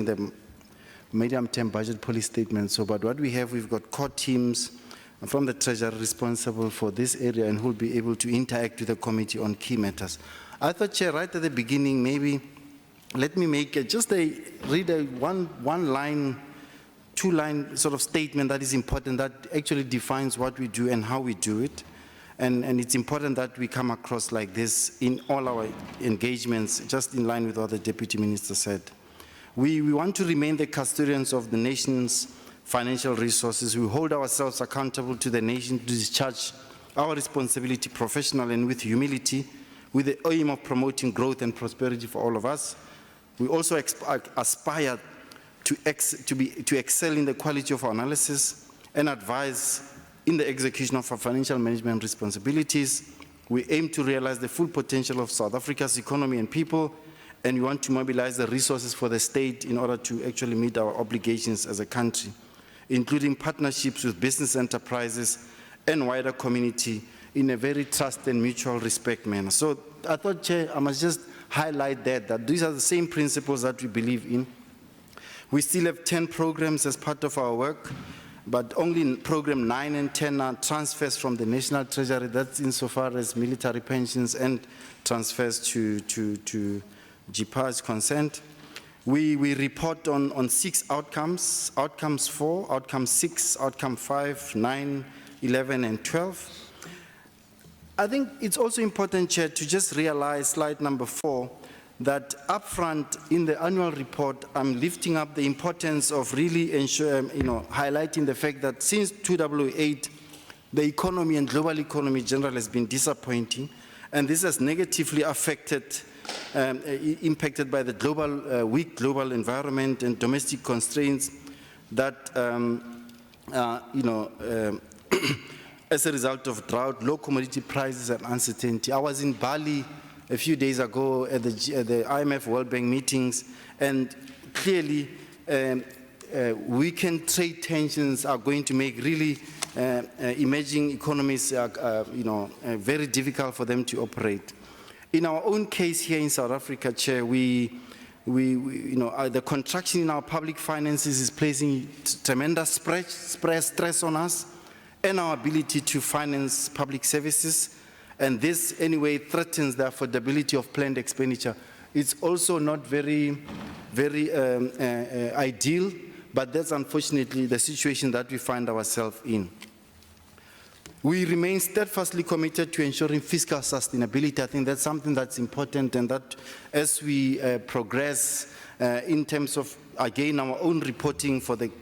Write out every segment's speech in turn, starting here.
the medium-term budget policy statement. So, but what we have, we've got core teams from the Treasury responsible for this area and who will be able to interact with the committee on key matters. I thought, Chair, right at the beginning, maybe let me make read a one-line, two-line sort of statement that is important, that actually defines what we do and how we do it. And it's important that we come across like this in all our engagements, just in line with what the Deputy Minister said. We want to remain the custodians of the nation's financial resources. We hold ourselves accountable to the nation to discharge our responsibility professionally and with humility, with the aim of promoting growth and prosperity for all of us. We also aspire to excel in the quality of our analysis and advise in the execution of our financial management responsibilities. We aim to realize the full potential of South Africa's economy and people, and we want to mobilize the resources for the state in order to actually meet our obligations as a country, including partnerships with business enterprises and wider community in a very trust and mutual respect manner. So I thought, Chair, I must just highlight that these are the same principles that we believe in. We still have 10 programs as part of our work, but only in program 9 and 10 are transfers from the National Treasury. That's insofar as military pensions and transfers to GPA is concerned. We report on 6 outcomes, outcomes 4, outcome 6, outcome 5, 9, 11, and 12. I think it's also important, Chair, to just realize slide number 4, that upfront in the annual report, I'm lifting up the importance of really highlighting the fact that since 2008, the economy and global economy in general has been disappointing, and this has negatively impacted by the weak global environment and domestic constraints that, as a result of drought, low commodity prices and uncertainty. I was in Bali a few days ago at the IMF World Bank meetings, and clearly weakened trade tensions are going to make really emerging economies very difficult for them to operate. In our own case here in South Africa, Chair, the contraction in our public finances is placing tremendous stress on us and our ability to finance public services. And this, anyway, threatens the affordability of planned expenditure. It's also not very ideal, but that's unfortunately the situation that we find ourselves in. We remain steadfastly committed to ensuring fiscal sustainability. I think that's something that's important, and that as we progress in terms of, again, our own reporting for the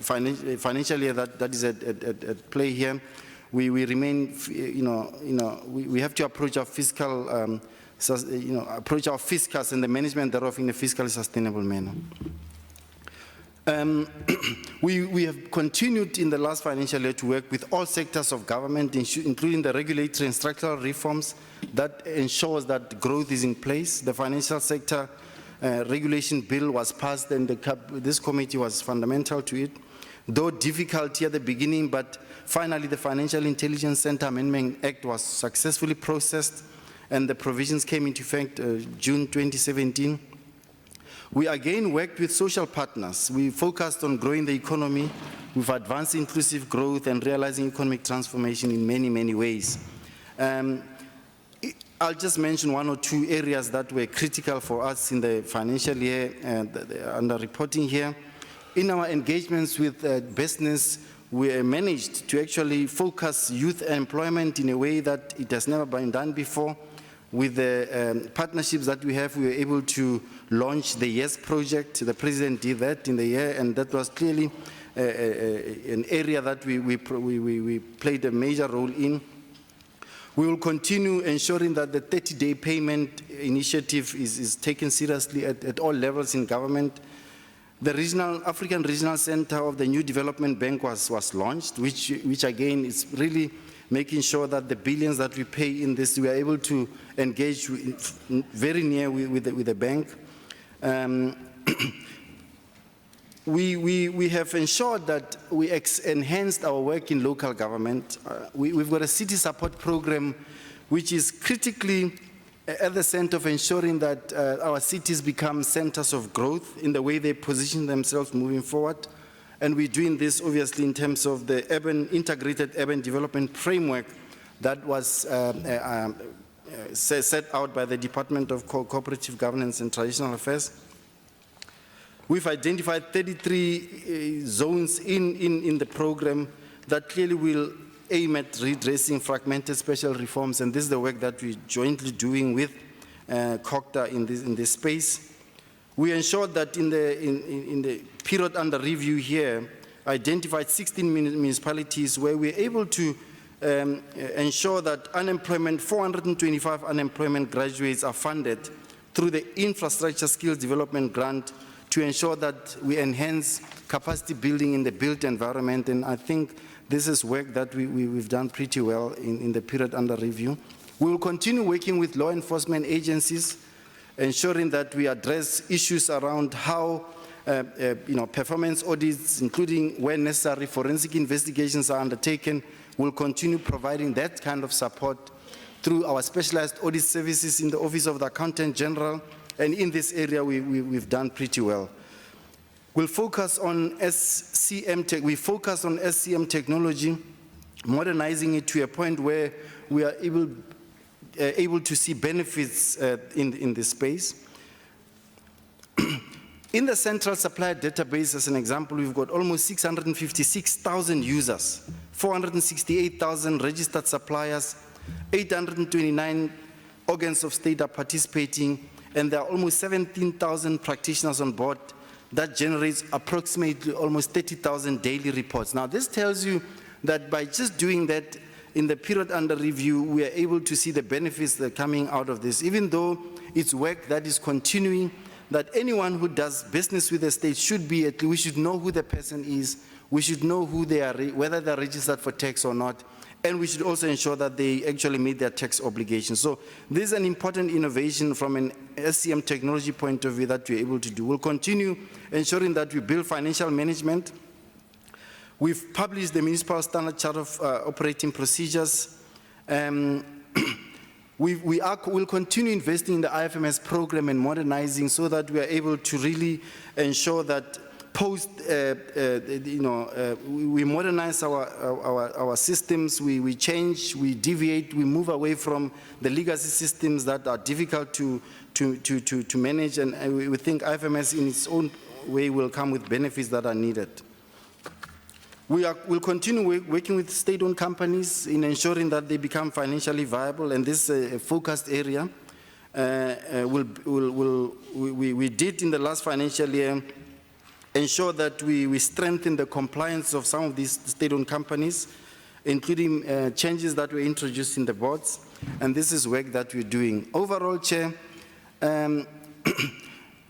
financial year that is at play here, we remain, we have to approach our fiscal, approach our fiscus and the management thereof in a fiscally sustainable manner. We have continued in the last financial year to work with all sectors of government, including the regulatory and structural reforms that ensures that growth is in place. The financial sector regulation bill was passed, and this committee was fundamental to it. Though difficult at the beginning, but finally the Financial Intelligence Center Amendment Act was successfully processed, and the provisions came into effect June 2017. We again worked with social partners. We focused on growing the economy. We've advanced inclusive growth and realizing economic transformation in many, many ways. I'll just mention 1 or 2 areas that were critical for us in the financial year under reporting here. In our engagements with business, we managed to actually focus youth employment in a way that it has never been done before. With the partnerships that we have, we were able to launch the YES project. The President did that in the year, and that was clearly an area that we played a major role in. We will continue ensuring that the 30-day payment initiative is taken seriously at all levels in government. The African Regional Center of the New Development Bank was launched, which again is really making sure that the billions that we pay in this, we are able to engage very near with the bank. We have ensured that we enhanced our work in local government. We've got a city support program which is critically at the center of ensuring that our cities become centers of growth in the way they position themselves moving forward. And we're doing this obviously in terms of the integrated urban development framework that was set out by the Department of Cooperative Governance and Traditional Affairs. We've identified 33 zones in the program that clearly will aim at redressing fragmented special reforms, and this is the work that we're jointly doing with COCTA in this space. We ensured that in the period under review here, identified 16 municipalities where we're able to ensure that 425 unemployment graduates are funded through the Infrastructure Skills Development Grant to ensure that we enhance capacity building in the built environment, and I think this is work that we've done pretty well in the period under review. We will continue working with law enforcement agencies, ensuring that we address issues around how performance audits, including where necessary forensic investigations are undertaken. We'll continue providing that kind of support through our specialized audit services in the Office of the Accountant General, and in this area we've done pretty well. We'll focus on SCM technology, modernizing it to a point where we are able to see benefits in this space. In the central supplier database, as an example, we've got almost 656,000 users, 468,000 registered suppliers, 829 organs of state are participating, and there are almost 17,000 practitioners on board. That generates approximately almost 30,000 daily reports. Now, this tells you that by just doing that in the period under review, we are able to see the benefits that are coming out of this, even though it's work that is continuing, that anyone who does business with the state should be, we should know who the person is, we should know who they are, whether they're registered for tax or not, and we should also ensure that they actually meet their tax obligations. So this is an important innovation from an SCM technology point of view that we're able to do. We'll continue ensuring that we build financial management. We've published the Municipal Standard Chart of Operating Procedures. We'll continue investing in the IFMS program and modernizing so that we are able to really ensure that we modernize our systems, we change, we deviate, we move away from the legacy systems that are difficult to manage, and we think IFMS in its own way will come with benefits that are needed. We'll continue working with state-owned companies in ensuring that they become financially viable, and this is a focused area. We did in the last financial year ensure that we strengthen the compliance of some of these state-owned companies, including changes that were introduced in the boards, and this is work that we're doing. Overall, Chair,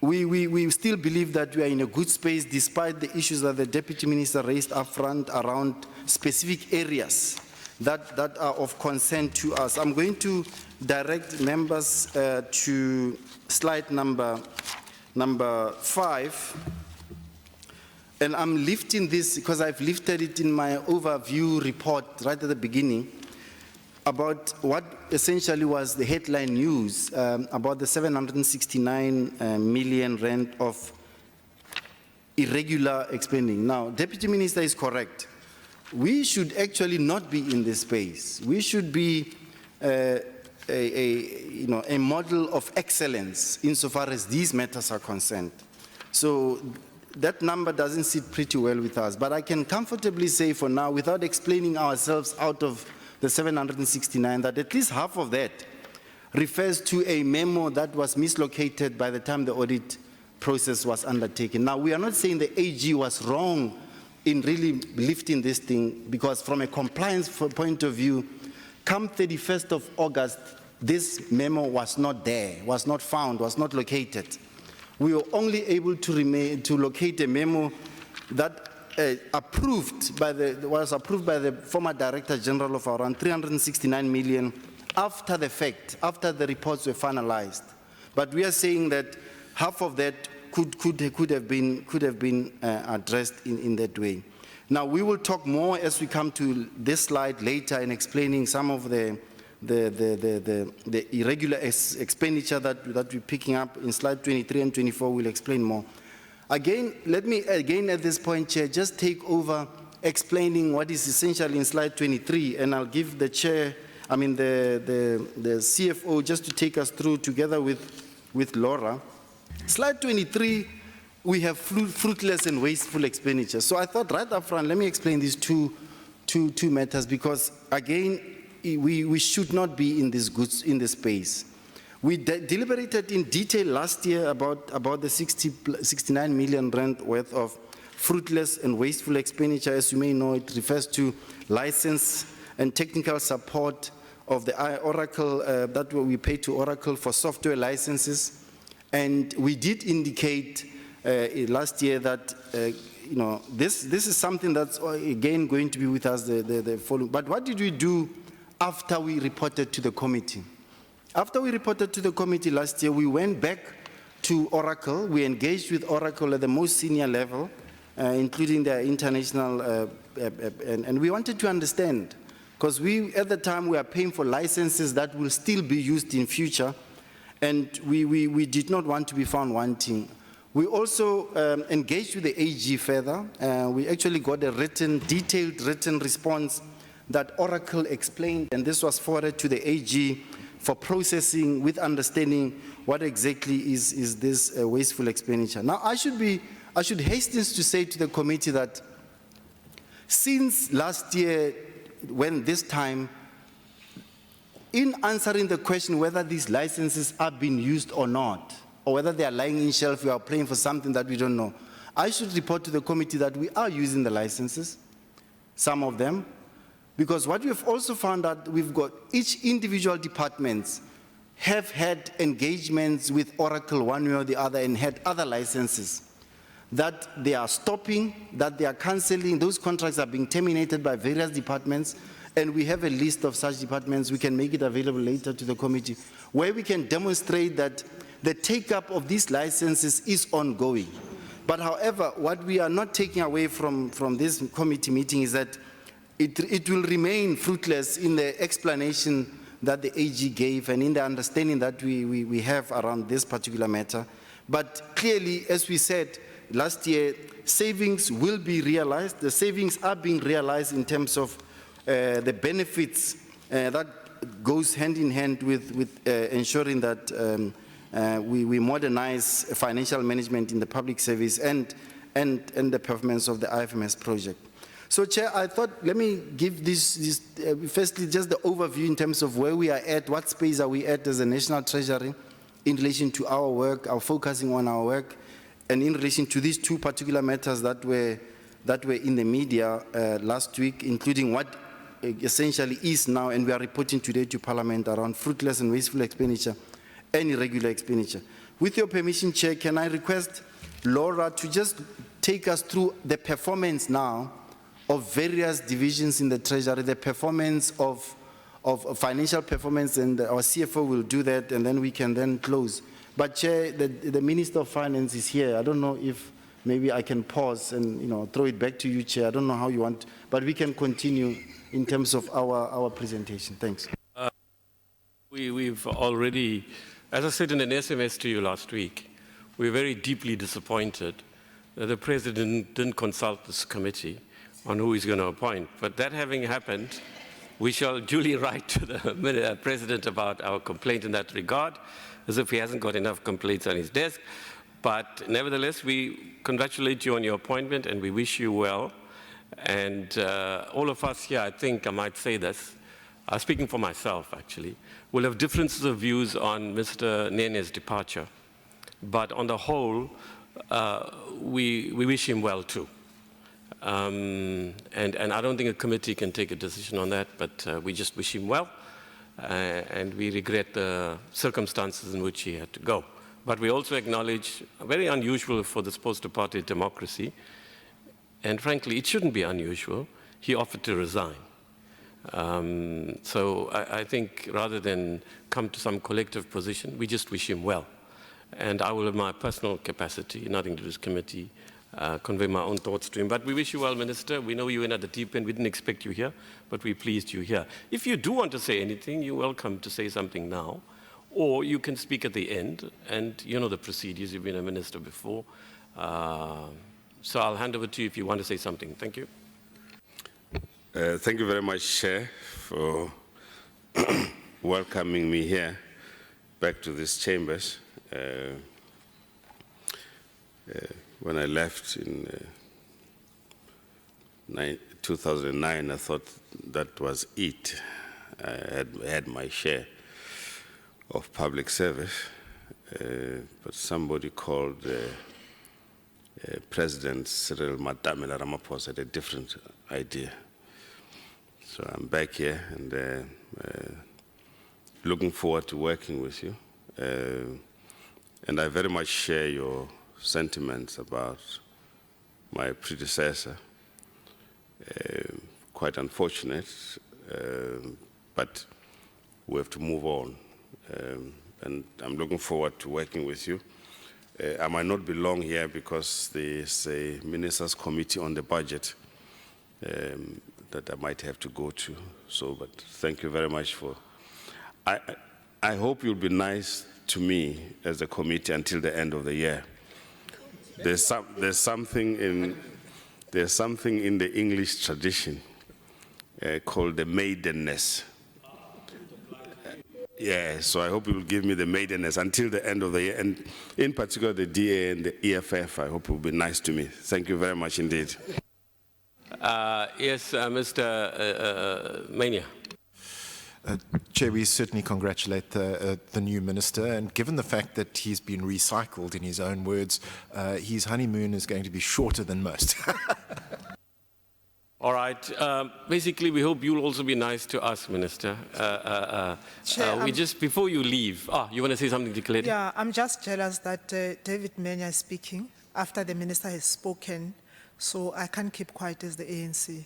we still believe that we are in a good space despite the issues that the Deputy Minister raised up front around specific areas that are of concern to us. I'm going to direct members to slide number 5. And I'm lifting this because I've lifted it in my overview report right at the beginning about what essentially was the headline news about the 769 million rand of irregular expending. Now, Deputy Minister is correct. We should actually not be in this space. We should be a model of excellence insofar as these matters are concerned. So that number doesn't sit pretty well with us, but I can comfortably say for now, without explaining ourselves out of the 769, that at least half of that refers to a memo that was mislocated by the time the audit process was undertaken. Now, we are not saying the AG was wrong in really lifting this thing, because from a compliance point of view, come 31st of August, this memo was not there, was not found, was not located. We were only able to locate a memo that was approved by the former Director General of around 369 million after the fact, after the reports were finalized. But we are saying that half of that could have been addressed in that way. Now, we will talk more as we come to this slide later in explaining some of the the irregular expenditure that we're picking up in slide 23 and 24. We'll explain more. Again, let me again at this point, Chair, just take over explaining what is essential in slide 23, and I'll give the Chair, I mean the CFO, just to take us through together with Laura. Slide 23, we have fruitless and wasteful expenditure. So I thought right up front, let me explain these two matters, because again, we should not be in this space. We deliberated in detail last year about the 69 million rand worth of fruitless and wasteful expenditure. As you may know, it refers to license and technical support of the Oracle, that we pay to Oracle for software licenses. And we did indicate last year that you know, this is something that's again going to be with us the following. But what did we do after we reported to the committee? After we reported to the committee last year, we went back to Oracle. We engaged with Oracle at the most senior level, including their international, and we wanted to understand, because at the time we are paying for licenses that will still be used in future, and we did not want to be found wanting. We also engaged with the AG further. We actually got a detailed written response that Oracle explained, and this was forwarded to the AG for processing with understanding what exactly is this wasteful expenditure. Now, I should hasten to say to the committee that since last year, when this time, in answering the question whether these licenses are being used or not, or whether they are lying in shelf, we are paying for something that we don't know, I should report to the committee that we are using the licenses, some of them, because what we've also found out, we've got each individual departments have had engagements with Oracle one way or the other and had other licenses that they are stopping, that they are cancelling. Those contracts are being terminated by various departments, and we have a list of such departments. We can make it available later to the committee, where we can demonstrate that the take-up of these licenses is ongoing. But however, what we are not taking away from this committee meeting is that it will remain fruitless in the explanation that the AG gave and in the understanding that we have around this particular matter. But clearly, as we said last year, savings will be realized. The savings are being realized in terms of the benefits that goes hand in hand with ensuring that we modernize financial management in the public service and the performance of the IFMS project. So, Chair, I thought, let me give this firstly, just the overview in terms of where we are at, what space are we at as a National Treasury in relation to our work, our focusing on our work, and in relation to these two particular matters that were in the media last week, including what essentially is now, and we are reporting today to Parliament around fruitless and wasteful expenditure and irregular expenditure. With your permission, Chair, can I request Laura to just take us through the performance now of various divisions in the Treasury, the performance of financial performance, and our CFO will do that, and then we can then close. But Chair, the Minister of Finance is here. I don't know if maybe I can pause and throw it back to you, Chair. I don't know how you want, but we can continue in terms of our presentation. Thanks. We've already, as I said in an SMS to you last week, we're very deeply disappointed that the President didn't consult this committee on who he's going to appoint. But that having happened, we shall duly write to the President about our complaint in that regard, as if he hasn't got enough complaints on his desk. But nevertheless, we congratulate you on your appointment, and we wish you well. And all of us here, I think I might say this, speaking for myself actually, will have differences of views on Mr. Nene's departure. But on the whole, we wish him well too. And I don't think a committee can take a decision on that, but we just wish him well, and we regret the circumstances in which he had to go. But we also acknowledge, very unusual for this post-apartheid democracy, and frankly, it shouldn't be unusual, he offered to resign. So I think rather than come to some collective position, we just wish him well. And I will, in my personal capacity, nothing to this committee, convey my own thoughts to him. But we wish you well, Minister. We know you in at the deep end. We didn't expect you here, but we're pleased you're here. If you do want to say anything, you're welcome to say something now, or you can speak at the end, and you know the procedures. You've been a minister before. So I'll hand over to you if you want to say something. Thank you. Thank you very much, Chair, for welcoming me here back to these chambers. When I left in 2009, I thought that was it. I had my share of public service, but somebody called President Cyril Matamela Ramaphosa had a different idea. So I'm back here and looking forward to working with you. And I very much share your sentiments about my predecessor. Quite unfortunate, but we have to move on. And I'm looking forward to working with you. I might not be long here because there's a Ministers' Committee on the budget that I might have to go to. So, but thank you very much for. I hope you'll be nice to me as a committee until the end of the year. There's something in the English tradition called the maidenness. Yeah, so I hope you will give me the maidenness until the end of the year, and in particular the DA and the EFF. I hope it will be nice to me. Thank you very much indeed. Yes, Mr. Mania. Chair, we certainly congratulate the new minister, and given the fact that he's been recycled, in his own words, his honeymoon is going to be shorter than most. All right. Basically, we hope you'll also be nice to us, Minister. Chair, before you leave, you want to say something, Dikledi? Yeah, I'm just jealous that David Menya is speaking after the minister has spoken, so I can't keep quiet as the ANC.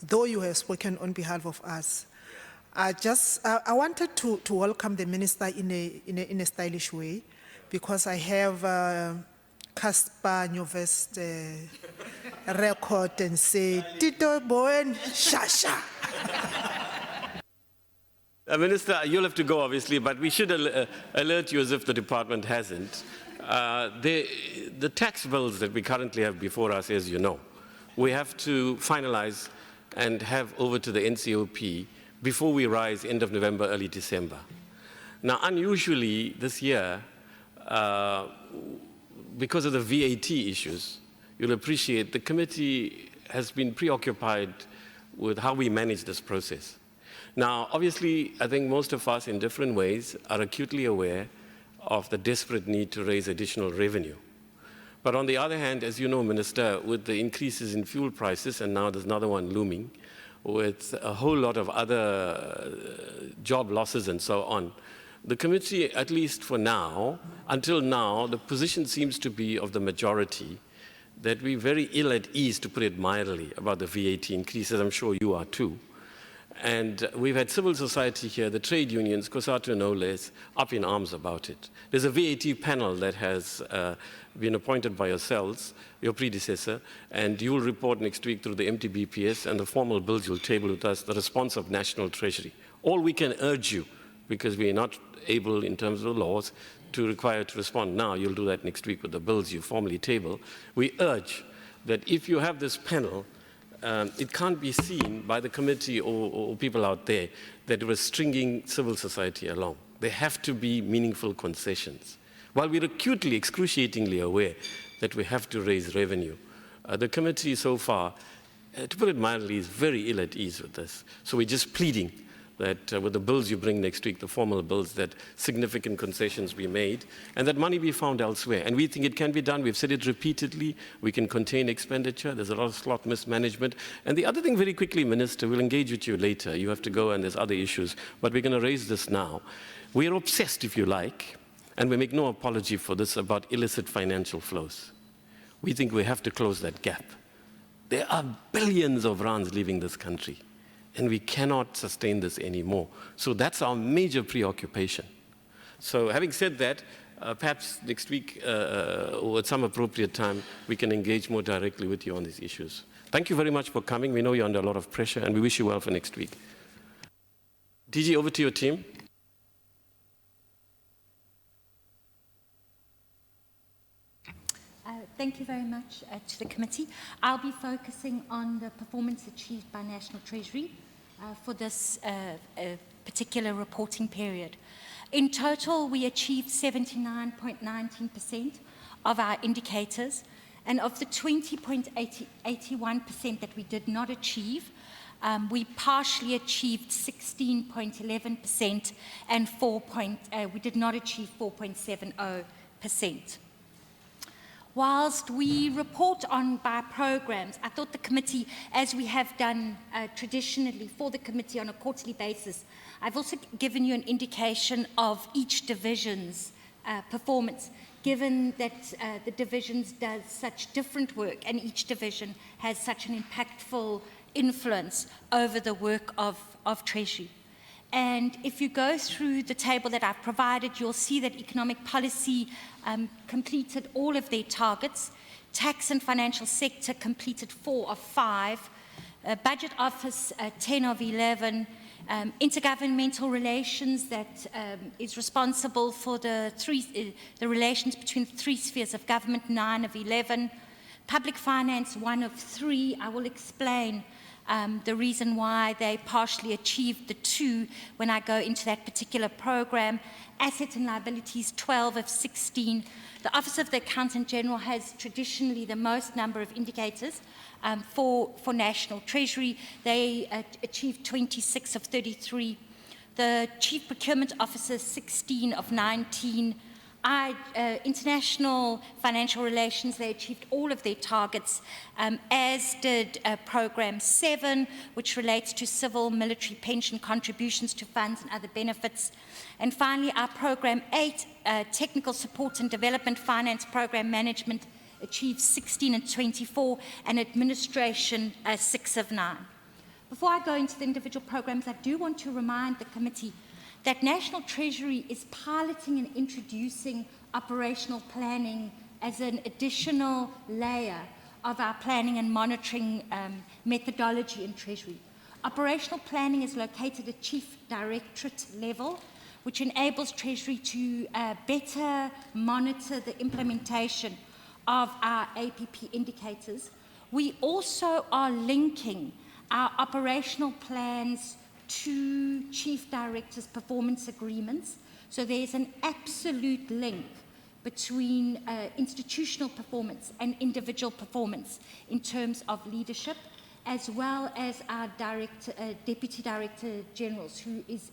Though you have spoken on behalf of us. I wanted to welcome the minister in a stylish way, because I have Casper Nyovest record and say, Tito Boen Shasha. Minister, you'll have to go, obviously, but we should alert you as if the department hasn't. The tax bills that we currently have before us, as you know, we have to finalize and have over to the NCOP before we rise end of November, early December. Now, unusually this year, because of the VAT issues, you'll appreciate the committee has been preoccupied with how we manage this process. Now, obviously, I think most of us in different ways are acutely aware of the desperate need to raise additional revenue. But on the other hand, as you know, Minister, with the increases in fuel prices, and now there's another one looming, with a whole lot of other job losses and so on, the committee, at least for now, until now, the position seems to be of the majority that we're very ill at ease, to put it mildly, about the VAT increases. I'm sure you are too. And we've had civil society here, the trade unions, COSATU no less, up in arms about it. There's a VAT panel that has been appointed by yourselves, your predecessor, and you'll report next week through the MTBPS and the formal bills you'll table with us, the response of National Treasury. All we can urge you, because we're not able in terms of the laws to require to respond now, you'll do that next week with the bills you formally table. We urge that if you have this panel, it can't be seen by the committee or people out there that we're stringing civil society along. There have to be meaningful concessions. While we're acutely, excruciatingly aware that we have to raise revenue, the committee so far, to put it mildly, is very ill at ease with this. So we're just pleading that with the bills you bring next week, the formal bills, that significant concessions be made and that money be found elsewhere. And we think it can be done. We've said it repeatedly. We can contain expenditure. There's a lot of slot mismanagement. And the other thing, very quickly, Minister, we'll engage with you later. You have to go and there's other issues, but we're going to raise this now. We're obsessed, if you like, and we make no apology for this, about illicit financial flows. We think we have to close that gap. There are billions of rands leaving this country, and we cannot sustain this anymore. So that's our major preoccupation. So having said that, perhaps next week or at some appropriate time, we can engage more directly with you on these issues. Thank you very much for coming. We know you're under a lot of pressure, and we wish you well for next week. DG, over to your team. Thank you very much to the committee. I'll be focusing on the performance achieved by National Treasury for this particular reporting period. In total, we achieved 79.19% of our indicators, and of the 20.81% that we did not achieve, we partially achieved 16.11% and we did not achieve 4.70%. Whilst we report on by programs, I thought the committee, as we have done traditionally for the committee on a quarterly basis, I've also given you an indication of each division's performance, given that the divisions does such different work and each division has such an impactful influence over the work of Treasury. And if you go through the table that I've provided, you'll see that economic policy completed all of their targets. Tax and financial sector completed 4 of 5. Budget office 10 of 11. Intergovernmental relations that is responsible for the relations between 3 spheres of government, 9 of 11. Public finance 1 of 3. I will explain the reason why they partially achieved the 2 when I go into that particular program. Assets and liabilities 12 of 16. The Office of the Accountant General has traditionally the most number of indicators for National Treasury. They achieved 26 of 33. The Chief Procurement Officer 16 of 19. International financial relations, they achieved all of their targets, as did Program 7, which relates to civil military pension contributions to funds and other benefits. And finally, our Program 8, Technical Support and Development Finance Program Management, achieved 16 and 24, and Administration 6 of 9. Before I go into the individual programs, I do want to remind the committee that National Treasury is piloting and introducing operational planning as an additional layer of our planning and monitoring methodology in Treasury. Operational planning is located at Chief Directorate level, which enables Treasury to better monitor the implementation of our APP indicators. We also are linking our operational plans to Chief Director's performance agreements. So there's an absolute link between institutional performance and individual performance in terms of leadership, as well as our Deputy Director Generals, who is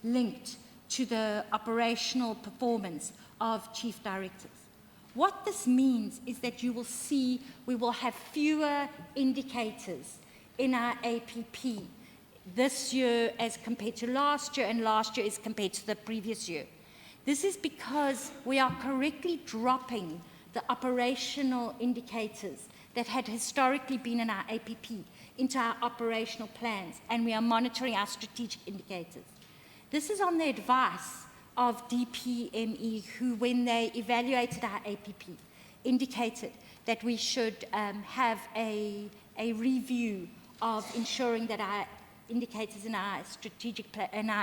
linked to the operational performance of Chief Directors. What this means is that you will see we will have fewer indicators in our APP this year as compared to last year, and last year as compared to the previous year. This is because we are correctly dropping the operational indicators that had historically been in our APP into our operational plans, and we are monitoring our strategic indicators. This is on the advice of DPME, who, when they evaluated our APP, indicated that we should have a review of ensuring that our indicators in our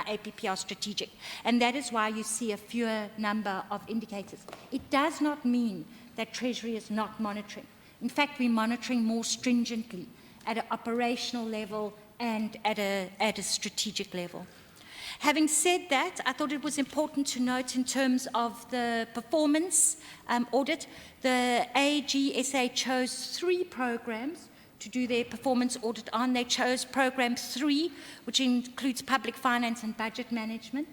APP are strategic, and that is why you see a fewer number of indicators. It does not mean that Treasury is not monitoring. In fact, we're monitoring more stringently at an operational level and at a strategic level. Having said that, I thought it was important to note in terms of the performance audit, the AGSA chose 3 programs to do their performance audit on. They chose Program 3, which includes public finance and budget management.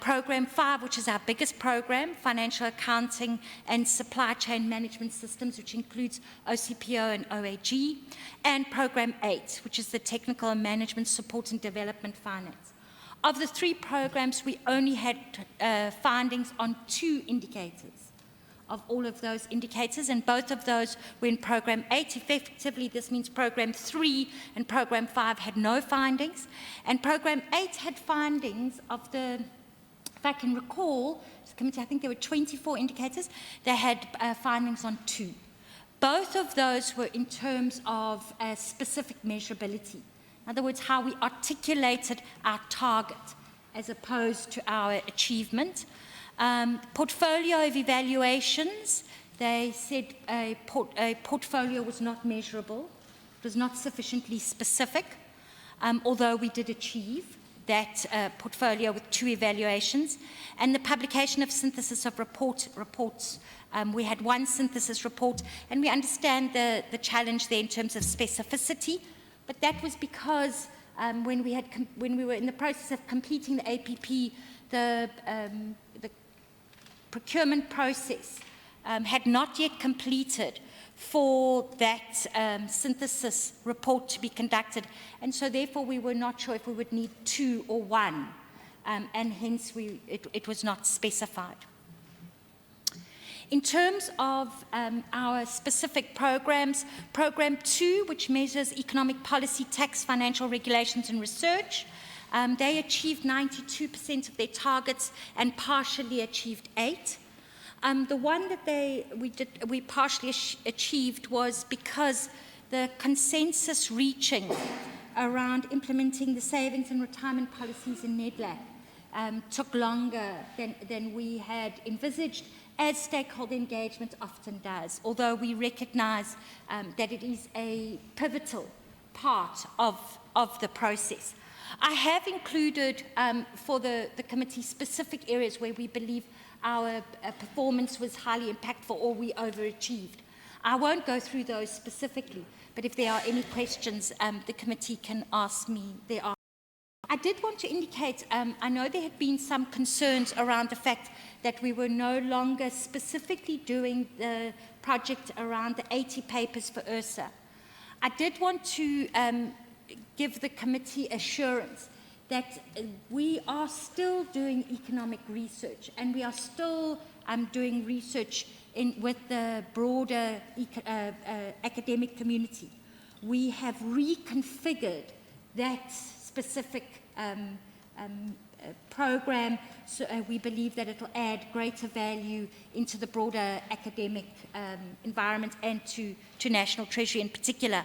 Program 5, which is our biggest program, financial accounting and supply chain management systems, which includes OCPO and OAG. And Program 8, which is the technical and management support and development finance. Of the 3 programs, we only had findings on 2 indicators of all of those indicators, and both of those were in Program 8. Effectively, this means Program 3 and Program 5 had no findings, and Program 8 had findings of the If I can recall, the committee, I think there were 24 indicators. They had findings on 2. Both of those were in terms of specific measurability. In other words, how we articulated our target as opposed to our achievement. Portfolio of evaluations, they said a portfolio was not measurable, it was not sufficiently specific, although we did achieve that portfolio with 2 evaluations. And the publication of synthesis of reports. We had 1 synthesis report, and we understand the challenge there in terms of specificity, but that was because when we were in the process of completing the APP, the procurement process had not yet completed for that synthesis report to be conducted, and so therefore we were not sure if we would need 2 or 1, and hence it was not specified. In terms of our specific programs, Program 2, which measures economic policy, tax, financial regulations and research, they achieved 92% of their targets and partially achieved 8. The one that we partially achieved was because the consensus reaching around implementing the savings and retirement policies in NEDLAC took longer than we had envisaged, as stakeholder engagement often does, although we recognise that it is a pivotal part of the process. I have included for the committee specific areas where we believe our performance was highly impactful or we overachieved. I won't go through those specifically, but if there are any questions, the committee can ask me thereafter. I did want to indicate, I know there had been some concerns around the fact that we were no longer specifically doing the project around the 80 papers for URSA. I did want to give the committee assurance that we are still doing economic research, and we are still doing research with the broader academic community. We have reconfigured that specific program, so we believe that it will add greater value into the broader academic environment and to National Treasury in particular.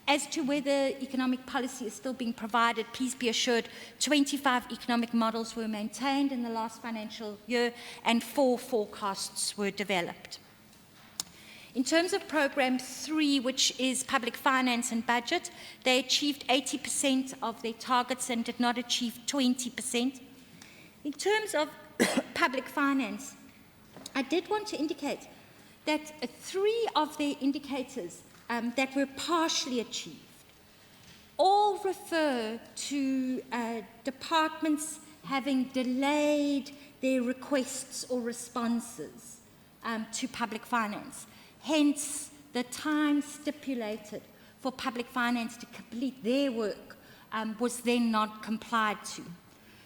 As to whether economic policy is still being provided, please be assured 25 economic models were maintained in the last financial year and 4 forecasts were developed. In terms of Program 3, which is Public Finance and Budget, they achieved 80% of their targets and did not achieve 20%. In terms of public finance, I did want to indicate that 3 of their indicators that were partially achieved all refer to departments having delayed their requests or responses to public finance. Hence, the time stipulated for public finance to complete their work was then not complied to.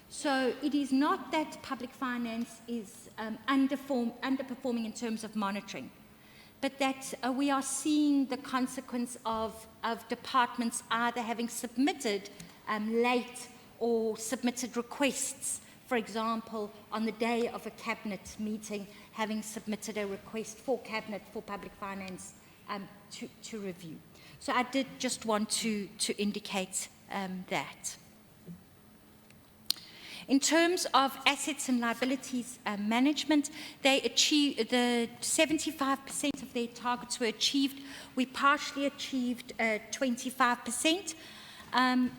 So it is not that public finance is underperforming in terms of monitoring, but that we are seeing the consequence of departments either having submitted late or submitted requests, for example, on the day of a cabinet meeting, having submitted a request for cabinet for public finance to review. So I did just want to indicate that. In terms of assets and liabilities management, they achieved, the 75% of their targets were achieved. We partially achieved 25%. And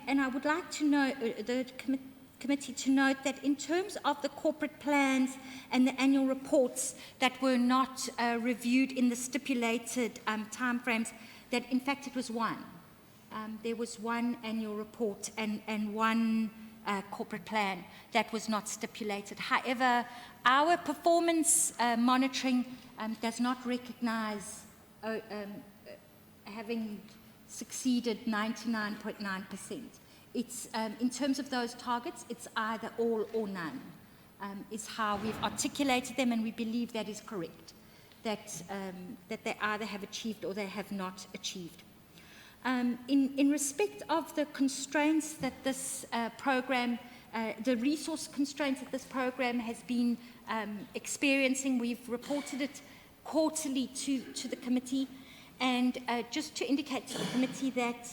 I would like to know, the committee to note that in terms of the corporate plans and the annual reports that were not reviewed in the stipulated timeframes, that in fact it was 1. There was 1 annual report and 1 corporate plan that was not stipulated. However, our performance monitoring does not recognize having succeeded 99.9%. It's, in terms of those targets, it's either all or none, is how we've articulated them, and we believe that is correct, that they either have achieved or they have not achieved. In respect of the constraints that this program the resource constraints that this program has been experiencing. We've reported it quarterly to the committee. And just to indicate to the committee that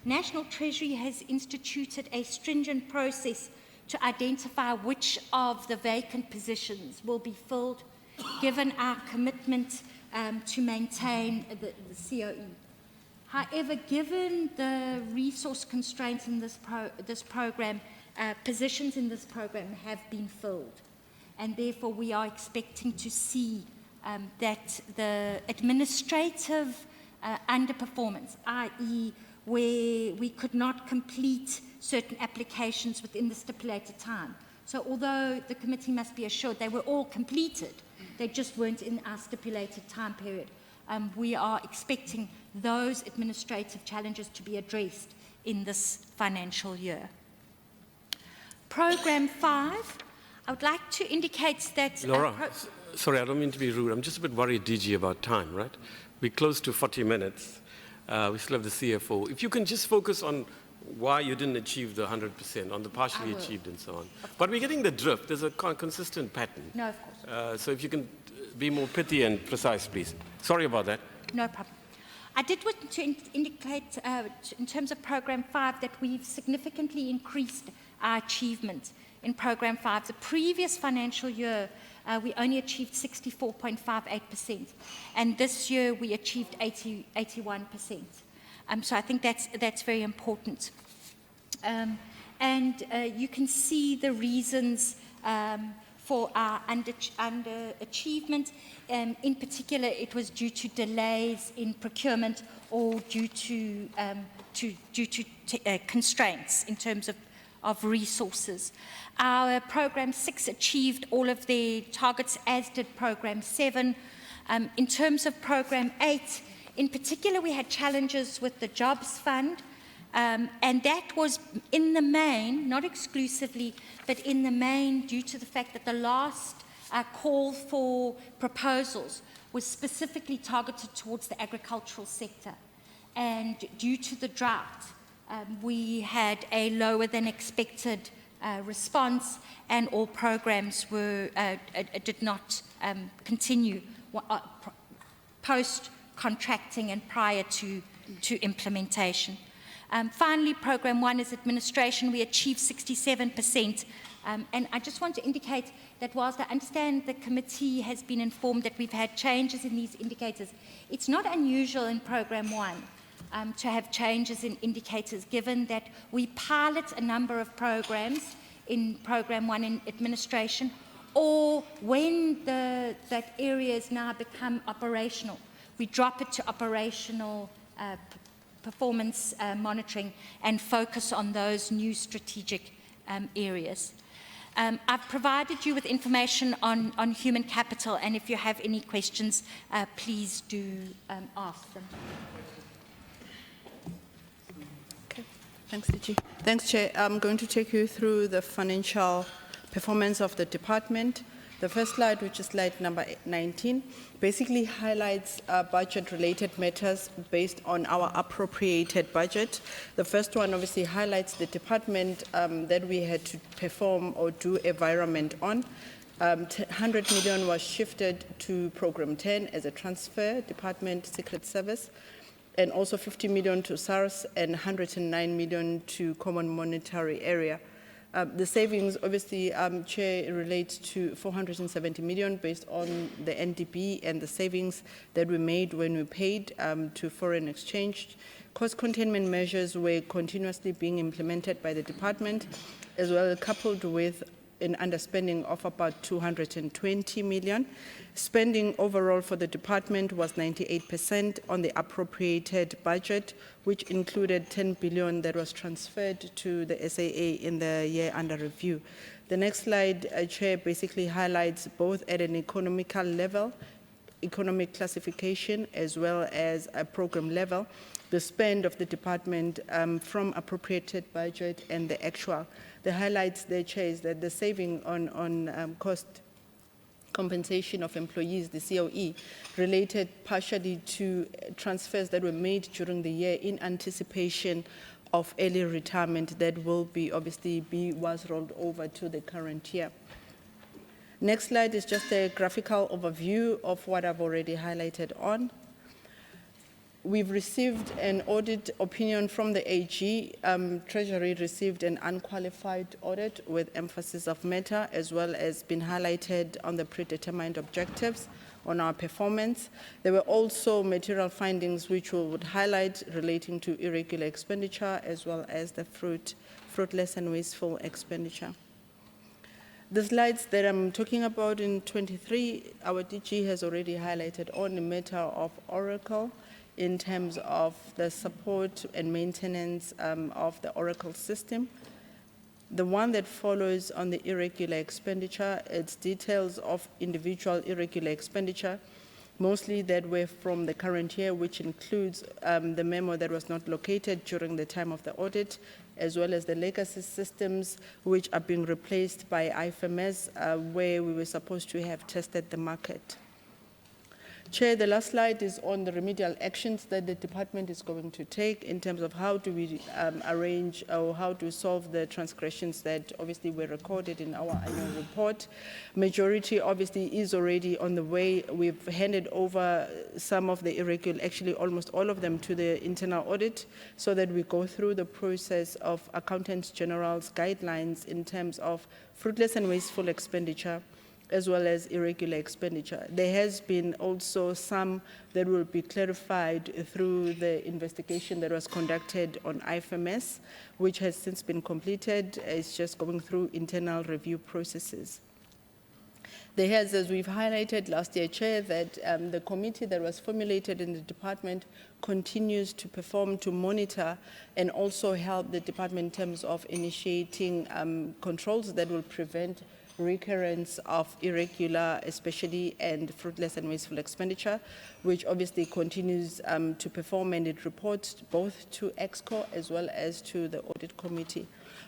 National Treasury has instituted a stringent process to identify which of the vacant positions will be filled, given our commitment to maintain the COE. However, given the resource constraints in this program, positions in this program have been filled, and therefore we are expecting to see that the administrative underperformance, i.e. where we could not complete certain applications within the stipulated time. So although the committee must be assured they were all completed, they just weren't in our stipulated time period. We are expecting those administrative challenges to be addressed in this financial year. Program 5, I would like to indicate that... Laura, sorry, I don't mean to be rude. I'm just a bit worried, DG, about time, right? We're close to 40 minutes. We still have the CFO. If you can just focus on why you didn't achieve the 100%, on the partially achieved and so on. But we're getting the drift. There's a consistent pattern. No, of course. So if you can be more pithy and precise, please. Sorry about that. No problem. I did want to indicate, in terms of Program 5, that we've significantly increased our achievement in Program 5. The previous financial year, we only achieved 64.58%, and this year we achieved 81%. So I think that's very important. You can see the reasons for our underachievement. In particular, it was due to delays in procurement or due to constraints in terms of resources. Our Program 6 achieved all of their targets, as did Program 7. In terms of Program 8, in particular, we had challenges with the Jobs Fund, and that was in the main, not exclusively, but in the main due to the fact that the last call for proposals was specifically targeted towards the agricultural sector. And due to the drought, we had a lower than expected response, and all programs did not continue post-contracting and prior to implementation. Finally, Program 1 is administration. We achieved 67%. And I just want to indicate that whilst I understand the committee has been informed that we've had changes in these indicators, it's not unusual in Program 1 to have changes in indicators, given that we pilot a number of programs in Program 1 in administration, or when that area has now become operational, we drop it to operational performance monitoring and focus on those new strategic areas. I've provided you with information on human capital, and if you have any questions, please do ask them. Okay. Thanks, DG. Thanks, Chair. I'm going to take you through the financial performance of the department. The first slide, which is slide number 19, basically highlights budget-related matters based on our appropriated budget. The first one obviously highlights the department that we had to perform or do environment on. 100 million was shifted to Program 10 as a transfer, Department Secret Service, and also 50 million to SARS and 109 million to Common Monetary Area. The savings, obviously, Chair, relates to 470 million based on the NDP and the savings that we made when we paid to foreign exchange. Cost containment measures were continuously being implemented by the department, as well coupled with an underspending of about 220 million. Spending overall for the department was 98% on the appropriated budget, which included 10 billion that was transferred to the SAA in the year under review. The next slide, Chair, basically highlights both at an economical level, economic classification, as well as a program level, the spend of the department from appropriated budget and the actual. The highlights there, Chair, is that the saving on cost compensation of employees, the COE, related partially to transfers that were made during the year in anticipation of early retirement that will be was rolled over to the current year. Next slide is just a graphical overview of what I've already highlighted on. We've received an audit opinion from the AG. Treasury received an unqualified audit with emphasis of matter, as well as been highlighted on the predetermined objectives on our performance. There were also material findings which we would highlight relating to irregular expenditure, as well as the fruitless and wasteful expenditure. The slides that I'm talking about in 23, our DG has already highlighted on the matter of Oracle in terms of the support and maintenance of the Oracle system. The one that follows on the irregular expenditure, it's details of individual irregular expenditure, mostly that were from the current year, which includes the memo that was not located during the time of the audit, as well as the legacy systems which are being replaced by IFMS, where we were supposed to have tested the market. Chair, the last slide is on the remedial actions that the department is going to take in terms of how do we arrange or how to solve the transgressions that obviously were recorded in our annual report. Majority obviously is already on the way. We've handed over some of the irregular, actually almost all of them, to the internal audit so that we go through the process of Accountants General's guidelines in terms of fruitless and wasteful expenditure, as well as irregular expenditure. There has been also some that will be clarified through the investigation that was conducted on IFMS, which has since been completed. It's just going through internal review processes. There has, as we've highlighted last year, Chair, that the committee that was formulated in the department continues to perform, to monitor, and also help the department in terms of initiating controls that will prevent recurrence of irregular, especially, and fruitless and wasteful expenditure, which obviously continues to perform, and it reports both to EXCO as well as to the audit committee.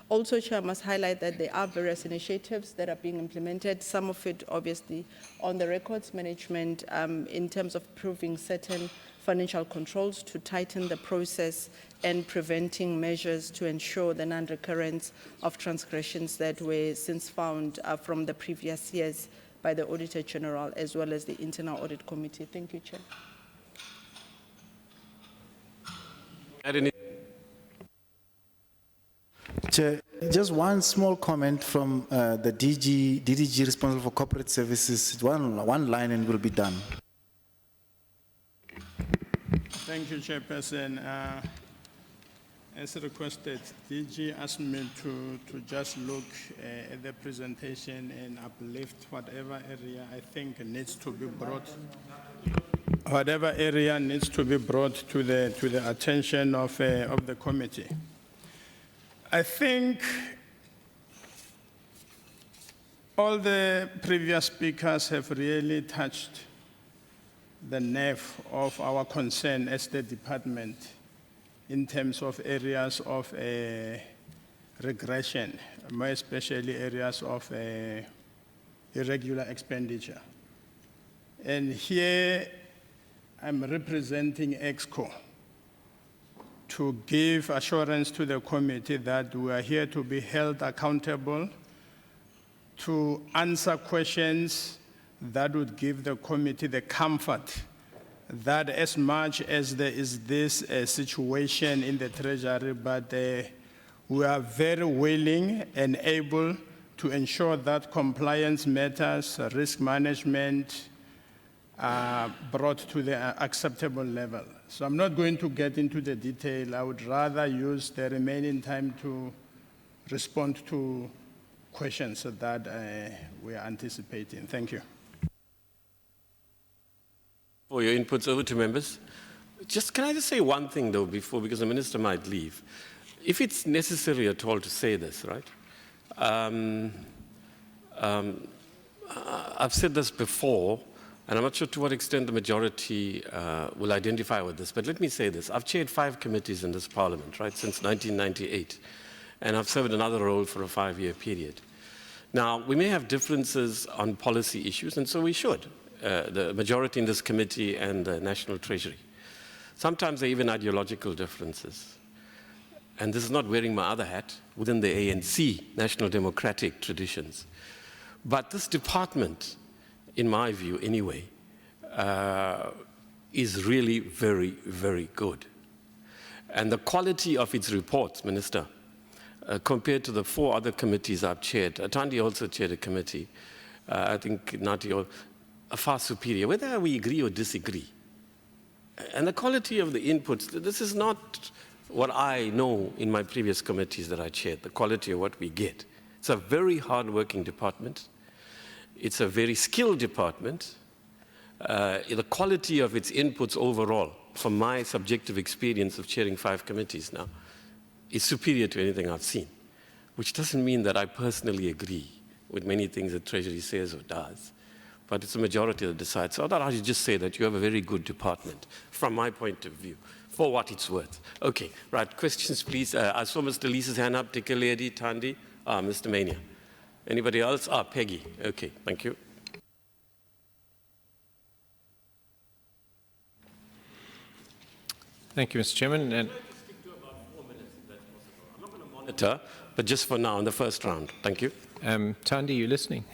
Also, Chair, I must highlight that there are various initiatives that are being implemented, some of it obviously on the records management in terms of proving certain financial controls to tighten the process and preventing measures to ensure the non-recurrence of transgressions that were since found from the previous years by the Auditor General as well as the Internal Audit Committee. Thank you, Chair. Chair, just one small comment from the DDG responsible for corporate services, one line and we'll be done. Thank you, Chairperson. As requested, DG asked me to just look at the presentation and uplift whatever area I think needs to be brought. Whatever area needs to be brought to the attention of the committee. I think all the previous speakers have really touched the nerve of our concern as the department in terms of areas of regression, more especially areas of irregular expenditure. And here I'm representing EXCO to give assurance to the committee that we are here to be held accountable, to answer questions that would give the committee the comfort that as much as there is this situation in the Treasury, but we are very willing and able to ensure that compliance matters, risk management are brought to the acceptable level. So I'm not going to get into the detail. I would rather use the remaining time to respond to questions that we are anticipating. Thank you. For your inputs, over to members. Can I just say one thing though before, because the minister might leave. If it's necessary at all to say this, right? I've said this before, and I'm not sure to what extent the majority will identify with this, but let me say this. I've chaired 5 committees in this parliament, right, since 1998, and I've served another role for a 5-year period. Now, we may have differences on policy issues, and so we should. The majority in this committee and the National Treasury. Sometimes there are even ideological differences. and this is not wearing my other hat, within the ANC, National Democratic traditions. But this department, in my view anyway, is really very, very good. And the quality of its reports, Minister, compared to the 4 other committees I've chaired, Thandi also chaired a committee, I think Nati, are far superior, whether we agree or disagree. And the quality of the inputs, this is not what I know in my previous committees that I chaired, the quality of what we get. It's a very hard-working department. It's a very skilled department. The quality of its inputs overall, from my subjective experience of chairing 5 committees now, is superior to anything I've seen, which doesn't mean that I personally agree with many things that Treasury says or does, but it's a majority that decides. So I should just say that you have a very good department, from my point of view, for what it's worth. Okay, right, questions please. I saw Mr. Lee's hand up, Lady, Thandi, Mr. Mania. Anybody else? Peggy, okay, thank you. Thank you, Mr. Chairman. And Stick to about 4 minutes, if that's possible. I'm not going to monitor, but just for now, in the first round. Thank you. Thandi, you listening?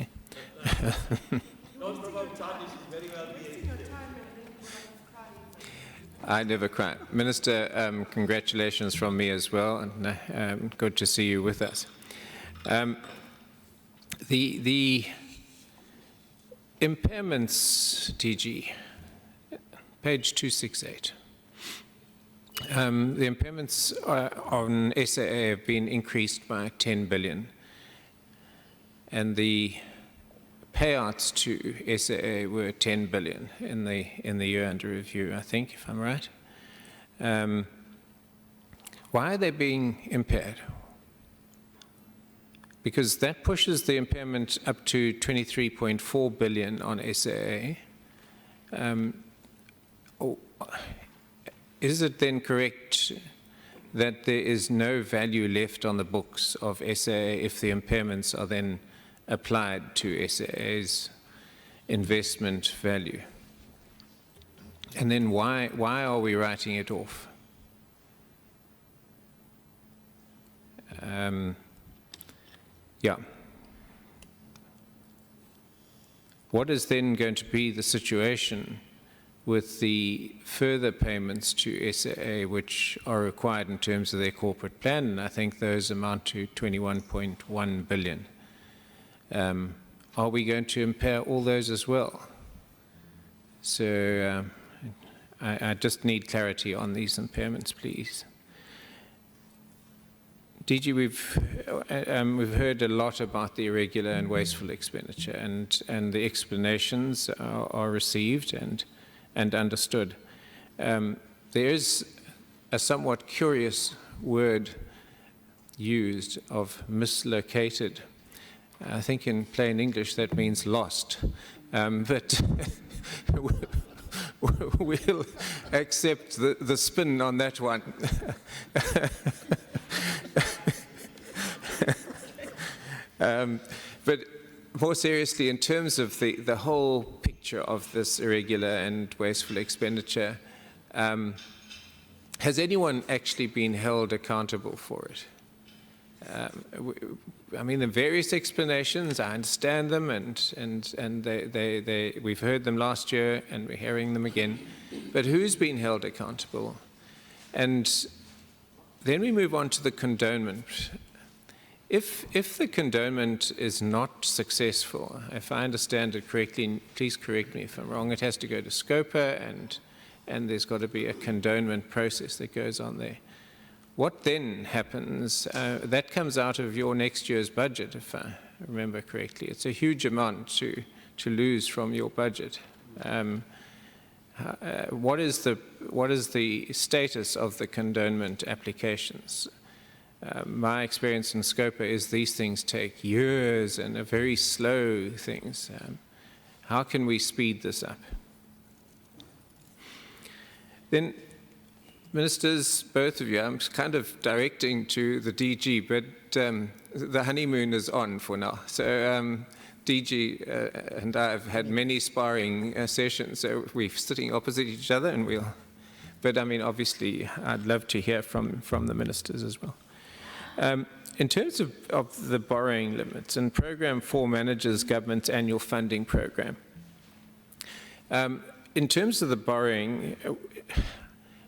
Don't provoke Thandi, she's very well behaved. I never cry. Minister, congratulations from me as well, and good to see you with us. The impairments, DG, page 268. The impairments on SAA have been increased by 10 billion, and the payouts to SAA were 10 billion in the year under review, I think, if I'm right. Why are they being impaired? Because that pushes the impairment up to 23.4 billion on SAA. Is it then correct that there is no value left on the books of SAA if the impairments are then applied to SAA's investment value? And then why are we writing it off? Yeah. What is then going to be the situation with the further payments to SAA which are required in terms of their corporate plan? And I think those amount to 21.1 billion. Are we going to impair all those as well? So I just need clarity on these impairments, please. DG, we've heard a lot about the irregular and wasteful expenditure, and the explanations are received and understood. There is a somewhat curious word used of mislocated. I think in plain English that means lost, but we'll accept the spin on that one. But more seriously, in terms of the whole picture of this irregular and wasteful expenditure, has anyone actually been held accountable for it? I mean, the various explanations, I understand them, and we've heard them last year, and we're hearing them again. But who's been held accountable? And then we move on to the condonement. If the condonement is not successful, if I understand it correctly, please correct me if I'm wrong, it has to go to SCOPA, and there's got to be a condonement process that goes on there. What then happens? That comes out of your next year's budget, if I remember correctly. It's a huge amount to lose from your budget. What is the status of the condonement applications? My experience in SCOPA is these things take years and are very slow things. How can we speed this up? Then, Ministers, both of you, I'm kind of directing to the DG, but the honeymoon is on for now. So DG and I have had many sparring sessions, so we're sitting opposite each other, and we'll But I mean, obviously, I'd love to hear from the ministers as well. In terms of the borrowing limits, and Programme 4 manages government's annual funding program. In terms of the borrowing,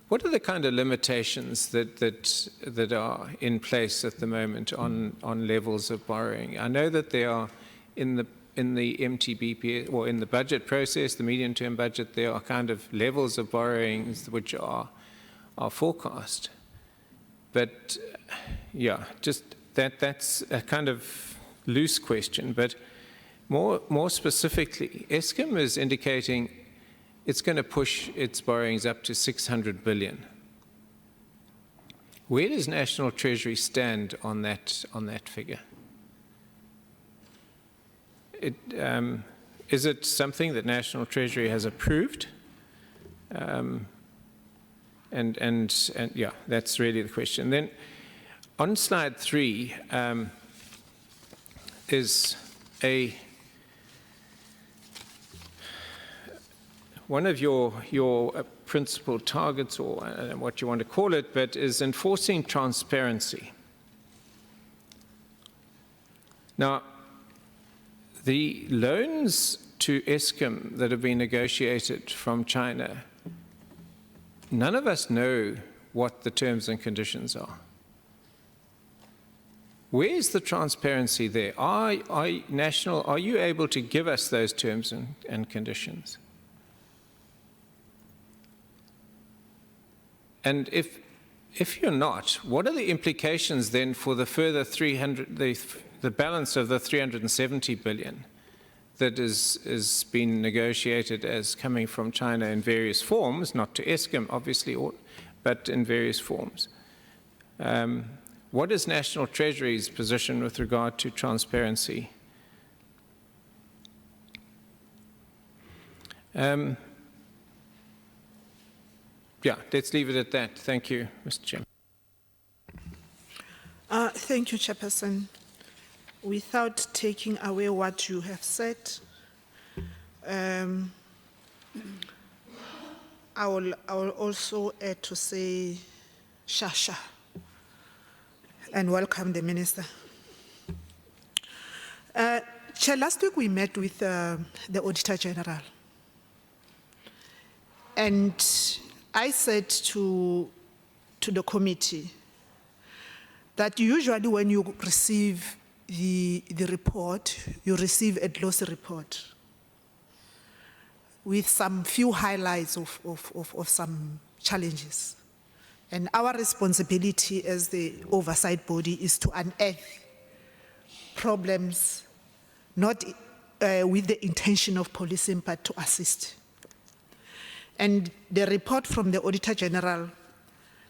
what are the kind of limitations that are in place at the moment on levels of borrowing? I know that they are in the MTBP, or in the budget process, the medium-term budget, there are kind of levels of borrowings which are forecast. But yeah, just that's a kind of loose question. But more specifically, Eskom is indicating it's going to push its borrowings up to 600 billion. Where does National Treasury stand on that figure? Is it something that National Treasury has approved? And yeah, that's really the question. Then on slide 3 is one of your principal targets, or I don't know what you want to call it, but is enforcing transparency. Now, the loans to Eskom that have been negotiated from China, none of us know what the terms and conditions are. Where is the transparency there? Are you able to give us those terms and conditions? And if you're not, what are the implications then for the further the balance of the 370 billion that is being negotiated as coming from China in various forms, not to Eskom, obviously, but in various forms? What is National Treasury's position with regard to transparency? Yeah, let's leave it at that. Thank you, Mr. Chairman. Thank you, Chairperson. Without taking away what you have said, I will also add to say Shasha and welcome the Minister. Chair, last week we met with the Auditor General, and I said to the committee that usually when you receive the report, you receive a glossy report with some few highlights of some challenges. And our responsibility as the oversight body is to unearth problems, not with the intention of policing, but to assist. And the report from the Auditor General,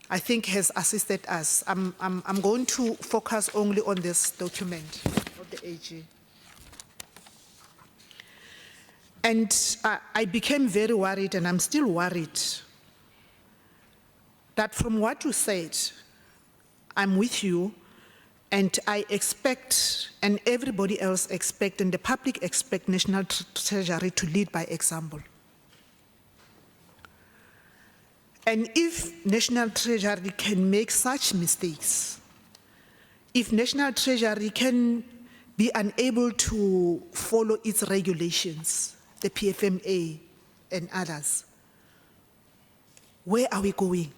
I think, has assisted us. I'm going to focus only on this document of the AG. And I became very worried, and I'm still worried, that from what you said, I'm with you, and I expect, and everybody else expect, and the public expect National Treasury to lead by example. And if National Treasury can make such mistakes, if National Treasury can be unable to follow its regulations, the PFMA and others, where are we going?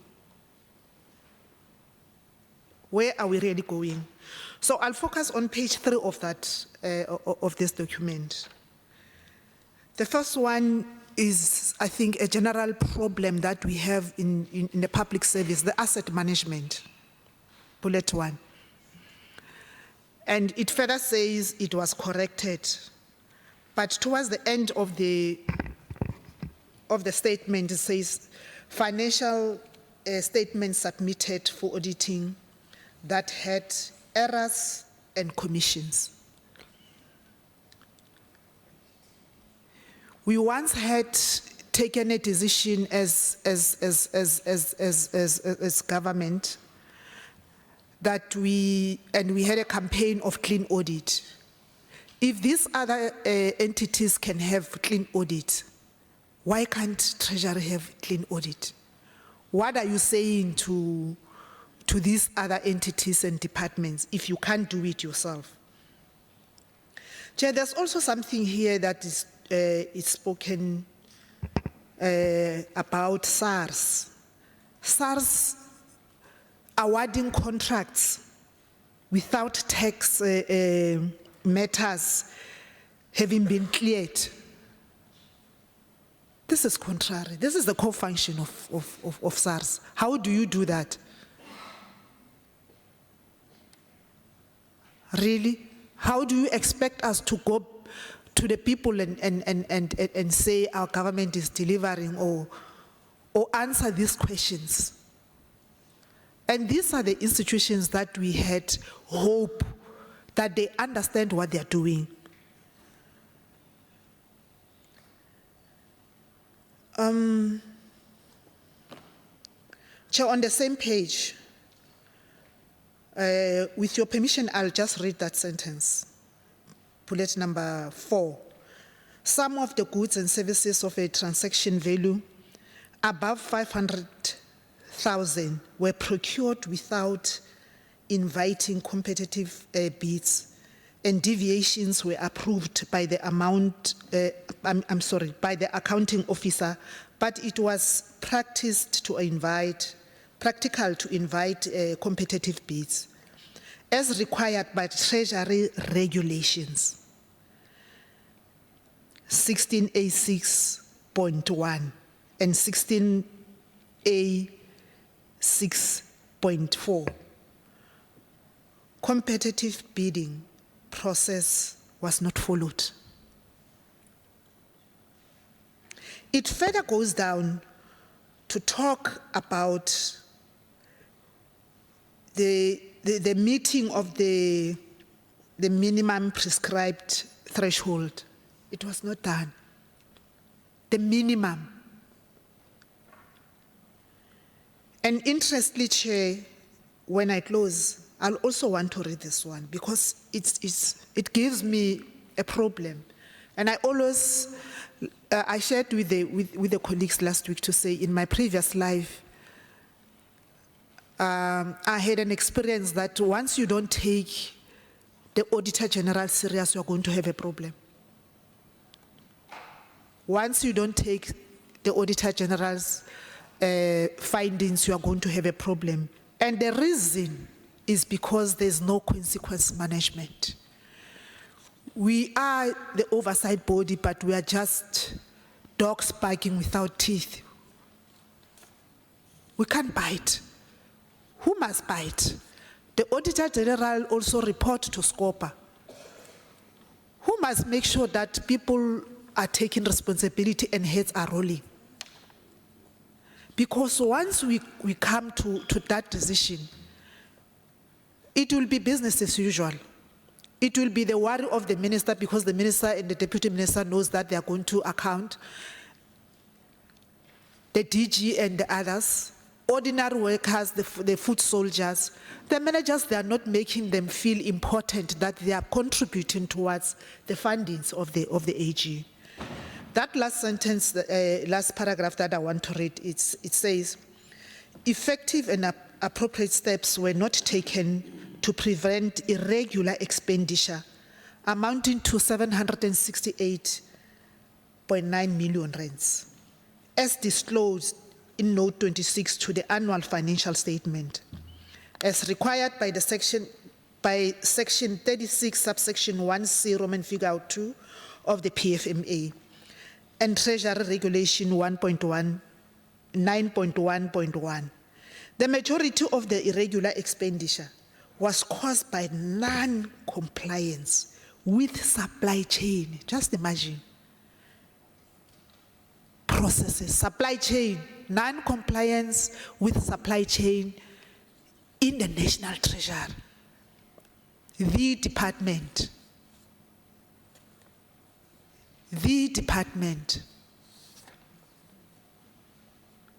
Where are we really going? So I'll focus on page 3 of that, of this document. The first one is, I think, a general problem that we have in the public service, the asset management, bullet 1. And it further says it was corrected. But towards the end of the statement, it says financial statements submitted for auditing that had errors and commissions. We once had taken a decision as government that we had a campaign of clean audit. If these other entities can have clean audit, why can't Treasury have clean audit? What are you saying to these other entities and departments if you can't do it yourself? Chair, there's also something here that is spoken about SARS. SARS awarding contracts without tax matters having been cleared. This is contrary. This is the core function of SARS. How do you do that? Really? How do you expect us to go to the people and say our government is delivering or answer these questions? And these are the institutions that we had hope that they understand what they're doing. Chair, on the same page, with your permission, I'll just read that sentence. Bullet number 4. Some of the goods and services of a transaction value above 500,000 were procured without inviting competitive bids, and deviations were approved by the by the accounting officer, but it was practical to invite competitive bids as required by Treasury regulations 16A6.1 and 16A6.4. Competitive bidding process was not followed. It further goes down to talk about the meeting of the minimum prescribed threshold. It was not done. The minimum. And interestingly, Chair, when I close, I'll also want to read this one because it gives me a problem. And I always, I shared with the colleagues last week to say in my previous life, I had an experience that once you don't take the Auditor General serious, you're going to have a problem. Once you don't take the Auditor General's findings, you are going to have a problem. And the reason is because there's no consequence management. We are the oversight body, but we are just dogs barking without teeth. We can't bite. Who must bite? The Auditor General also report to SCOPA. Who must make sure that people are taking responsibility and heads are rolling? Because once we come to that decision, it will be business as usual. It will be the worry of the minister because the minister and the deputy minister knows that they are going to account. The DG and the others, ordinary workers, the foot soldiers, the managers, they are not making them feel important that they are contributing towards the fundings of the AG. That last sentence, last paragraph that I want to read, it says, effective and appropriate steps were not taken to prevent irregular expenditure amounting to 768.9 million rands, as disclosed in Note 26 to the annual financial statement, as required by Section 36, subsection 1C, Roman figure 2 of the PFMA, and Treasury Regulation 9.1.1. The majority of the irregular expenditure was caused by non-compliance with supply chain. Just imagine. Processes, supply chain, non-compliance with supply chain in the National Treasury. The department.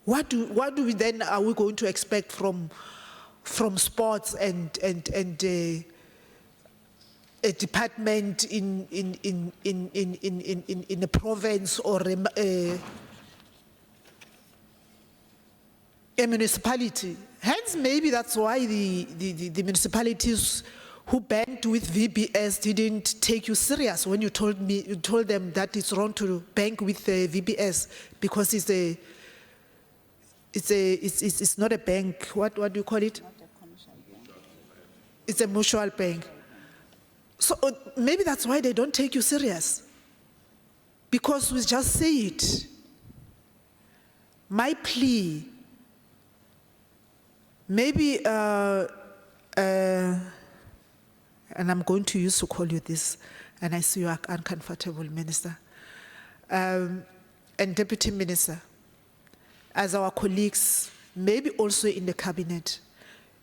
What do we then are we going to expect from sports and a department in a province or a municipality. Hence, maybe that's why the municipalities who banked with VBS didn't take you serious when you told them that it's wrong to bank with VBS because it's not a bank. What do you call it? It's a mutual bank. So maybe that's why they don't take you serious. Because we just say it. My plea, maybe, and I'm going to use to call you this, and I see you are uncomfortable, Minister, and Deputy Minister, as our colleagues, maybe also in the cabinet,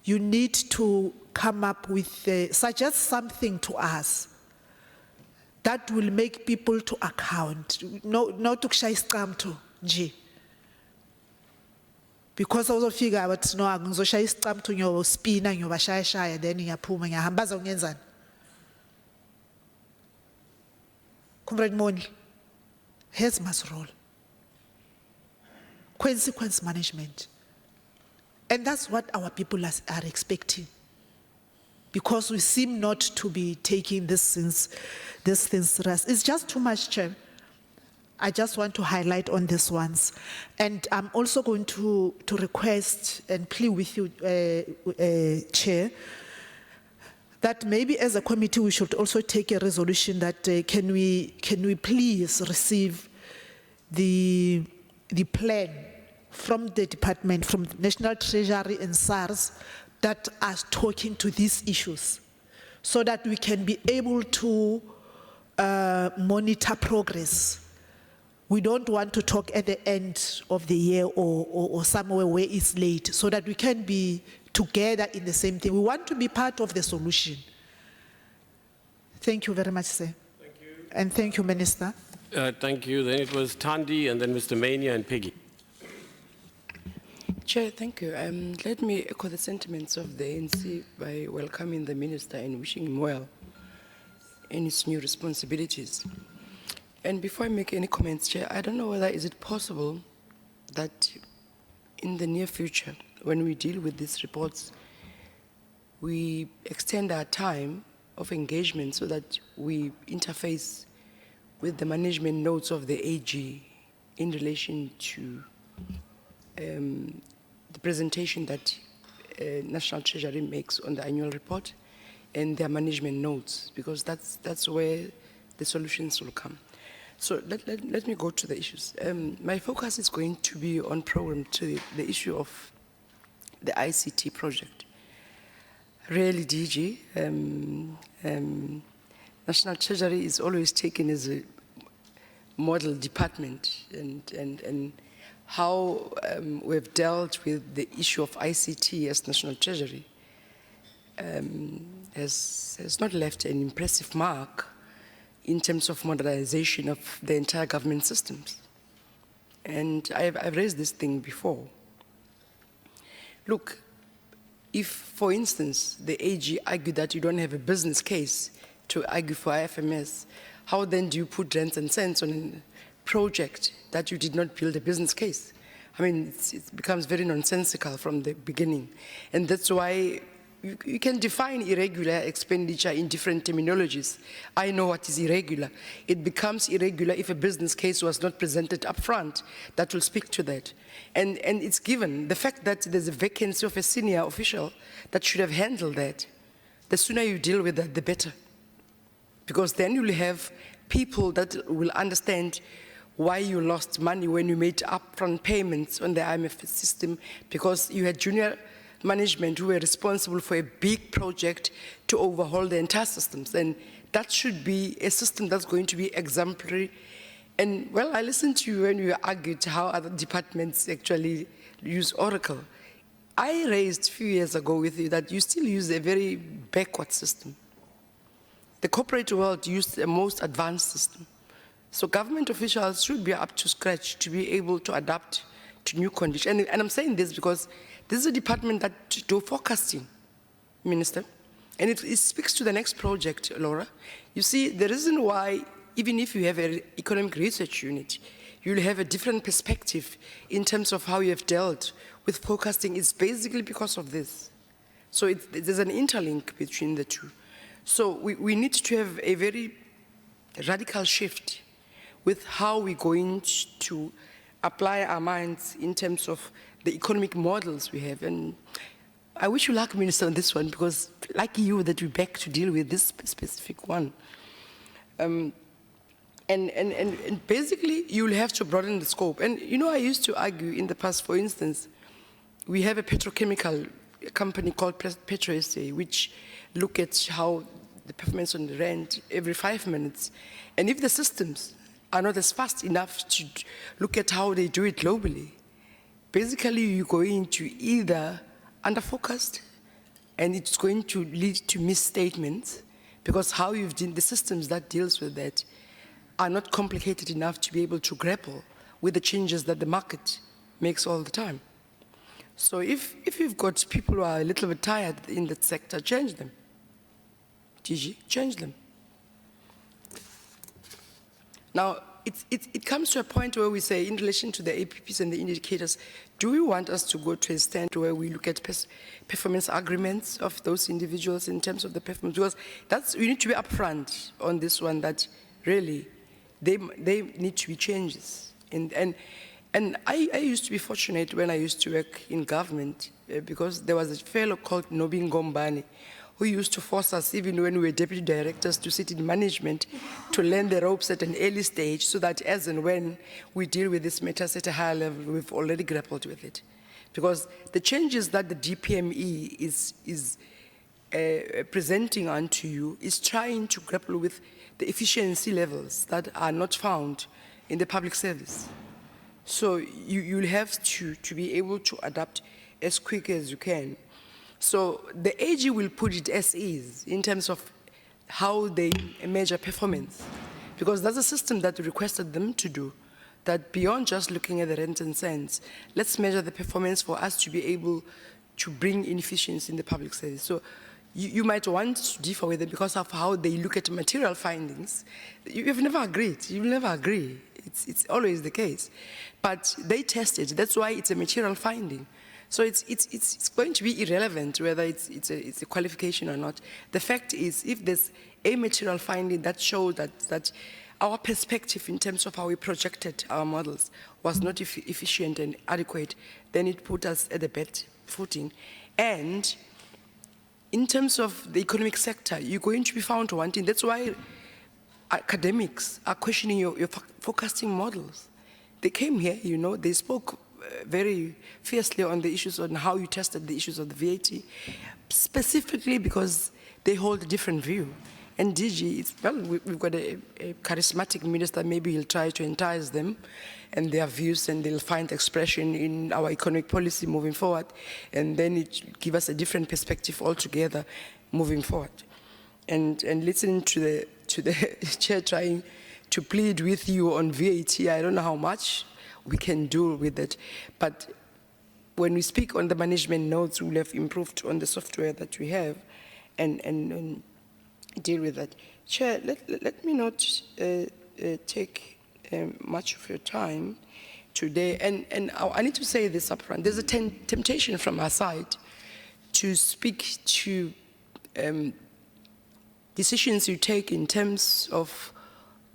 you need to come up with, suggest something to us that will make people to account, not to shy scam to G. Because also figure out no angizoshaya isicam to nyoba spina nyoba shaya then ngiyaphuma ngiyahambaza ungenzani. Comrade Mondli, here's my role. Consequence management. And that's what our people are expecting. Because we seem not to be taking this things serious. It's just too much, Chair. I just want to highlight on these ones. And I'm also going to request and plead with you, Chair, that maybe as a committee we should also take a resolution that can we please receive the plan from the department, from the National Treasury and SARS that are talking to these issues so that we can be able to monitor progress. We don't want to talk at the end of the year or somewhere where it's late so that we can be together in the same thing. We want to be part of the solution. Thank you very much, sir. Thank you. And thank you, Minister. Thank you. Then it was Thandi and then Mr. Mania and Peggy. Chair, thank you. Let me echo the sentiments of the ANC by welcoming the Minister and wishing him well in his new responsibilities. And before I make any comments, Chair, I don't know whether is it possible that in the near future, when we deal with these reports, we extend our time of engagement so that we interface with the management notes of the AG in relation to the presentation that National Treasury makes on the annual report and their management notes, because that's where the solutions will come. So let me go to the issues. My focus is going to be on program to the issue of the ICT project. Really, DG, National Treasury is always taken as a model department, and how we've dealt with the issue of ICT as National Treasury has not left an impressive mark in terms of modernization of the entire government systems. And I've raised this thing before. Look, if, for instance, the AG argued that you don't have a business case to argue for IFMS, how then do you put rents and cents on a project that you did not build a business case? I mean, it becomes very nonsensical from the beginning. And that's why you can define irregular expenditure in different terminologies. I know what is irregular. It becomes irregular if a business case was not presented up front. That will speak to that. And it's given. The fact that there's a vacancy of a senior official that should have handled that, the sooner you deal with that, the better. Because then you'll have people that will understand why you lost money when you made upfront payments on the IMF system, because you had junior management who were responsible for a big project to overhaul the entire systems. And that should be a system that's going to be exemplary. And well, I listened to you when you argued how other departments actually use Oracle. I raised a few years ago with you that you still use a very backward system. The corporate world used a most advanced system. So government officials should be up to scratch to be able to adapt to new conditions. And I'm saying this because this is a department that do forecasting, Minister. And it speaks to the next project, Laura. You see, the reason why, even if you have an economic research unit, you'll have a different perspective in terms of how you have dealt with forecasting. It's basically because of this. So there's an interlink between the two. So we need to have a very radical shift with how we're going to apply our minds in terms of the economic models we have. And I wish you luck, Minister, on this one, because like you, that we're back to deal with this specific one. And basically, you'll have to broaden the scope. And you know, I used to argue in the past, for instance, we have a petrochemical company called Petro SA, which look at how the performance on the rand every 5 minutes. And if the systems are not as fast enough to look at how they do it globally, basically you're going to either under-focused, and it's going to lead to misstatements, because how you've done the systems that deals with that are not complicated enough to be able to grapple with the changes that the market makes all the time. So if you've got people who are a little bit tired in that sector, change them. Gigi, change them. Now, it comes to a point where we say, in relation to the APPs and the indicators, do we want us to go to a stand where we look at performance agreements of those individuals in terms of the performance? Because we need to be upfront on this one, that really, they need to be changes. And I used to be fortunate when I used to work in government, because there was a fellow called Nobin Gombani, who used to force us, even when we were deputy directors, to sit in management to learn the ropes at an early stage, so that as and when we deal with this matters at a higher level, we've already grappled with it. Because the changes that the DPME is presenting onto you is trying to grapple with the efficiency levels that are not found in the public service. So you'll have to be able to adapt as quick as you can. So the AG will put it as is in terms of how they measure performance, because that's a system that we requested them to do, that beyond just looking at the rent and cents, let's measure the performance for us to be able to bring in efficiency in the public service. So you might want to differ with them because of how they look at material findings. You've never agreed. You'll never agree. It's always the case. But they test it. That's why it's a material finding. So it's going to be irrelevant whether it's a qualification or not. The fact is, if there's a material finding that shows that our perspective in terms of how we projected our models was not efficient and adequate, then it put us at a bad footing. And in terms of the economic sector, you're going to be found wanting. That's why academics are questioning your forecasting models. They came here, you know, they spoke very fiercely on the issues on how you tested the issues of the VAT, specifically because they hold a different view. And DG, we've got a charismatic minister, maybe he'll try to entice them and their views, and they'll find expression in our economic policy moving forward, and then it will give us a different perspective altogether moving forward. And listening to the chair trying to plead with you on VAT, I don't know how much we can do with it. But when we speak on the management notes, we'll have improved on the software that we have and deal with that. Chair, let me not take much of your time today. And I need to say this up front. There's a temptation from our side to speak to decisions you take in terms of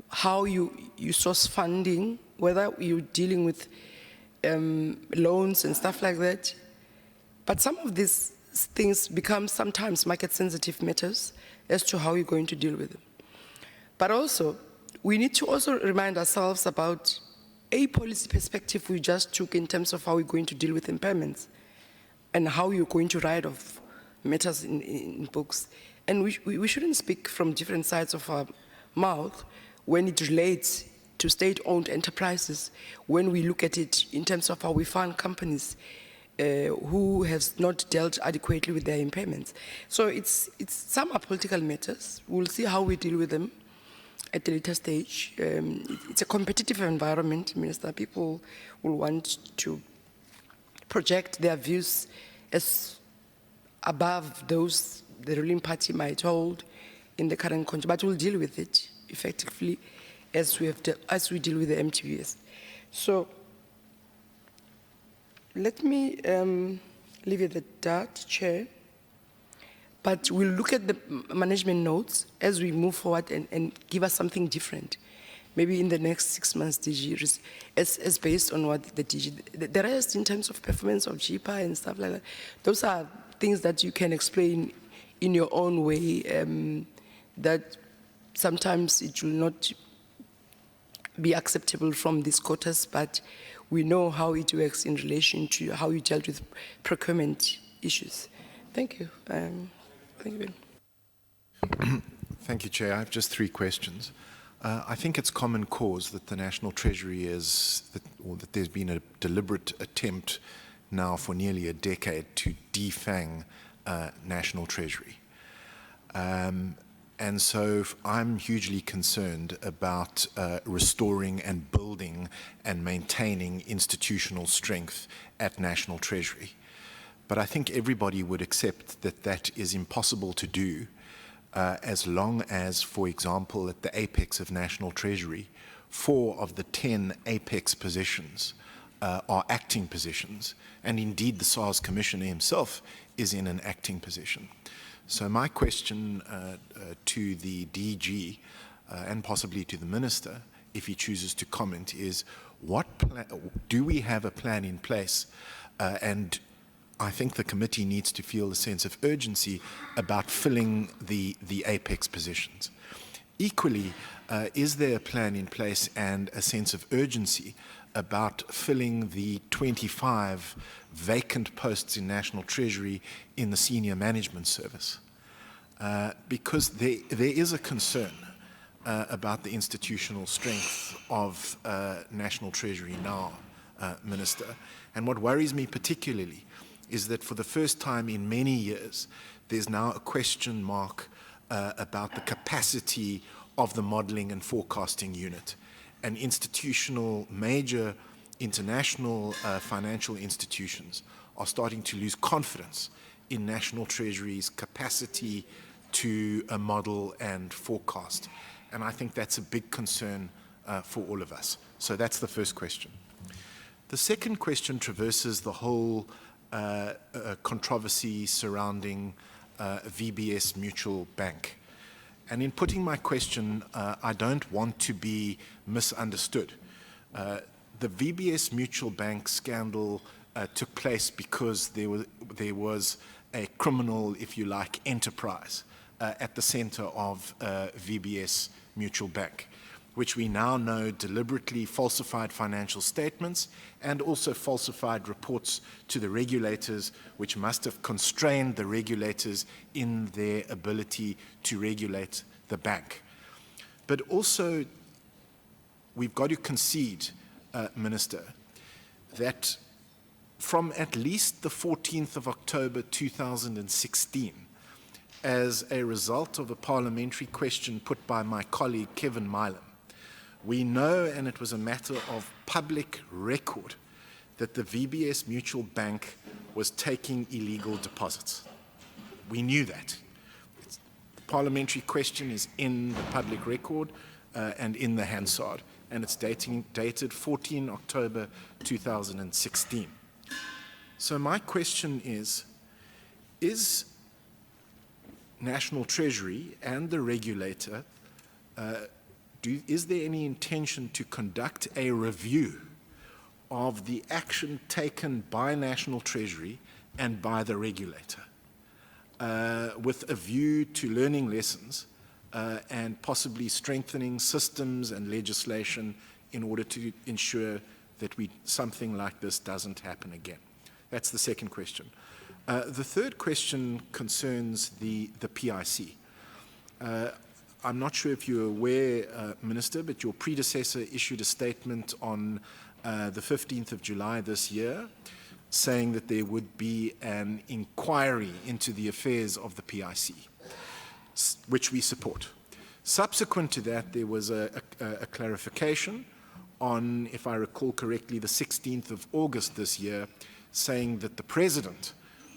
how you source funding, whether you're dealing with loans and stuff like that. But some of these things become sometimes market-sensitive matters as to how you're going to deal with them. But also, we need to also remind ourselves about a policy perspective we just took in terms of how we're going to deal with impairments and how you're going to write off matters in books. And we shouldn't speak from different sides of our mouth when it relates to state-owned enterprises, when we look at it in terms of how we fund companies who has not dealt adequately with their impairments. So some are political matters. We'll see how we deal with them at a later stage. It's a competitive environment, Minister. People will want to project their views as above those the ruling party might hold in the current context, but we'll deal with it effectively as we deal with the MTBS. So let me leave it at that, Chair. But we'll look at the management notes as we move forward and give us something different. Maybe in the next 6 months, DG, as based on what the DG, the rest in terms of performance of GPA and stuff like that, those are things that you can explain in your own way, that sometimes it will not be acceptable from these quarters, but we know how it works in relation to how you dealt with procurement issues. Thank you. Thank you. Thank you, Chair. I have just 3 questions. I think it's common cause that the National Treasury that there's been a deliberate attempt now for nearly a decade to defang National Treasury. And so I'm hugely concerned about restoring and building and maintaining institutional strength at National Treasury. But I think everybody would accept that that is impossible to do as long as, for example, at the apex of National Treasury, 4 of the 10 apex positions are acting positions, and indeed the SARS Commissioner himself is in an acting position. So my question to the DG and possibly to the Minister, if he chooses to comment, is do we have a plan in place? And I think the committee needs to feel a sense of urgency about filling the apex positions. Equally, is there a plan in place and a sense of urgency about filling the 25 vacant posts in National Treasury in the senior management service? Because there is a concern about the institutional strength of National Treasury now, Minister. And what worries me particularly is that for the first time in many years, there's now a question mark about the capacity of the modeling and forecasting unit. And major international financial institutions are starting to lose confidence in National Treasury's capacity to model and forecast. And I think that's a big concern for all of us. So that's the first question. The second question traverses the whole controversy surrounding VBS Mutual Bank. And in putting my question, I don't want to be misunderstood. The VBS Mutual Bank scandal took place because there was a criminal, if you like, enterprise at the center of VBS Mutual Bank, which we now know deliberately falsified financial statements and also falsified reports to the regulators, which must have constrained the regulators in their ability to regulate the bank. But also, we've got to concede, Minister, that from at least the 14th of October 2016, as a result of a parliamentary question put by my colleague Kevin Milam, we know, and it was a matter of public record, that the VBS Mutual Bank was taking illegal deposits. We knew that. The parliamentary question is in the public record and in the Hansard, and it's dated 14 October 2016. So my question is National Treasury and the regulator, is there any intention to conduct a review of the action taken by National Treasury and by the regulator with a view to learning lessons and possibly strengthening systems and legislation in order to ensure that something like this doesn't happen again? That's the second question. The third question concerns the PIC. I'm not sure if you're aware, Minister, but your predecessor issued a statement on the 15th of July this year saying that there would be an inquiry into the affairs of the PIC, which we support. Subsequent to that, there was a clarification on, if I recall correctly, the 16th of August this year, saying that the President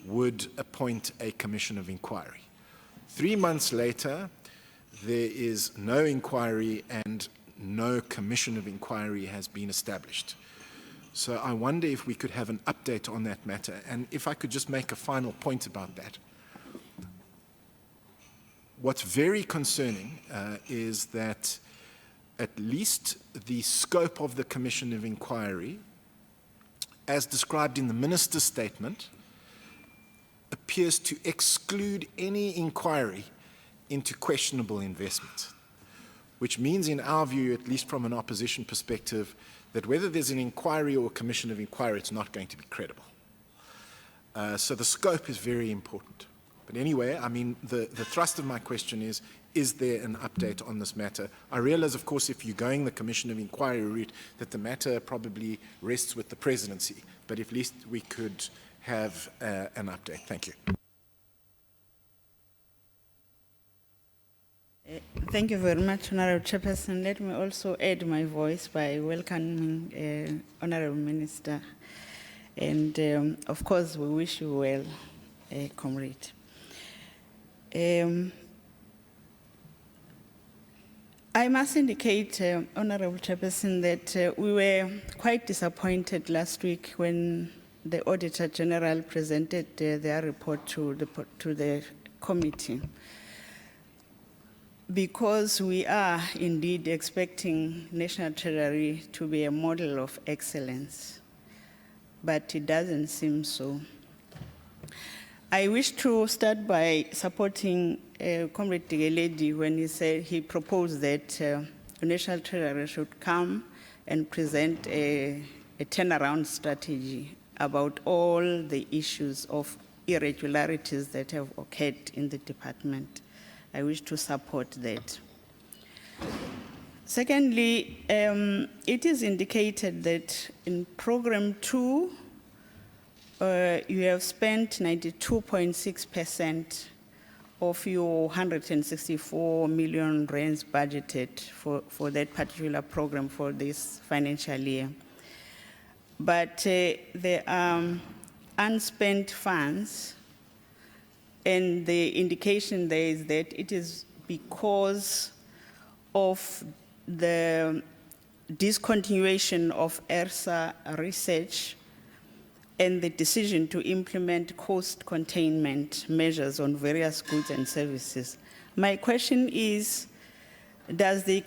would appoint a commission of inquiry. 3 months later, there is no inquiry and no commission of inquiry has been established. So I wonder if we could have an update on that matter. And if I could just make a final point about that. What's very concerning is that at least the scope of the commission of inquiry, as described in the minister's statement, appears to exclude any inquiry into questionable investment, which means, in our view, at least from an opposition perspective, that whether there's an inquiry or a commission of inquiry, it's not going to be credible. So the scope is very important. But anyway, I mean, the thrust of my question is there an update on this matter? I realize, of course, if you're going the commission of inquiry route, that the matter probably rests with the presidency, but at least we could have an update. Thank you. Thank you very much, Honourable Chairperson. Let me also add my voice by welcoming Honourable Minister. And of course, we wish you well, comrade. I must indicate, Honourable Chairperson, that we were quite disappointed last week when the Auditor General presented their report to the committee, because we are indeed expecting National Treasury to be a model of excellence, but it doesn't seem so. I wish to start by supporting Comrade Tigeledi when he proposed that National Treasury should come and present a turnaround strategy about all the issues of irregularities that have occurred in the department. I wish to support that. Secondly, it is indicated that in Program 2, you have spent 92.6% of your 164 million rands budgeted for that particular program for this financial year. But there are unspent funds, and the indication there is that it is because of the discontinuation of ERSA research and the decision to implement cost containment measures on various goods and services. My question is, does the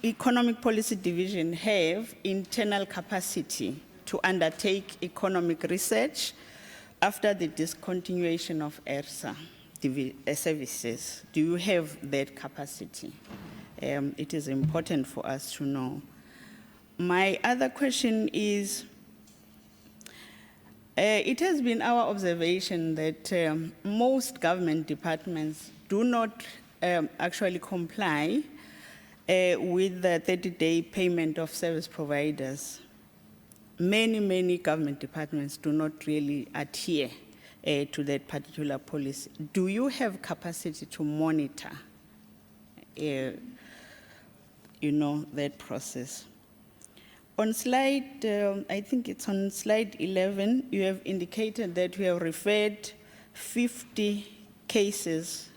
Economic Policy Division have internal capacity to undertake economic research after the discontinuation of ERSA services? Do you have that capacity? It is important for us to know. My other question is, it has been our observation that most government departments do not actually comply with the 30-day payment of service providers. Many government departments do not really adhere to that particular policy. Do you have capacity to monitor, that process? On slide, I think it's on slide 11, you have indicated that we have referred 50 cases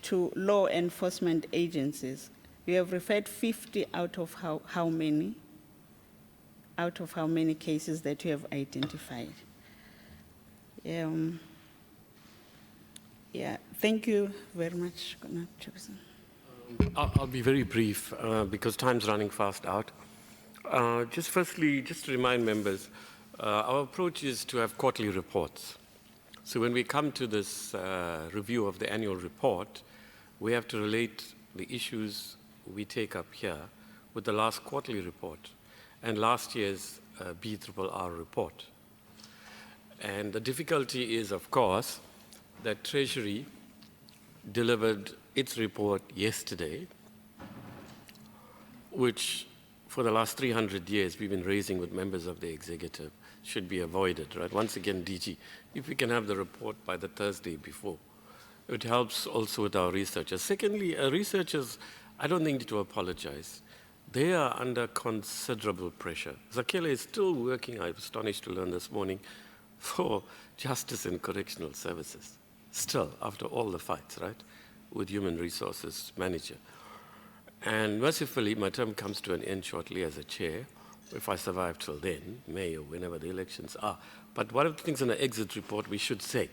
to law enforcement agencies. You have referred 50 out of how many? Out of how many cases that you have identified? Thank you very much, Chairperson. I'll be very brief because time's running fast out. Just firstly, just to remind members, our approach is to have quarterly reports. So when we come to this review of the annual report, we have to relate the issues we take up here with the last quarterly report and last year's BRRR report. And the difficulty is, of course, that Treasury delivered its report yesterday, which for the last 300 years we've been raising with members of the executive should be avoided, right? Once again, DG, if we can have the report by the Thursday before, it helps also with our researchers. Secondly, researchers, I don't think need to apologize. They are under considerable pressure. Zakele is still working, I was astonished to learn this morning, for justice and correctional services. Still, after all the fights, right, with human resources manager. And mercifully, my term comes to an end shortly as a chair, if I survive till then, May or whenever the elections are. But one of the things in the exit report we should say,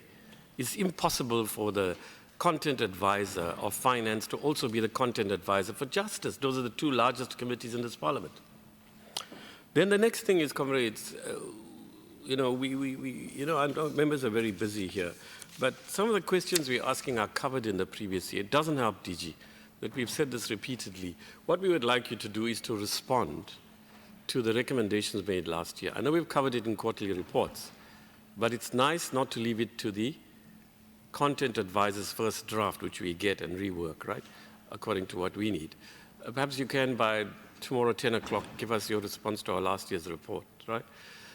it's impossible for the content advisor of finance to also be the content advisor for justice. Those are the two largest committees in this parliament. Then the next thing is, comrades, I know members are very busy here, but some of the questions we're asking are covered in the previous year. It doesn't help, DG, that we've said this repeatedly. What we would like you to do is to respond to the recommendations made last year. I know we've covered it in quarterly reports, but it's nice not to leave it to the content advisor's first draft, which we get and rework, right, according to what we need. Perhaps you can, by tomorrow, 10 o'clock, give us your response to our last year's report, right?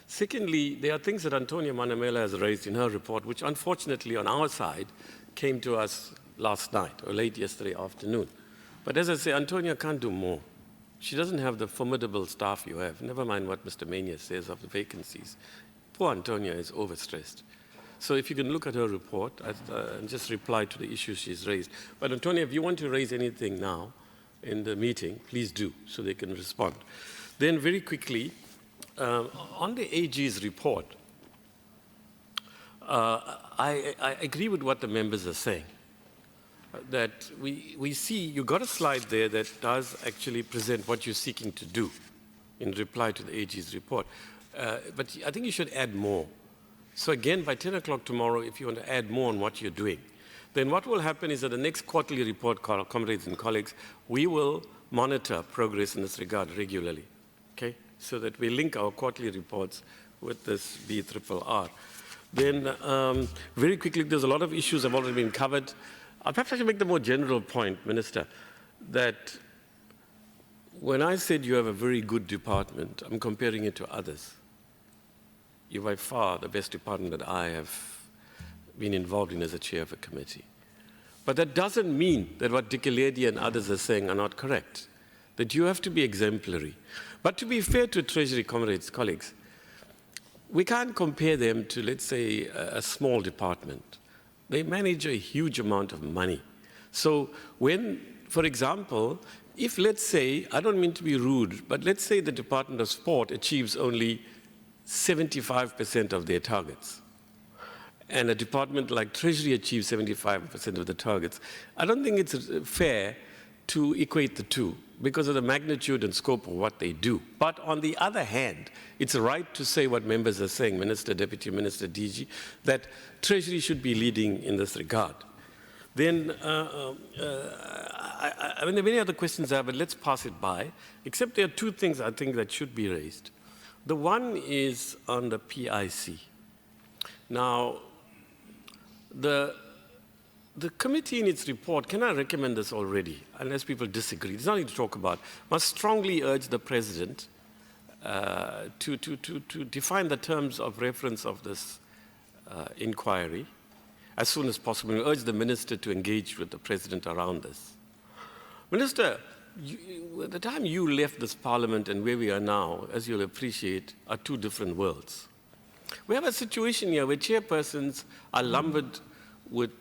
Secondly, there are things that Antonia Manamela has raised in her report, which unfortunately on our side came to us last night or late yesterday afternoon. But as I say, Antonia can't do more. She doesn't have the formidable staff you have. Never mind what Mr. Mania says of the vacancies. Poor Antonia is overstressed. So if you can look at her report and just reply to the issues she's raised. But Antonia, if you want to raise anything now in the meeting, please do, so they can respond. Then very quickly, on the AG's report, I agree with what the members are saying. That we see, you got a slide there that does actually present what you're seeking to do in reply to the AG's report. But I think you should add more. So again, by 10 o'clock tomorrow, if you want to add more on what you're doing, then what will happen is that the next quarterly report, comrades and colleagues, we will monitor progress in this regard regularly, okay? So that we link our quarterly reports with this BRRR. Then very quickly, there's a lot of issues have already been covered. Perhaps I should make the more general point, Minister, that when I said you have a very good department, I'm comparing it to others. You're by far the best department that I have been involved in as a chair of a committee. But that doesn't mean that what Dikeledi and others are saying are not correct, that you have to be exemplary. But to be fair to Treasury comrades, colleagues, we can't compare them to, let's say, a small department. They manage a huge amount of money. So when, for example, if let's say, I don't mean to be rude, but let's say the Department of Sport achieves only 75% of their targets, and a department like Treasury achieves 75% of the targets, I don't think it's fair to equate the two because of the magnitude and scope of what they do. But on the other hand, it's right to say what members are saying, Minister, Deputy Minister, DG, that Treasury should be leading in this regard. Then, I mean, there are many other questions there, but let's pass it by, except there are two things I think that should be raised. The one is on the PIC. Now, the committee in its report, can I recommend this already, unless people disagree, there's nothing to talk about, must strongly urge the President to define the terms of reference of this inquiry as soon as possible, and urge the Minister to engage with the President around this. Minister, the time you left this Parliament and where we are now, as you'll appreciate, are two different worlds. We have a situation here where chairpersons are lumbered with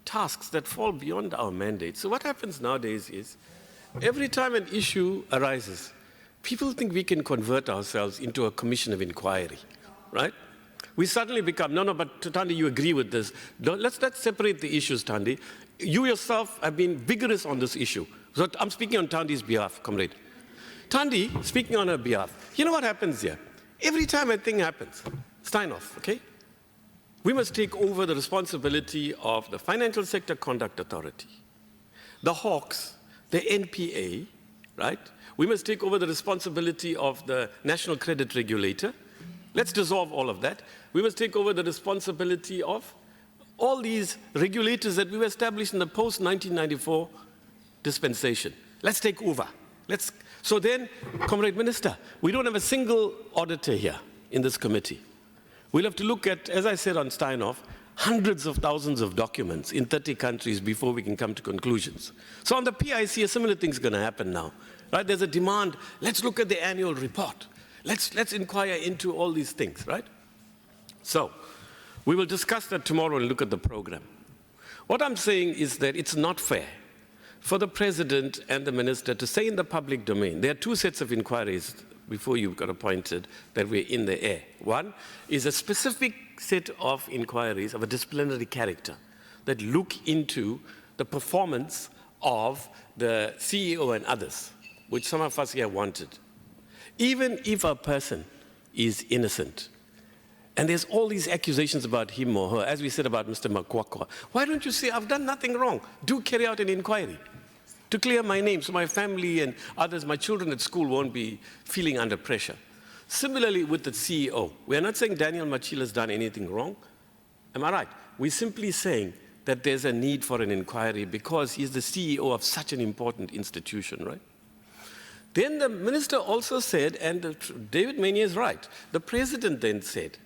tasks that fall beyond our mandate. So what happens nowadays is, every time an issue arises, people think we can convert ourselves into a commission of inquiry, right? We suddenly become, no, but Thandi, you agree with this. Let's separate the issues, Thandi. You yourself have been vigorous on this issue. So I'm speaking on Thandi's behalf, comrade. Thandi, speaking on her behalf, you know what happens here? Every time a thing happens, Steinhoff, okay? We must take over the responsibility of the Financial Sector Conduct Authority, the Hawks, the NPA, right? We must take over the responsibility of the National Credit Regulator. Let's dissolve all of that. We must take over the responsibility of all these regulators that we established in the post-1994 dispensation. Let's take over. So then, Comrade Minister, we don't have a single auditor here in this committee. We'll have to look at, as I said on Steinhoff, hundreds of thousands of documents in 30 countries before we can come to conclusions. So on the PIC, a similar thing's going to happen now. Right? There's a demand, let's look at the annual report. Let's inquire into all these things, right? So we will discuss that tomorrow and look at the program. What I'm saying is that it's not fair for the President and the Minister to say in the public domain, there are two sets of inquiries before you got appointed that were in the air. One is a specific set of inquiries of a disciplinary character that look into the performance of the CEO and others, which some of us here wanted. Even if a person is innocent, and there's all these accusations about him or her, as we said about Mr. Makwakwa, why don't you say, I've done nothing wrong? Do carry out an inquiry to clear my name so my family and others, my children at school won't be feeling under pressure. Similarly with the CEO, we are not saying Daniel Machila has done anything wrong. Am I right? We're simply saying that there's a need for an inquiry because he's the CEO of such an important institution, right? Then the minister also said, and David Mania is right, the president then said,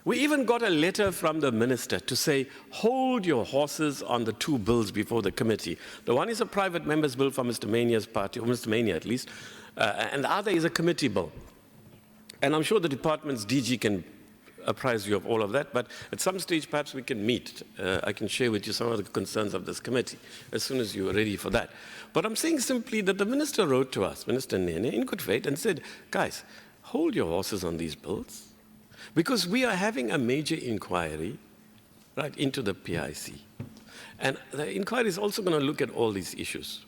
we even got a letter from the minister to say, hold your horses on the two bills before the committee. The one is a private member's bill for Mr. Mania's party, or Mr. Mania at least, and the other is a committee bill. And I'm sure the department's DG can apprise you of all of that, but at some stage perhaps we can meet. I can share with you some of the concerns of this committee as soon as you are ready for that. But I'm saying simply that the minister wrote to us, Minister Nene, in good faith, and said, guys, hold your horses on these bills, because we are having a major inquiry right into the PIC. And the inquiry is also going to look at all these issues.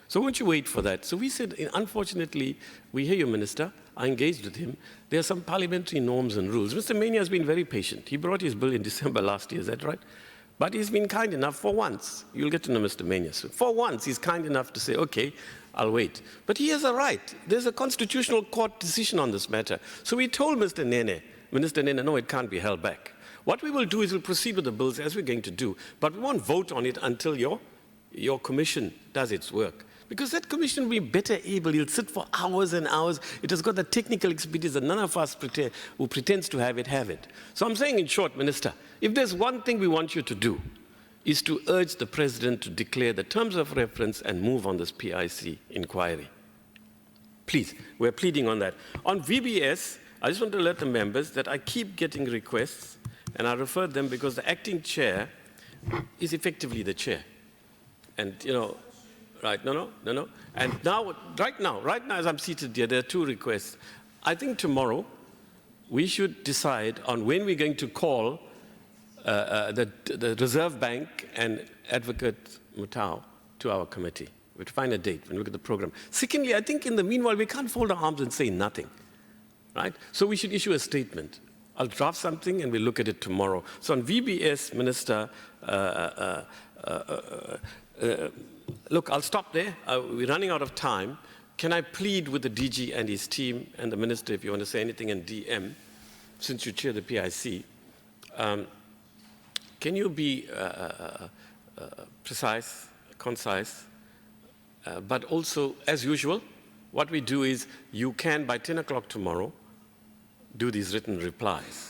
So won't you wait for that? So we said, unfortunately, we hear you, Minister. I engaged with him. There are some parliamentary norms and rules. Mr. Mania has been very patient. He brought his bill in December last year, is that right? But he's been kind enough for once. You'll get to know Mr. Mania soon. For once, he's kind enough to say, okay, I'll wait. But he has a right. There's a constitutional court decision on this matter. So we told Mr. Nene, Minister Nene, no, it can't be held back. What we will do is we'll proceed with the bills as we're going to do, but we won't vote on it until your commission does its work. Because that commission will be better able, it'll sit for hours and hours. It has got the technical expertise that none of us who pretends to have it. So I'm saying in short, Minister, if there's one thing we want you to do, is to urge the President to declare the terms of reference and move on this PIC inquiry. Please, we're pleading on that. On VBS, I just want to let the members that I keep getting requests, and I refer them because the acting chair is effectively the chair. And, you know, right, no. And now, right now, as I'm seated here, there are two requests. I think tomorrow we should decide on when we're going to call the Reserve Bank and Advocate Mutau to our committee. We'll find a date when we look at the program. Secondly, I think in the meanwhile, we can't fold our arms and say nothing, right? So we should issue a statement. I'll draft something and we'll look at it tomorrow. So on VBS, Minister, look, I'll stop there. We're running out of time. Can I plead with the DG and his team and the Minister, if you want to say anything in DM, since you chair the PIC, can you be precise, concise, but also, as usual, what we do is you can, by 10 o'clock tomorrow, do these written replies.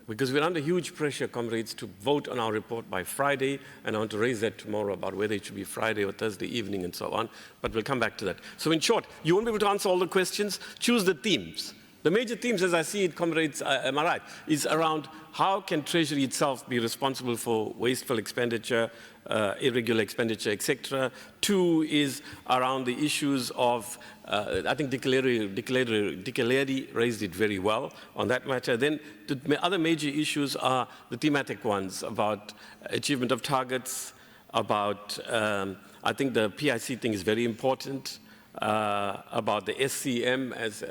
Because we're under huge pressure, comrades, to vote on our report by Friday, and I want to raise that tomorrow about whether it should be Friday or Thursday evening and so on, but we'll come back to that. So in short, you won't be able to answer all the questions. Choose the themes. The major themes, as I see it, comrades, am I right, is around how can Treasury itself be responsible for wasteful expenditure, irregular expenditure, etc. Two is around the issues of, I think Dikeleri raised it very well on that matter. Then the other major issues are the thematic ones about achievement of targets, about, I think the PIC thing is very important, about the SCM, as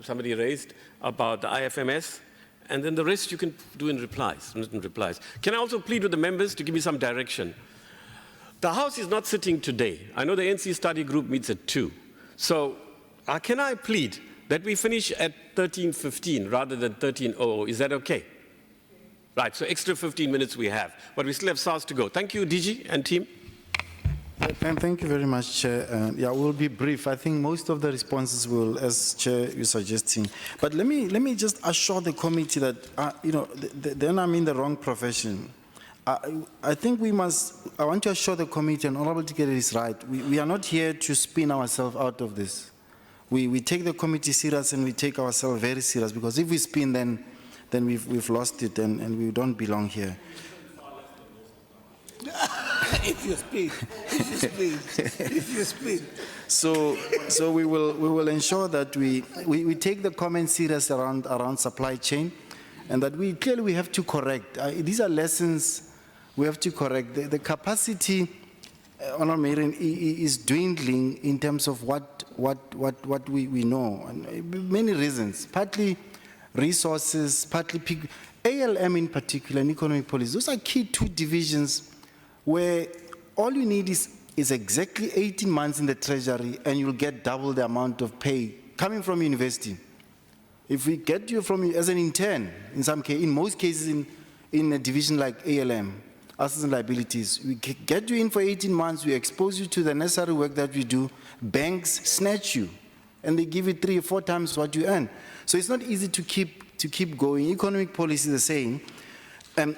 somebody raised, about the IFMS, and then the rest you can do in replies, written replies. Can I also plead with the members to give me some direction? The House is not sitting today. I know the NC study group meets at 2. So can I plead that we finish at 13:15 rather than 13:00? Is that okay? Right, so extra 15 minutes we have, but we still have SARS to go. Thank you, DG and team. Thank you very much, Chair. Yeah, we'll be brief. I think most of the responses will, as Chair, you're suggesting. But let me just assure the committee that, then I'm in the wrong profession. I think I want to assure the committee, and Honorable Tikere is right, we are not here to spin ourselves out of this. We take the committee serious and we take ourselves very serious, because if we spin, then we've lost it and we don't belong here. If you speak, if you speak. So we will ensure that we take the comments serious around supply chain, and that we clearly have to correct. These are lessons we have to correct. The capacity, Honourable Mayor, is dwindling in terms of what we know, and many reasons. Partly resources, partly ALM in particular, and economic policy. Those are key two divisions where all you need is exactly 18 months in the Treasury, and you'll get double the amount of pay coming from university. If we get you from as an intern, in most cases in a division like ALM, assets and liabilities, we get you in for 18 months, we expose you to the necessary work that we do, banks snatch you, and they give you 3 or 4 times what you earn. So it's not easy to keep going. Economic policy is the same.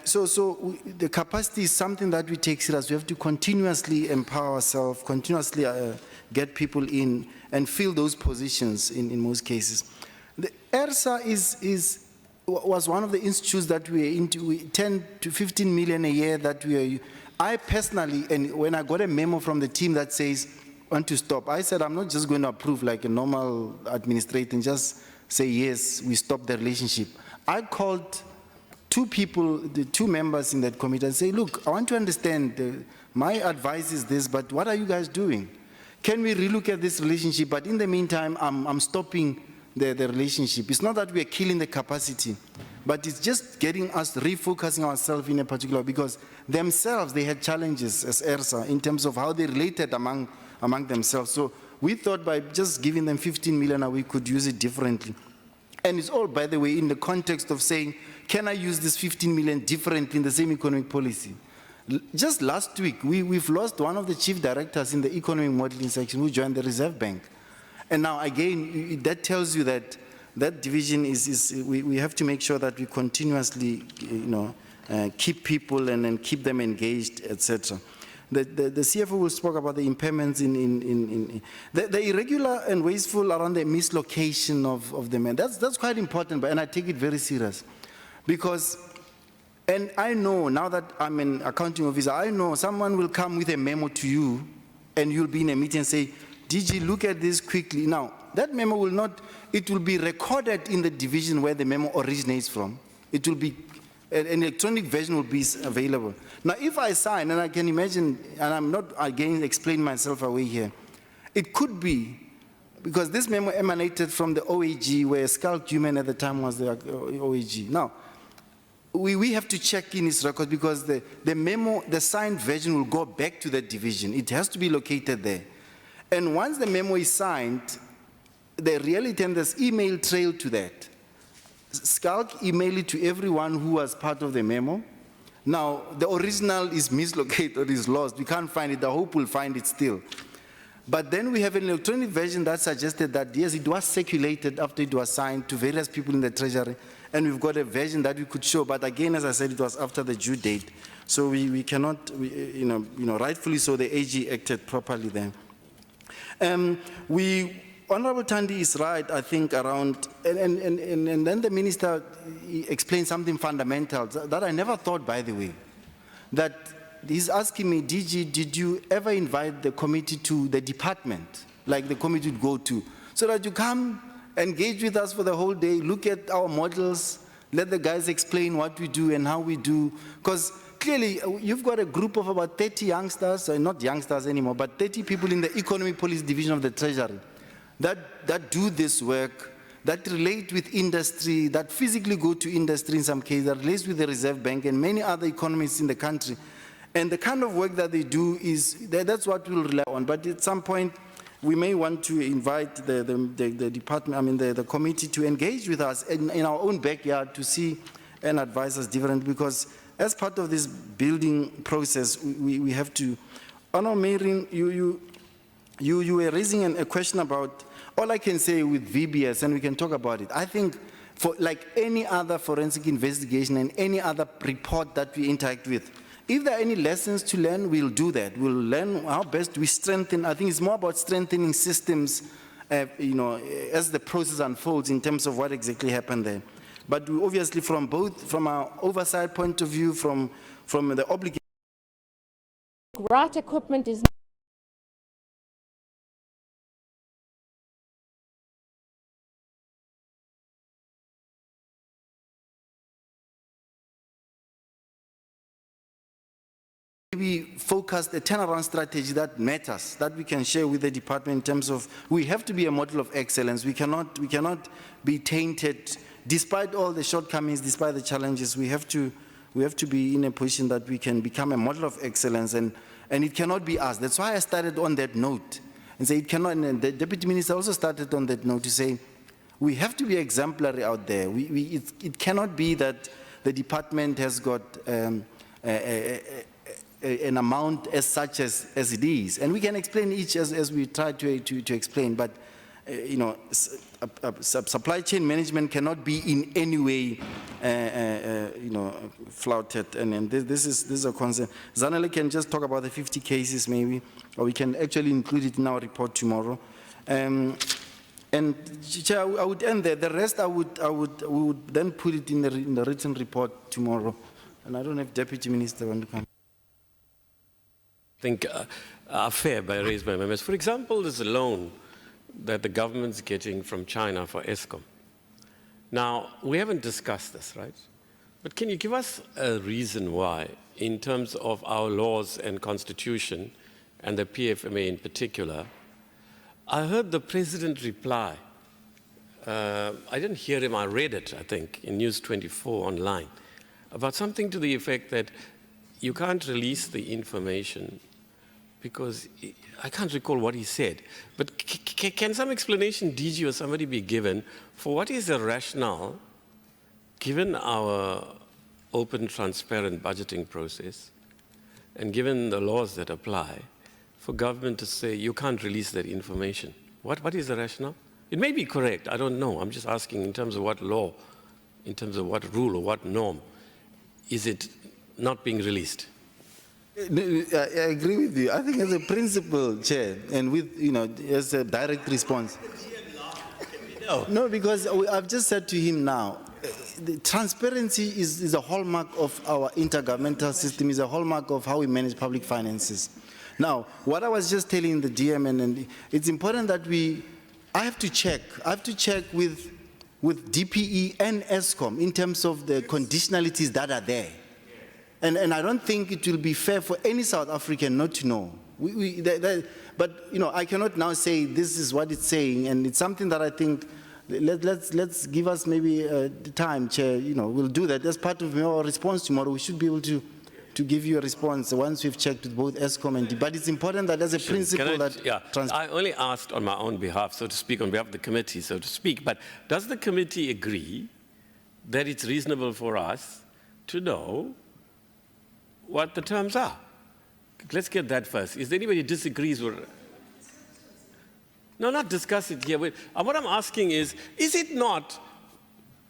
So the capacity is something that we take serious. We have to continuously empower ourselves, continuously get people in and fill those positions in most cases. The ERSA was one of the institutes that we are into, 10 to 15 million a year that we are. I personally, and when I got a memo from the team that says, want to stop, I said, I'm not just going to approve like a normal administrator and just say, yes, we stop the relationship. I called 2 people, the 2 members in that committee, and say, look, I want to understand, my advice is this, but what are you guys doing? Can we relook at this relationship? But in the meantime, I'm stopping the relationship. It's not that we are killing the capacity, but it's just getting us refocusing ourselves in a particular, because themselves, they had challenges as ERSA in terms of how they related among themselves. So we thought by just giving them 15 million, we could use it differently. And it's all, by the way, in the context of saying, can I use this 15 million differently in the same economic policy? Just last week, we've lost one of the chief directors in the economic modeling section who joined the Reserve Bank. And now, again, that tells you that that division we have to make sure that we continuously, keep people and then keep them engaged, etc. The CFO will speak about the impairments the irregular and wasteful around the mislocation of the men. That's quite important, and I take it very serious. Because, and I know, now that I'm an accounting officer, I know someone will come with a memo to you, and you'll be in a meeting and say, DG, look at this quickly. Now, that memo will not, it will be recorded in the division where the memo originates from. It will be, an electronic version will be available. Now, if I sign, and I can imagine, and I'm not, again, explaining myself away here, it could be, because this memo emanated from the OAG, where Skulk Human at the time was the OAG. Now, we have to check in his record, because the memo, the signed version will go back to that division. It has to be located there. And once the memo is signed, the reality and there's email trail to that. Skulk email it to everyone who was part of the memo. Now, the original is mislocated or is lost. We can't find it. I hope we'll find it still. But then we have an electronic version that suggested that, yes, it was circulated after it was signed to various people in the Treasury, and we've got a version that we could show. But again, as I said, it was after the due date. So we cannot, rightfully so, the AG acted properly then. Honorable Thandi is right, I think, around, and then the minister explained something fundamental that I never thought, by the way, that he's asking me, DG, did you ever invite the committee to the department, like the committee would go to, so that you come, engage with us for the whole day, look at our models, let the guys explain what we do and how we do, because clearly, you've got a group of about 30 youngsters, not youngsters anymore, but 30 people in the economic policy division of the Treasury that do this work, that relate with industry, that physically go to industry in some cases, that relates with the Reserve Bank and many other economists in the country. And the kind of work that they do that's what we'll rely on. But at some point, we may want to invite the department, the committee to engage with us in our own backyard to see and advise us different, because as part of this building process, we have to. Honourable Mayor, you were raising a question about, all I can say with VBS, and we can talk about it, I think for like any other forensic investigation and any other report that we interact with, if there are any lessons to learn, we'll do that. We'll learn how best we strengthen. I think it's more about strengthening systems, as the process unfolds in terms of what exactly happened there. But we obviously, from our oversight point of view, from the obligation right equipment is maybe focus the turnaround strategy that matters, that we can share with the department in terms of, we have to be a model of excellence. We cannot be tainted, despite all the shortcomings, despite the challenges. We have to be in a position that we can become a model of excellence, and it cannot be us. That's why I started on that note and say it cannot, and the Deputy Minister also started on that note to say, we have to be exemplary out there. It cannot be that the department has got an amount as such as it is. And we can explain each as we try to explain, but you know, supply chain management cannot be in any way you know, flouted, and this is a concern. Zanele can just talk about the 50 cases maybe, or we can actually include it in our report tomorrow. And Chair, I would end there. The rest we would then put it in the written report tomorrow. And I don't know if Deputy Minister want to come. I think are fair raised by members. For example, there's a loan that the government's getting from China for ESCOM. Now, we haven't discussed this, right? But can you give us a reason why, in terms of our laws and constitution, and the PFMA in particular? I heard the President reply. I didn't hear him, I read it, I think, in News 24 online, about something to the effect that you can't release the information because I can't recall what he said. But can some explanation, DG or somebody, be given for what is the rationale, given our open, transparent budgeting process, and given the laws that apply, for government to say you can't release that information? What is the rationale? It may be correct, I don't know. I'm just asking in terms of what law, in terms of what rule or what norm is it not being released? I agree with you. I think as a principle, Chair, and with, you know, as a direct response. No, because I've just said to him now, the transparency is a hallmark of our intergovernmental system, is a hallmark of how we manage public finances. Now, what I was just telling the DM, and it's important that I have to check with DPE and ESCOM in terms of the conditionalities that are there. And I don't think it will be fair for any South African not to know. But you know, I cannot now say this is what it's saying, and it's something that I think let's give us maybe the time, Chair. You know, we'll do that as part of our response tomorrow. We should be able to give you a response once we've checked with both ESCOM and DPE. But it's important that as a principle I only asked on my own behalf, so to speak, on behalf of the committee, so to speak. But does the committee agree that it's reasonable for us to know what the terms are? Let's get that first. Is there anybody who disagrees with? No, not discuss it here. What I'm asking is it not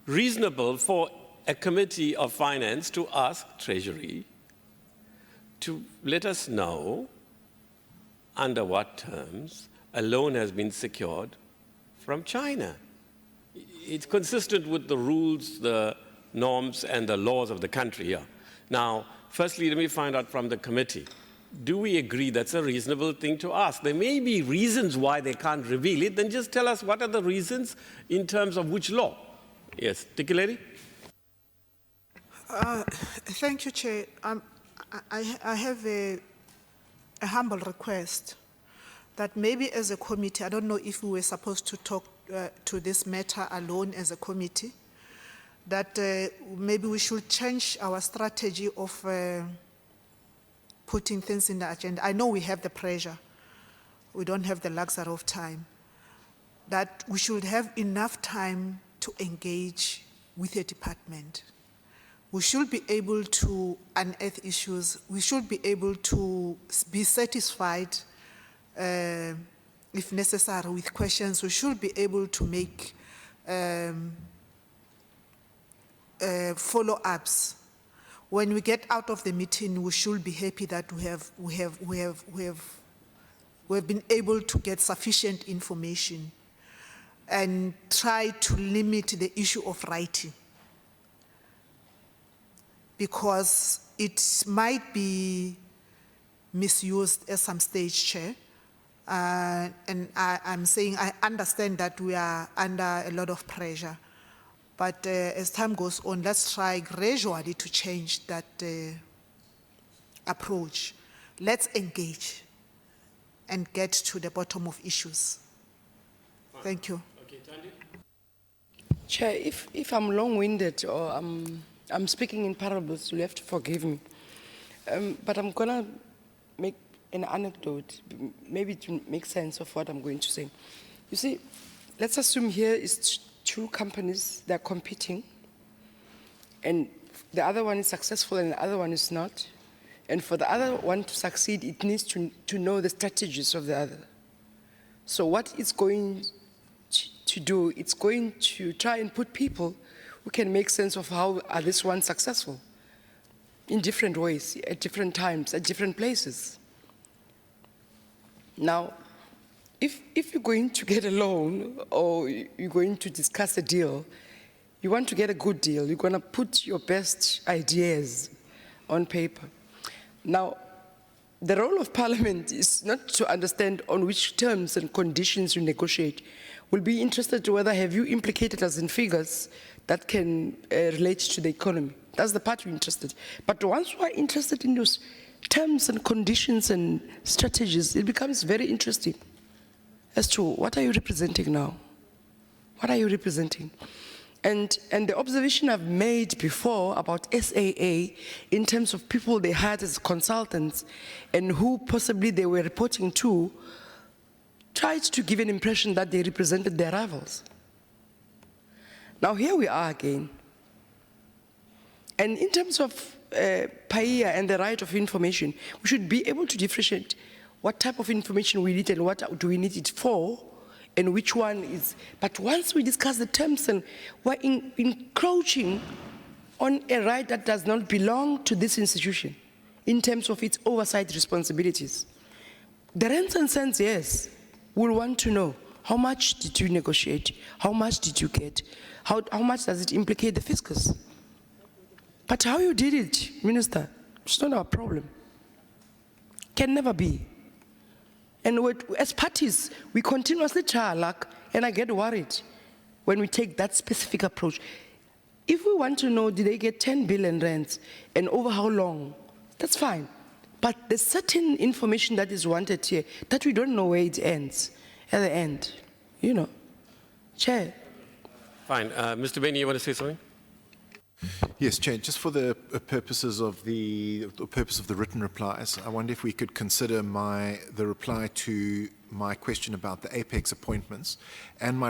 reasonable for a committee of finance to ask Treasury to let us know under what terms a loan has been secured from China? It's consistent with the rules, the norms, and the laws of the country here. Now, firstly, let me find out from the committee, do we agree that's a reasonable thing to ask? There may be reasons why they can't reveal it, then just tell us what are the reasons in terms of which law. Yes, Tikuleti? Thank you, Chair. I have a humble request that maybe as a committee, I don't know if we were supposed to talk to this matter alone as a committee, that maybe we should change our strategy of putting things in the agenda. I know we have the pressure. We don't have the luxury of time. That we should have enough time to engage with the department. We should be able to unearth issues. We should be able to be satisfied, if necessary, with questions. We should be able to make follow-ups. When we get out of the meeting, we should be happy that we have been able to get sufficient information and try to limit the issue of writing, because it might be misused at some stage, Chair. And I'm saying I understand that we are under a lot of pressure. But as time goes on, let's try gradually to change that approach. Let's engage and get to the bottom of issues. Thank you. Okay, Thandi? Chair, if I'm long-winded or I'm speaking in parables, you'll have to forgive me. But I'm gonna make an anecdote, maybe to make sense of what I'm going to say. You see, let's assume here is two companies that are competing, and the other one is successful and the other one is not. And for the other one to succeed, it needs to know the strategies of the other. So what it's going to do, it's going to try and put people who can make sense of how are this one successful in different ways, at different times, at different places. Now, if you're going to get a loan or you're going to discuss a deal, you want to get a good deal, you're going to put your best ideas on paper. Now, the role of Parliament is not to understand on which terms and conditions you negotiate. We'll be interested to whether have you implicated us in figures that can relate to the economy. That's the part we're interested. But once we're interested in those terms and conditions and strategies, it becomes very interesting as to what are you representing now? What are you representing? And the observation I've made before about SAA in terms of people they had as consultants and who possibly they were reporting to tried to give an impression that they represented their rivals. Now here we are again. And in terms of PIA and the right of information, we should be able to differentiate what type of information we need and what do we need it for, and which one is. But once we discuss the terms and we're encroaching on a right that does not belong to this institution in terms of its oversight responsibilities, the rents and cents, yes, we'll want to know how much did you negotiate, how much did you get, how much does it implicate the fiscus? But how you did it, Minister, it's not our problem. Can never be. And as parties, we continuously try our luck, and I get worried when we take that specific approach. If we want to know, did they get 10 billion rands and over how long, that's fine. But there's certain information that is wanted here that we don't know where it ends, at the end, you know. Chair. Fine. Mr. Bainey, you want to say something? Yes, Chair, just for the purposes of the purpose of the written replies, I wonder if we could consider the reply to my question about the Apex appointments and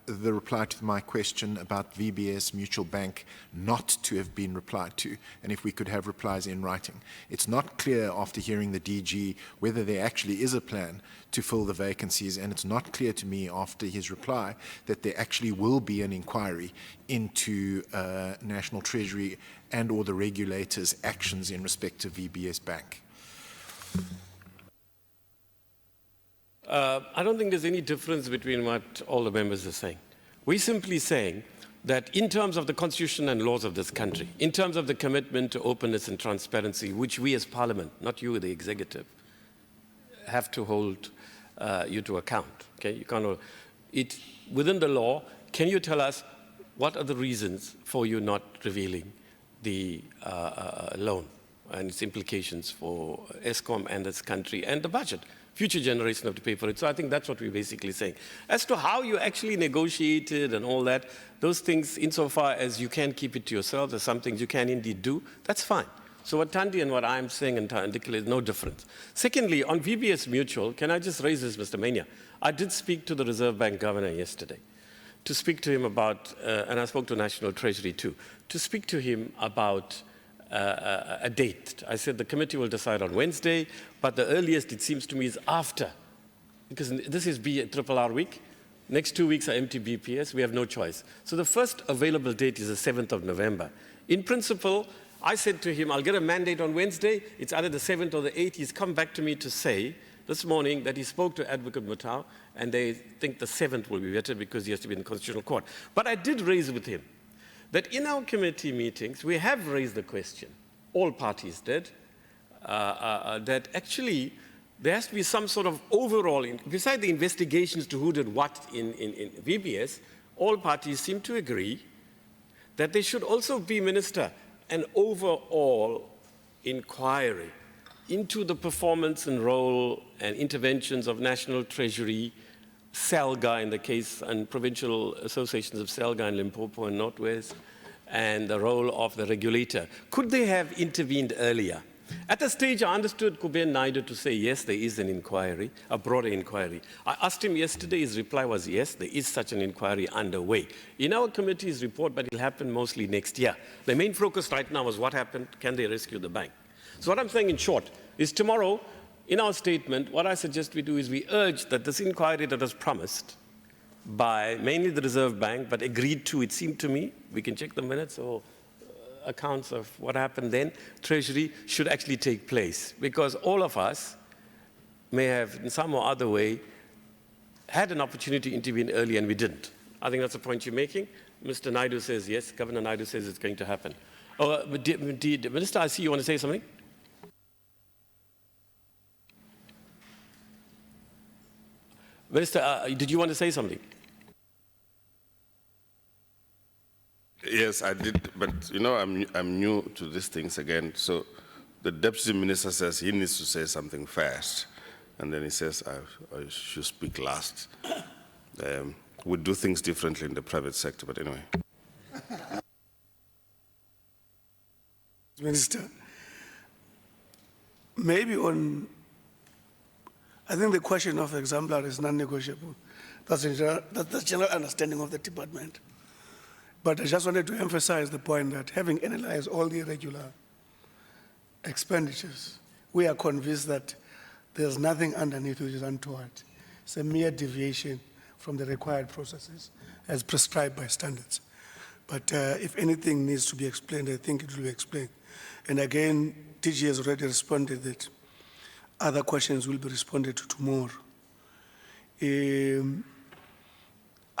the reply to my question about VBS Mutual Bank not to have been replied to, and if we could have replies in writing. It's not clear after hearing the DG whether there actually is a plan to fill the vacancies, and it's not clear to me after his reply that there actually will be an inquiry into National Treasury and or the regulators' actions in respect to VBS Bank. I don't think there's any difference between what all the members are saying. We're simply saying that in terms of the constitution and laws of this country, in terms of the commitment to openness and transparency, which we as Parliament, not you, the executive, have to hold you to account. Okay, you can't. Within the law, can you tell us what are the reasons for you not revealing the loan and its implications for ESCOM and this country and the budget? Future generation have to pay for it. So I think that's what we're basically saying. As to how you actually negotiated and all that, those things, insofar as you can keep it to yourself, there's some things you can indeed do, that's fine. So what Thandi and what I'm saying and articulate is no difference. Secondly, on VBS Mutual, can I just raise this, Mr. Mania? I did speak to the Reserve Bank Governor yesterday to speak to him about, and I spoke to National Treasury too, to speak to him about a date. I said the committee will decide on Wednesday, but the earliest it seems to me is after, because this is BRRR week. Next 2 weeks are MTBPS. We have no choice. So the first available date is the 7th of November. In principle, I said to him, I'll get a mandate on Wednesday. It's either the 7th or the 8th. He's come back to me to say this morning that he spoke to Advocate Mutau, and they think the 7th will be better because he has to be in the Constitutional Court. But I did raise with him that in our committee meetings, we have raised the question, all parties did, that actually there has to be some sort of overall, beside the investigations to who did what in VBS, all parties seem to agree that there should also be, Minister, an overall inquiry into the performance and role and interventions of National Treasury, SELGA in the case, and provincial associations of SELGA in Limpopo and Northwest, and the role of the regulator. Could they have intervened earlier? At the stage, I understood Kuben Naidu to say, yes, there is an inquiry, a broader inquiry. I asked him yesterday, his reply was, yes, there is such an inquiry underway. In our committee's report, but it'll happen mostly next year. The main focus right now is what happened, can they rescue the bank? So what I'm saying in short is tomorrow, in our statement, what I suggest we do is we urge that this inquiry that was promised by mainly the Reserve Bank, but agreed to, it seemed to me, we can check the minutes or accounts of what happened then, Treasury should actually take place, because all of us may have, in some or other way, had an opportunity to intervene early and we didn't. I think that's the point you're making. Mr. Naidu says yes, Governor Naidu says it's going to happen. Oh, Minister, I see you want to say something? Minister, did you want to say something? Yes, I did, but you know, I'm new to these things again. So the deputy minister says he needs to say something first, and then he says I should speak last. We do things differently in the private sector, but anyway. Minister, maybe I think the question of exemplar is non-negotiable. That's the general understanding of the department. But I just wanted to emphasize the point that having analyzed all the irregular expenditures, we are convinced that there's nothing underneath which is untoward. It's a mere deviation from the required processes as prescribed by standards. But if anything needs to be explained, I think it will be explained. And again, DG has already responded that other questions will be responded to tomorrow. I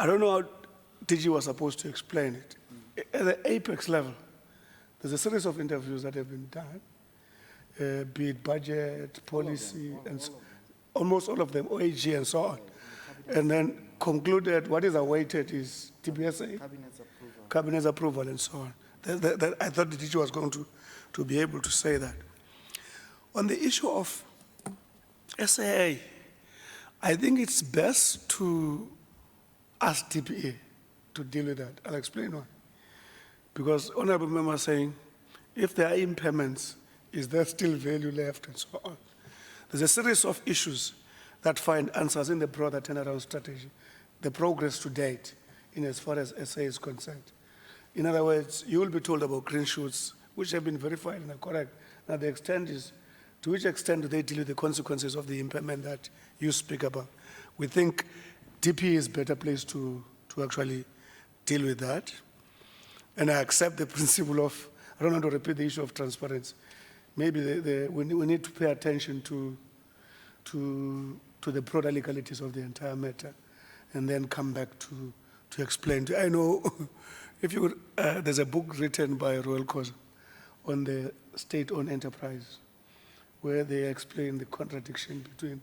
don't know how DG was supposed to explain it. At the apex level, there's a series of interviews that have been done, be it budget, policy, and almost all of them, OAG and so on. And then concluded what is awaited is TBSA, Cabinet's approval and so on. I thought the DG was going to be able to say that. On the issue of SAA, I think it's best to ask DPA to deal with that. I'll explain why. Because honorable member saying, if there are impairments, is there still value left and so on? There's a series of issues that find answers in the broader turnaround strategy, the progress to date in as far as SA is concerned. In other words, you will be told about green shoots, which have been verified and are correct. Now the extent is, to which extent do they deal with the consequences of the impairment that you speak about? We think DP is better placed to actually deal with that. And I accept the principle of, I don't want to repeat the issue of transparency. Maybe we need to pay attention to the broader legalities of the entire matter and then come back to explain. I know if you would, there's a book written by Royal Cause on the state-owned enterprise where they explain the contradiction between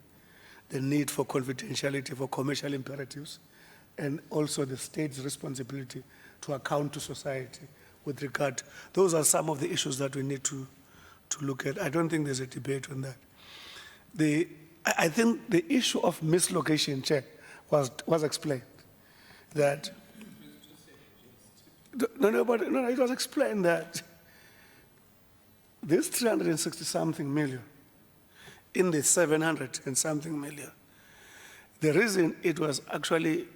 the need for confidentiality for commercial imperatives and also the state's responsibility to account to society with regard. Those are some of the issues that we need to look at. I don't think there's a debate on that. I think the issue of mislocation check was explained. That no, it was explained that this 360-something million in the 700 and something million, the reason it was actually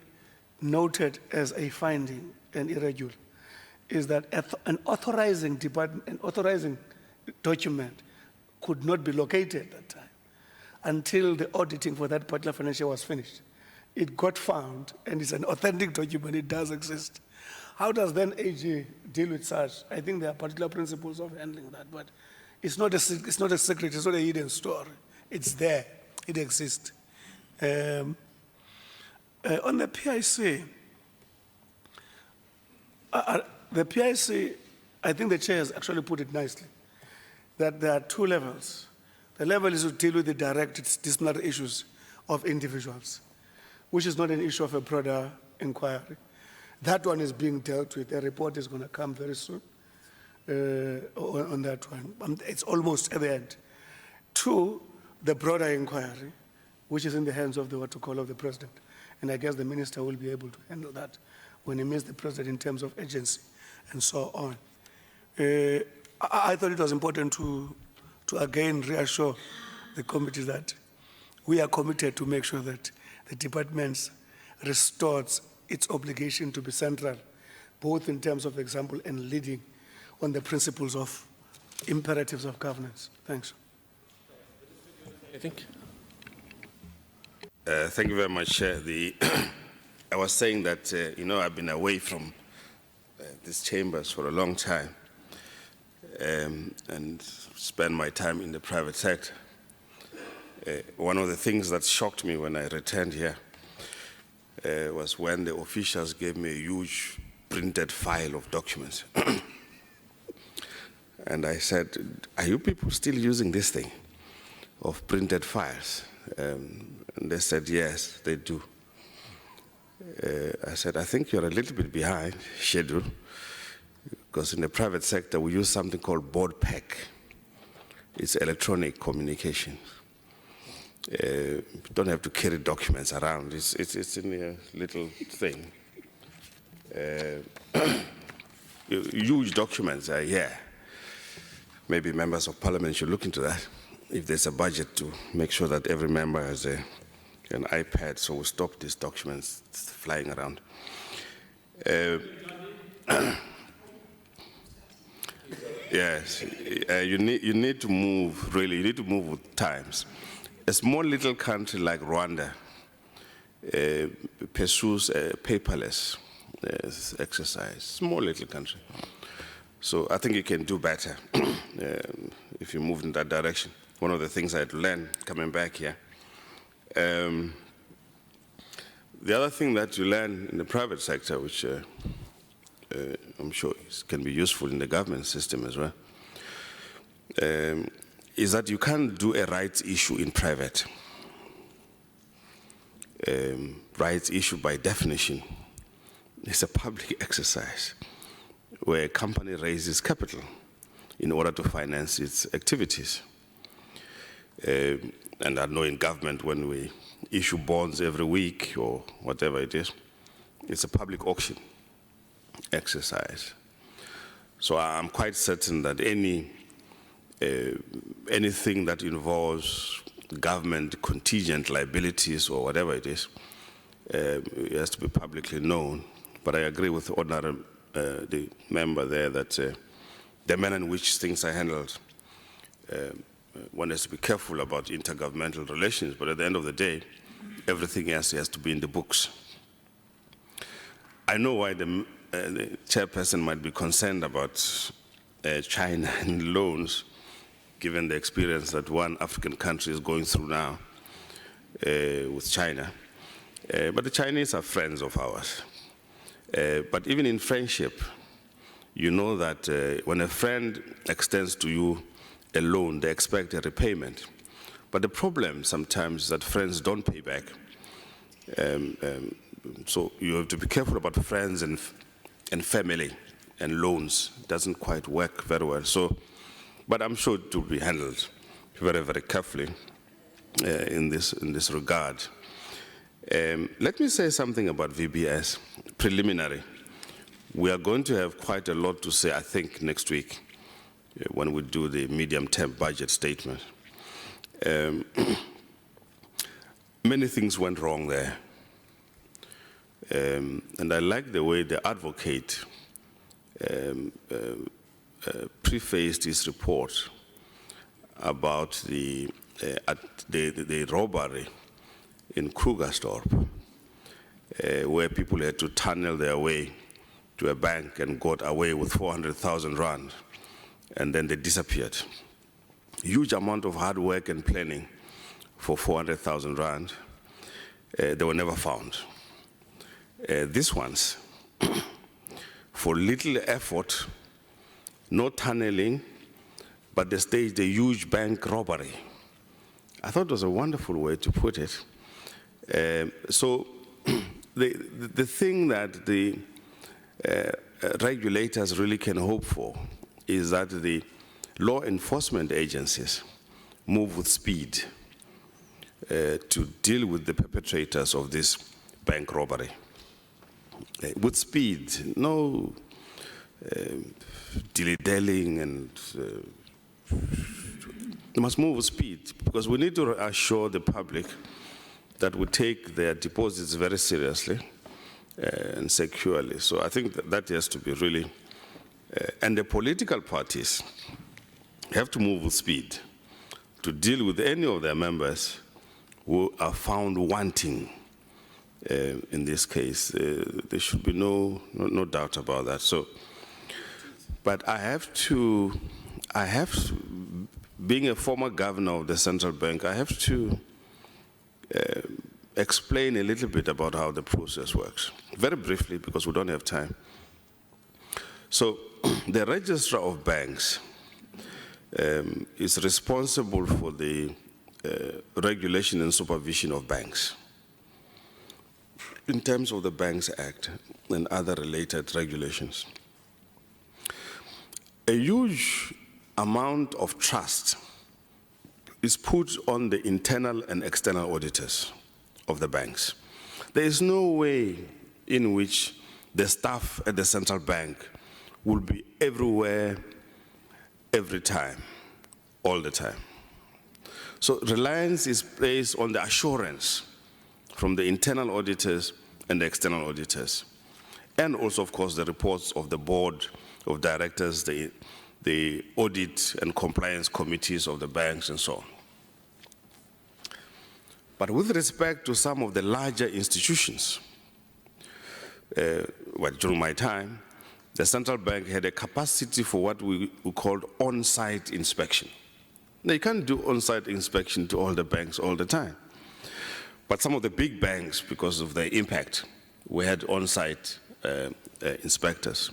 noted as a finding and irregular is that an authorizing department, an authorizing document could not be located at that time until the auditing for that particular financial was finished. It got found, and it's an authentic document, it does exist. How does then AG deal with such? I think there are particular principles of handling that, but it's not a secret, it's not a hidden story. It's there, it exists. On the PIC, I think the chair has actually put it nicely, that there are two levels. The level is to deal with the direct disciplinary issues of individuals, which is not an issue of a broader inquiry. That one is being dealt with. A report is going to come very soon on that one. It's almost at the end. Two, the broader inquiry, which is in the hands of the protocol of the president. And I guess the minister will be able to handle that when he meets the president in terms of agency and so on. I thought it was important to again reassure the committee that we are committed to make sure that the department restores its obligation to be central, both in terms of example and leading on the principles of imperatives of governance. Thanks. I think. Thank you very much, Chair. I was saying that, I've been away from these chambers for a long time and spent my time in the private sector. One of the things that shocked me when I returned here was when the officials gave me a huge printed file of documents. And I said, are you people still using this thing of printed files? And they said, yes, they do. I said, I think you're a little bit behind schedule, because in the private sector, we use something called board pack. It's electronic communication. You don't have to carry documents around. It's in a little thing. Huge documents are here. Maybe members of parliament should look into that, if there's a budget to make sure that every member has an iPad, so we stop these documents flying around. Yes, you need to move, really, you need to move with times. A small little country like Rwanda pursues a paperless exercise, small little country. So I think you can do better if you move in that direction. One of the things I had to learn coming back here. The other thing that you learn in the private sector, which I'm sure can be useful in the government system as well, is that you can't do a rights issue in private. Rights issue by definition is a public exercise where a company raises capital in order to finance its activities. And I know in government when we issue bonds every week or whatever it is, it's a public auction exercise. So I'm quite certain that anything that involves government contingent liabilities or whatever it is, it has to be publicly known. But I agree with the member there that the manner in which things are handled, one has to be careful about intergovernmental relations, but at the end of the day, everything else has to be in the books. I know why the chairperson might be concerned about China and loans, given the experience that one African country is going through now with China. But the Chinese are friends of ours. But even in friendship, you know that when a friend extends to you a loan, they expect a repayment. But the problem sometimes is that friends don't pay back. So you have to be careful about friends and family and loans. It doesn't quite work very well. So, but I'm sure it will be handled very, very carefully in this regard. Let me say something about VBS, preliminary. We are going to have quite a lot to say, I think, next week when we do the medium-term budget statement. Many things went wrong there. And I like the way the advocate prefaced his report about the robbery in Krugersdorp, where people had to tunnel their way to a bank and got away with 400,000 rand, and then they disappeared. Huge amount of hard work and planning for 400,000 rand. They were never found. These ones, for little effort, no tunneling, but they staged a huge bank robbery I thought it was a wonderful way to put it. So the thing that the regulators really can hope for is that the law enforcement agencies move with speed to deal with the perpetrators of this bank robbery. With speed, no dilly-dallying, and they must move with speed, because we need to assure the public that we take their deposits very seriously and securely. So I think that has to be really, and the political parties have to move with speed to deal with any of their members who are found wanting in this case. There should be no doubt about that. So, but I have to, being a former governor of the central bank, I have to explain a little bit about how the process works. Very briefly, because we don't have time. So, the registrar of banks is responsible for the regulation and supervision of banks in terms of the Banks Act and other related regulations. A huge amount of trust is put on the internal and external auditors of the banks. There is no way in which the staff at the central bank will be everywhere, every time, all the time. So reliance is placed on the assurance from the internal auditors and the external auditors, and also, of course, the reports of the board of directors, the audit and compliance committees of the banks, and so on. But with respect to some of the larger institutions, during my time, the central bank had a capacity for what we called on-site inspection. Now, you can't do on-site inspection to all the banks all the time. But some of the big banks, because of their impact, we had on-site inspectors.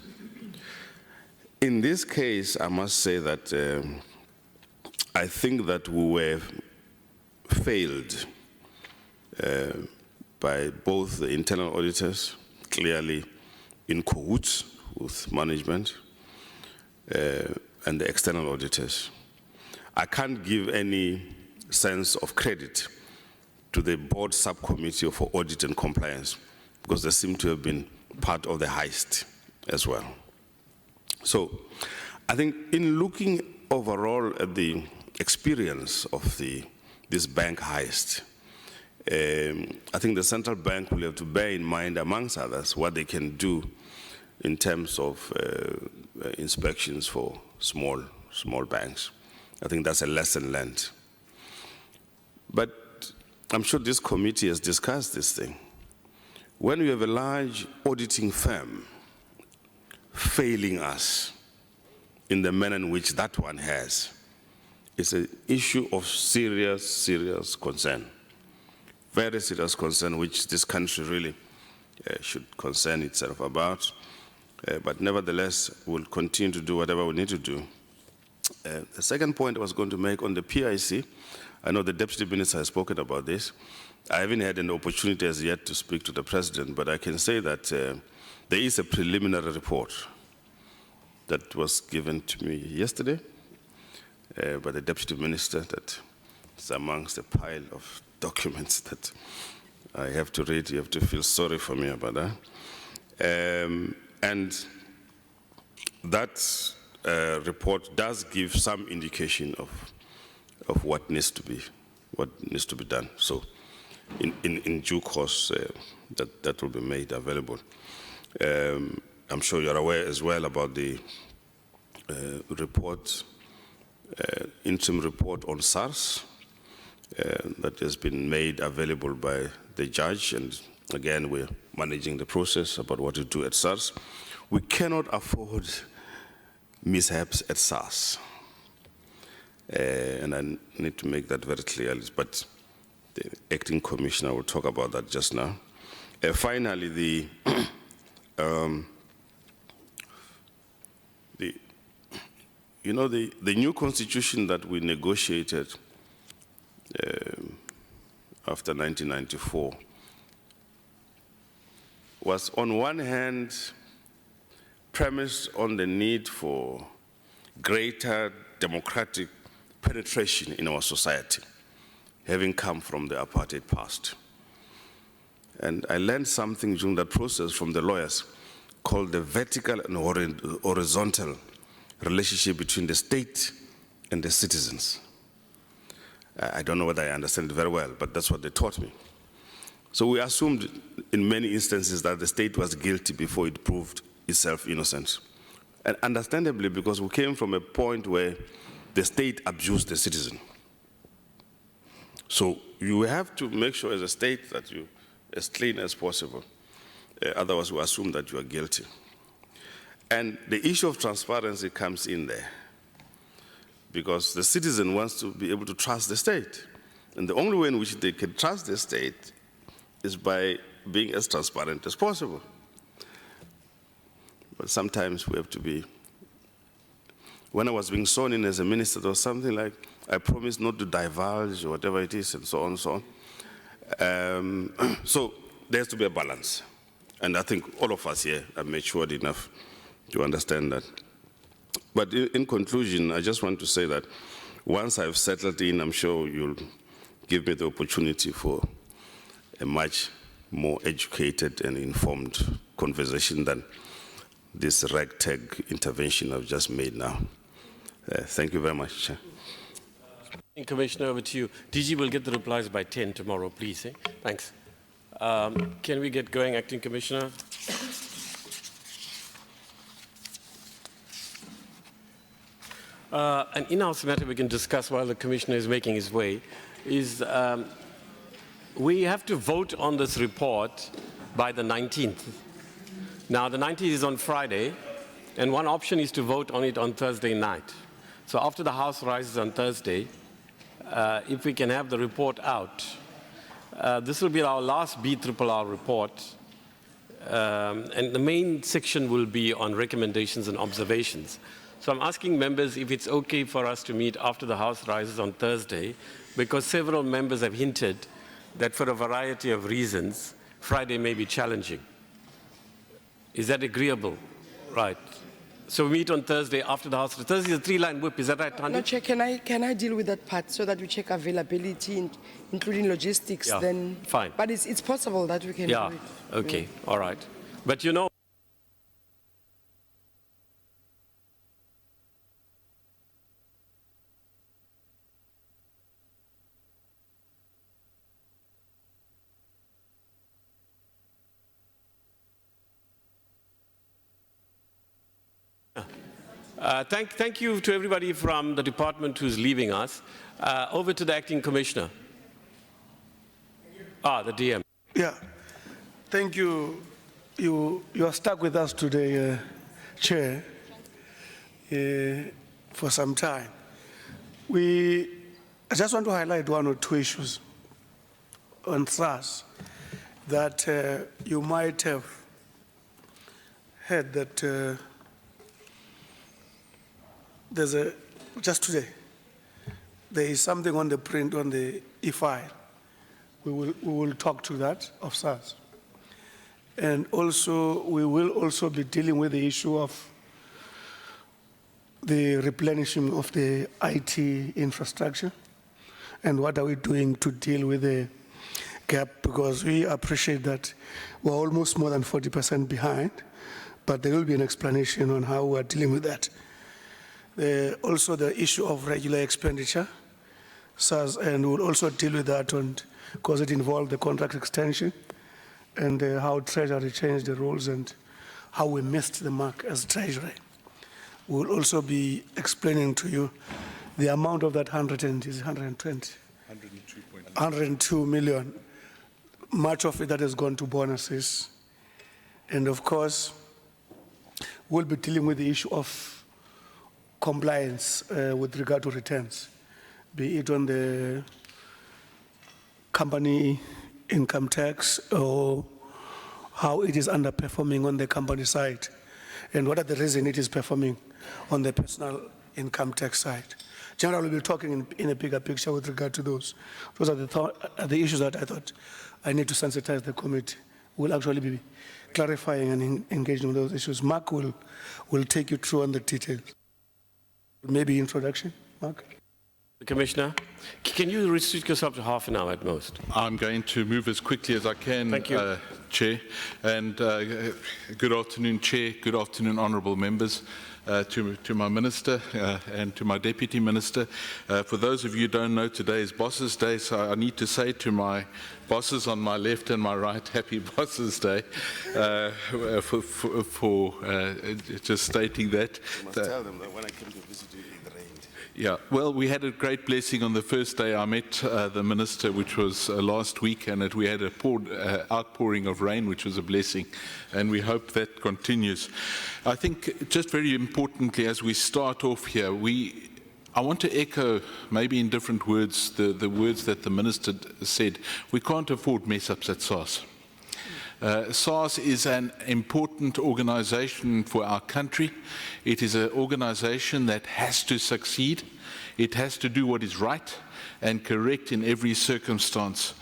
In this case, I must say that I think that we were failed by both the internal auditors, clearly in cahoots with management, and the external auditors. I can't give any sense of credit to the board subcommittee for audit and compliance, because they seem to have been part of the heist as well. So I think in looking overall at the experience of this bank heist, I think the central bank will have to bear in mind, amongst others, what they can do in terms of inspections for small banks. I think that's a lesson learned. But I'm sure this committee has discussed this thing. When we have a large auditing firm failing us in the manner in which that one has, it's an issue of serious concern. Very serious concern, which this country really should concern itself about. But nevertheless, we'll continue to do whatever we need to do. The second point I was going to make on the PIC, I know the Deputy Minister has spoken about this. I haven't had an opportunity as yet to speak to the President, but I can say that there is a preliminary report that was given to me yesterday by the Deputy Minister that is amongst a pile of documents that I have to read. You have to feel sorry for me about that. And that report does give some indication of what needs to be done. So, in due course, that will be made available. I'm sure you're aware as well about the report, interim report on SARS that has been made available by the judge, and again, we're managing the process about what to do at SARS. We cannot afford mishaps at SARS. And I need to make that very clear, but the acting commissioner will talk about that just now. Finally, the new constitution that we negotiated after 1994 was on one hand premised on the need for greater democratic penetration in our society, having come from the apartheid past. And I learned something during that process from the lawyers called the vertical and horizontal relationship between the state and the citizens. I don't know whether I understand it very well, but that's what they taught me. So we assumed in many instances that the state was guilty before it proved itself innocent. And understandably, because we came from a point where the state abused the citizen. So you have to make sure as a state that you're as clean as possible. Otherwise, we assume that you are guilty. And the issue of transparency comes in there because the citizen wants to be able to trust the state. And the only way in which they can trust the state is by being as transparent as possible. But sometimes we have to be. When I was being sworn in as a minister, there was something like, I promised not to divulge or whatever it is, and so on and so on. So there has to be a balance. And I think all of us here are matured enough to understand that. But in conclusion, I just want to say that once I've settled in, I'm sure you'll give me the opportunity for a much more educated and informed conversation than this ragtag intervention I've just made now. Thank you very much, Chair. Commissioner, over to you. DG will get the replies by 10 tomorrow, please. Thanks. Can we get going, Acting Commissioner? An in-house matter we can discuss while the Commissioner is making his way is we have to vote on this report by the 19th. Now, the 19th is on Friday, and one option is to vote on it on Thursday night. So after the House rises on Thursday, if we can have the report out, this will be our last BRRR report, and the main section will be on recommendations and observations. So I'm asking members if it's okay for us to meet after the House rises on Thursday, because several members have hinted that for a variety of reasons, Friday may be challenging. Is that agreeable? Right. So we meet on Thursday after the House. Thursday is a 3-line whip. Is that right, Tanya? No, Chair, can I deal with that part so that we check availability, including logistics? Yeah, then fine. But it's possible that we can Yeah. do it. Okay. All right. But you know. Thank you to everybody from the department who's leaving us. Over to the Acting Commissioner. The DM. Yeah, thank you. You are stuck with us today, Chair, for some time. I just want to highlight one or two issues on SARS that you might have heard that just today, there is something on the print on the e-file. We will talk to that of SARS. And also, we will also be dealing with the issue of the replenishing of the IT infrastructure and what are we doing to deal with the gap, because we appreciate that we're almost more than 40% behind, but there will be an explanation on how we're dealing with that. Also the issue of regular expenditure, SARS, and we'll also deal with that because it involved the contract extension and how Treasury changed the rules and how we missed the mark as Treasury. We'll also be explaining to you the amount of that 102 million, much of it that has gone to bonuses. And of course, we'll be dealing with the issue of compliance with regard to returns, be it on the company income tax or how it is underperforming on the company side, and what are the reasons it is performing on the personal income tax side. General will be talking in a bigger picture with regard to those. Those are the issues that I thought I need to sensitize the committee. We'll actually be clarifying and engaging with those issues. Mark will take you through on the details. Maybe introduction, Mark? Commissioner, can you restrict yourself to half an hour at most? I'm going to move as quickly as I can, Thank you. Chair. And good afternoon, Chair. Good afternoon, honourable members. To my Minister and to my Deputy Minister. For those of you who don't know, today is Bosses Day, so I need to say to my bosses on my left and my right, happy Bosses Day, for just stating that. You must tell them that when I came to visit you, it rained. Yeah, well, we had a great blessing on the first day I met the Minister, which was last week, and we had a outpouring of rain, which was a blessing, and we hope that continues. I think, just very importantly, as we start off here, I want to echo, maybe in different words, the words that the Minister said. We can't afford mess-ups at SARS. SARS is an important organization for our country. It is an organization that has to succeed. It has to do what is right and correct in every circumstance.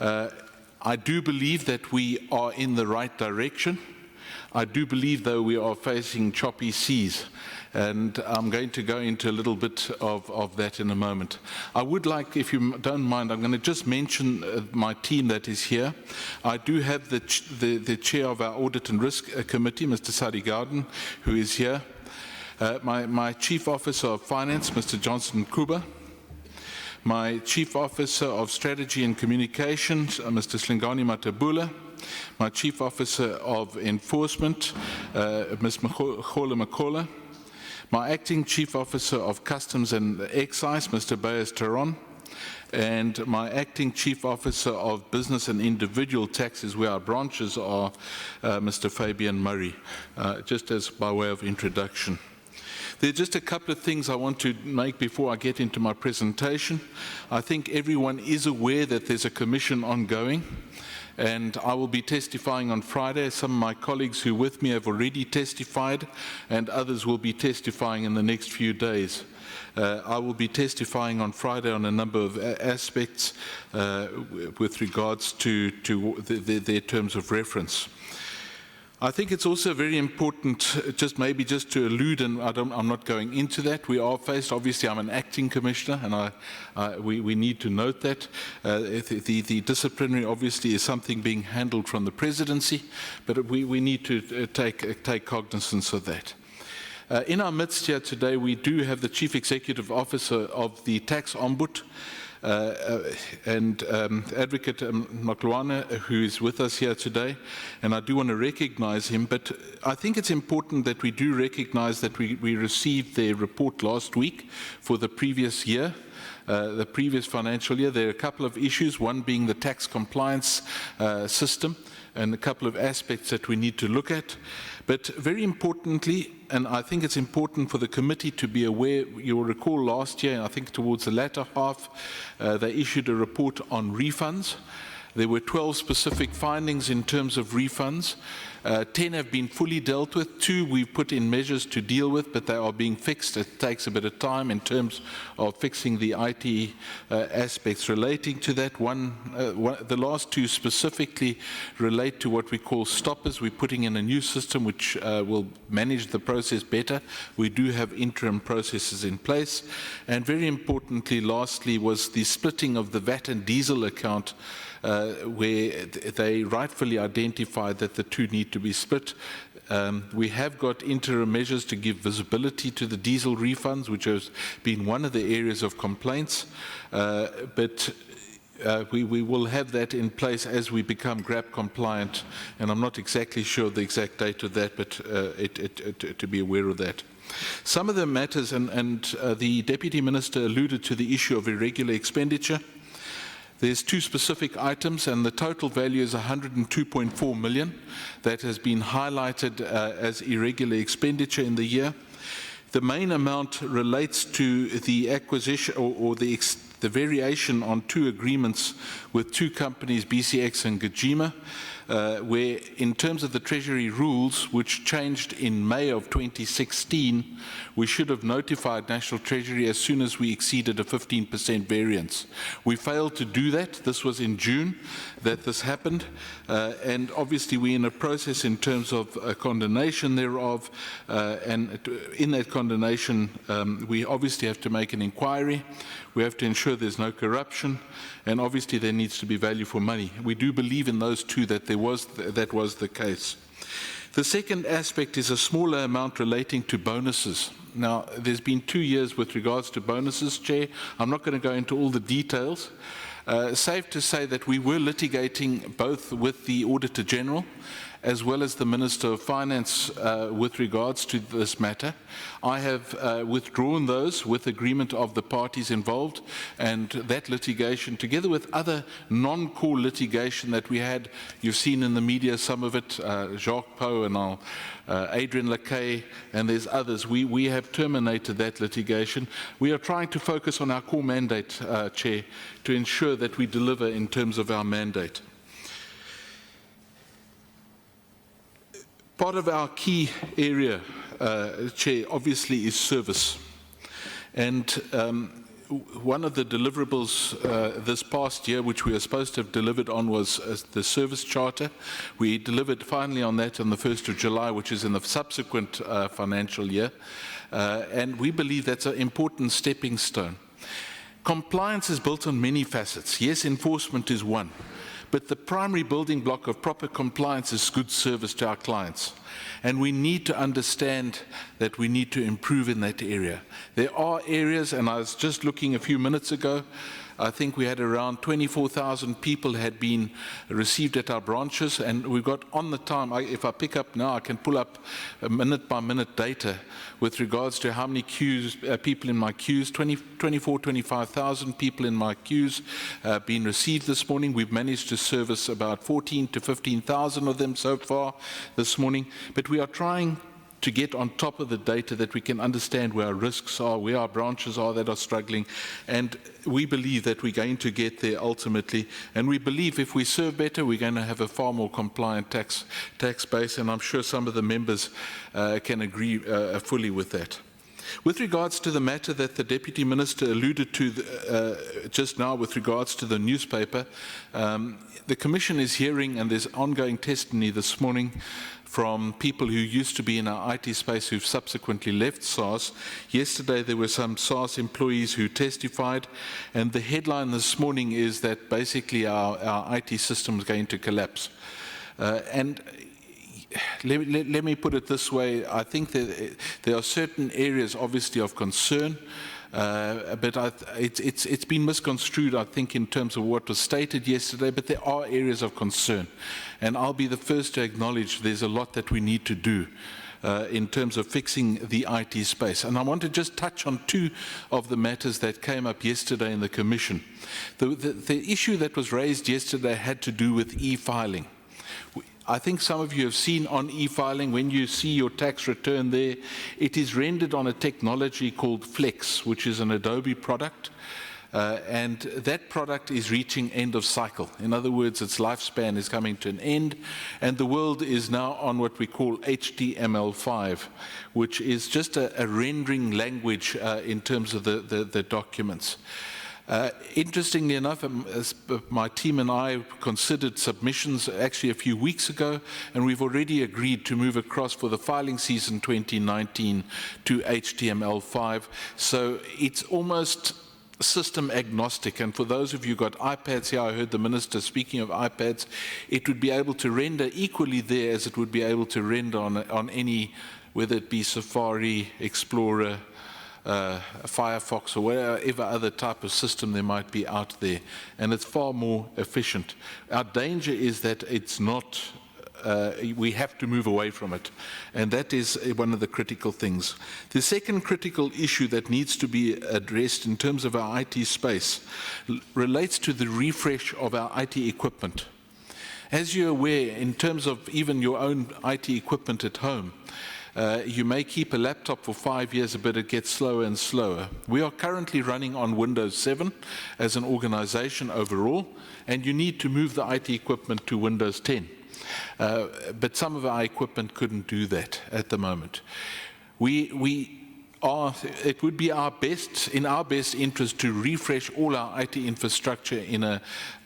I do believe that we are in the right direction. I do believe, though, we are facing choppy seas. And I'm going to go into a little bit of that in a moment. I would like, if you don't mind, I'm going to just mention my team that is here. I do have the chair of our Audit and Risk Committee, Mr. Sadi Garden, who is here. My Chief Officer of Finance, Mr. Johnson Kuba. My Chief Officer of Strategy and Communications, Mr. Slingani Matabula. My Chief Officer of Enforcement, Ms. Makola Makola. My Acting Chief Officer of Customs and Excise, Mr. Bayes Taron, and my Acting Chief Officer of Business and Individual Taxes, where our branches are, Mr. Fabian Murray, just as by way of introduction. There are just a couple of things I want to make before I get into my presentation. I think everyone is aware that there's a commission ongoing, and I will be testifying on Friday. Some of my colleagues who are with me have already testified, and others will be testifying in the next few days. I will be testifying on Friday on a number of aspects with regards to their terms of reference. I think it's also very important, maybe just to allude, and I'm not going into that. We are faced, obviously I'm an acting commissioner, and we need to note that. The disciplinary obviously is something being handled from the presidency, but we need to take cognizance of that. In our midst here today, we do have the Chief Executive Officer of the Tax Ombud, and Advocate Makluana, who is with us here today, and I do want to recognize him, but I think it's important that we do recognize that we received their report last week for the previous year, the previous financial year. There are a couple of issues, one being the tax compliance system, and a couple of aspects that we need to look at. But very importantly, and I think it's important for the committee to be aware, you will recall last year, I think towards the latter half, they issued a report on refunds. There were 12 specific findings in terms of refunds. 10 have been fully dealt with. 2 we've put in measures to deal with, but they are being fixed. It takes a bit of time in terms of fixing the IT aspects relating to that. The last 2 specifically relate to what we call stoppers. We're putting in a new system which will manage the process better. We do have interim processes in place. And very importantly, lastly, was the splitting of the VAT and diesel account, where they rightfully identified that the two need to be split. We have got interim measures to give visibility to the diesel refunds, which has been one of the areas of complaints, but we will have that in place as we become GRAP compliant, and I'm not exactly sure of the exact date of that, but to be aware of that. Some of the matters, and the Deputy Minister alluded to the issue of irregular expenditure. There's 2 specific items, and the total value is 102.4 million that has been highlighted as irregular expenditure in the year. The main amount relates to the acquisition or the variation on 2 agreements with 2 companies, BCX and Gajima. where in terms of the Treasury rules, which changed in May of 2016, we should have notified National Treasury as soon as we exceeded a 15% variance. We failed to do that. This was in June that this happened, and obviously we're in a process in terms of a condemnation thereof, and in that condemnation we obviously have to make an inquiry. We have to ensure there's no corruption, and obviously there needs to be value for money. We do believe in those two that that was the case. The second aspect is a smaller amount relating to bonuses. Now, there's been 2 years with regards to bonuses, Chair. I'm not going to go into all the details. Safe to say that we were litigating both with the Auditor General as well as the Minister of Finance with regards to this matter. I have withdrawn those with agreement of the parties involved, and that litigation, together with other non-core litigation that we had, you've seen in the media some of it, Jacques Poe and Adrian Lacaille, and there's others. We have terminated that litigation. We are trying to focus on our core mandate, Chair, to ensure that we deliver in terms of our mandate. Part of our key area, Chair, obviously is service. And one of the deliverables this past year, which we were supposed to have delivered on, was the service charter. We delivered finally on that on the 1st of July, which is in the subsequent financial year. And we believe that's an important stepping stone. Compliance is built on many facets. Yes, enforcement is one. But the primary building block of proper compliance is good service to our clients. And we need to understand that we need to improve in that area. There are areas, and I was just looking a few minutes ago, I think we had around 24,000 people had been received at our branches, and we've got on the time, if I pick up now, I can pull up minute-by-minute data with regards to how many queues, people in my queues, 25,000 people in my queues been received this morning. We've managed to service about 14 to 15,000 of them so far this morning, but we are trying to get on top of the data that we can understand where our risks are, where our branches are that are struggling, and we believe that we're going to get there ultimately, and we believe if we serve better, we're going to have a far more compliant tax base, and I'm sure some of the members can agree fully with that. With regards to the matter that the Deputy Minister alluded to just now with regards to the newspaper, the Commission is hearing, and there's ongoing testimony this morning from people who used to be in our IT space who've subsequently left SARS. Yesterday there were some SARS employees who testified, and the headline this morning is that basically our IT system is going to collapse. And let me put it this way, I think that there are certain areas obviously of concern, but it's been misconstrued, I think, in terms of what was stated yesterday, but there are areas of concern. And I'll be the first to acknowledge there's a lot that we need to do in terms of fixing the IT space. And I want to just touch on two of the matters that came up yesterday in the Commission. The issue that was raised yesterday had to do with e-filing. I think some of you have seen on e-filing, when you see your tax return there, it is rendered on a technology called Flex, which is an Adobe product, and that product is reaching end of cycle. In other words, its lifespan is coming to an end, and the world is now on what we call HTML5, which is just a rendering language in terms of the documents. Interestingly enough, my team and I considered submissions actually a few weeks ago, and we've already agreed to move across for the filing season 2019 to HTML5. So it's almost system agnostic, and for those of you who got iPads here, I heard the Minister speaking of iPads, it would be able to render equally there as it would be able to render on any, whether it be Safari, Explorer, Firefox, or whatever other type of system there might be out there, and it's far more efficient. Our danger is that it's not, we have to move away from it, and that is one of the critical things. The second critical issue that needs to be addressed in terms of our IT space relates to the refresh of our IT equipment. As you're aware, in terms of even your own IT equipment at home, you may keep a laptop for 5 years, but it gets slower and slower. We are currently running on Windows 7 as an organization overall, and you need to move the IT equipment to Windows 10. But some of our equipment couldn't do that at the moment. It would be in our best interest to refresh all our IT infrastructure in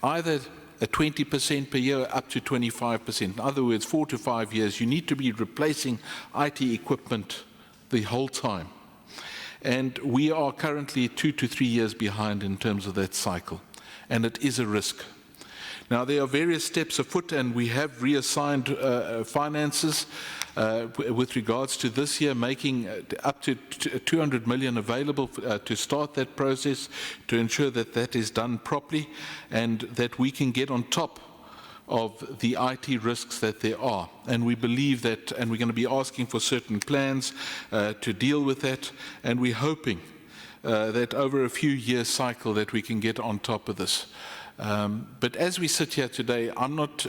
either a 20% per year up to 25%. In other words, 4 to 5 years, you need to be replacing IT equipment the whole time. And we are currently 2 to 3 years behind in terms of that cycle. And it is a risk. Now, there are various steps afoot, and we have reassigned finances with regards to this year, making up to 200 million available to start that process, to ensure that that is done properly and that we can get on top of the IT risks that there are. And we believe that, and we're going to be asking for certain plans to deal with that, and we're hoping that over a few years cycle that we can get on top of this. But as we sit here today, I'm not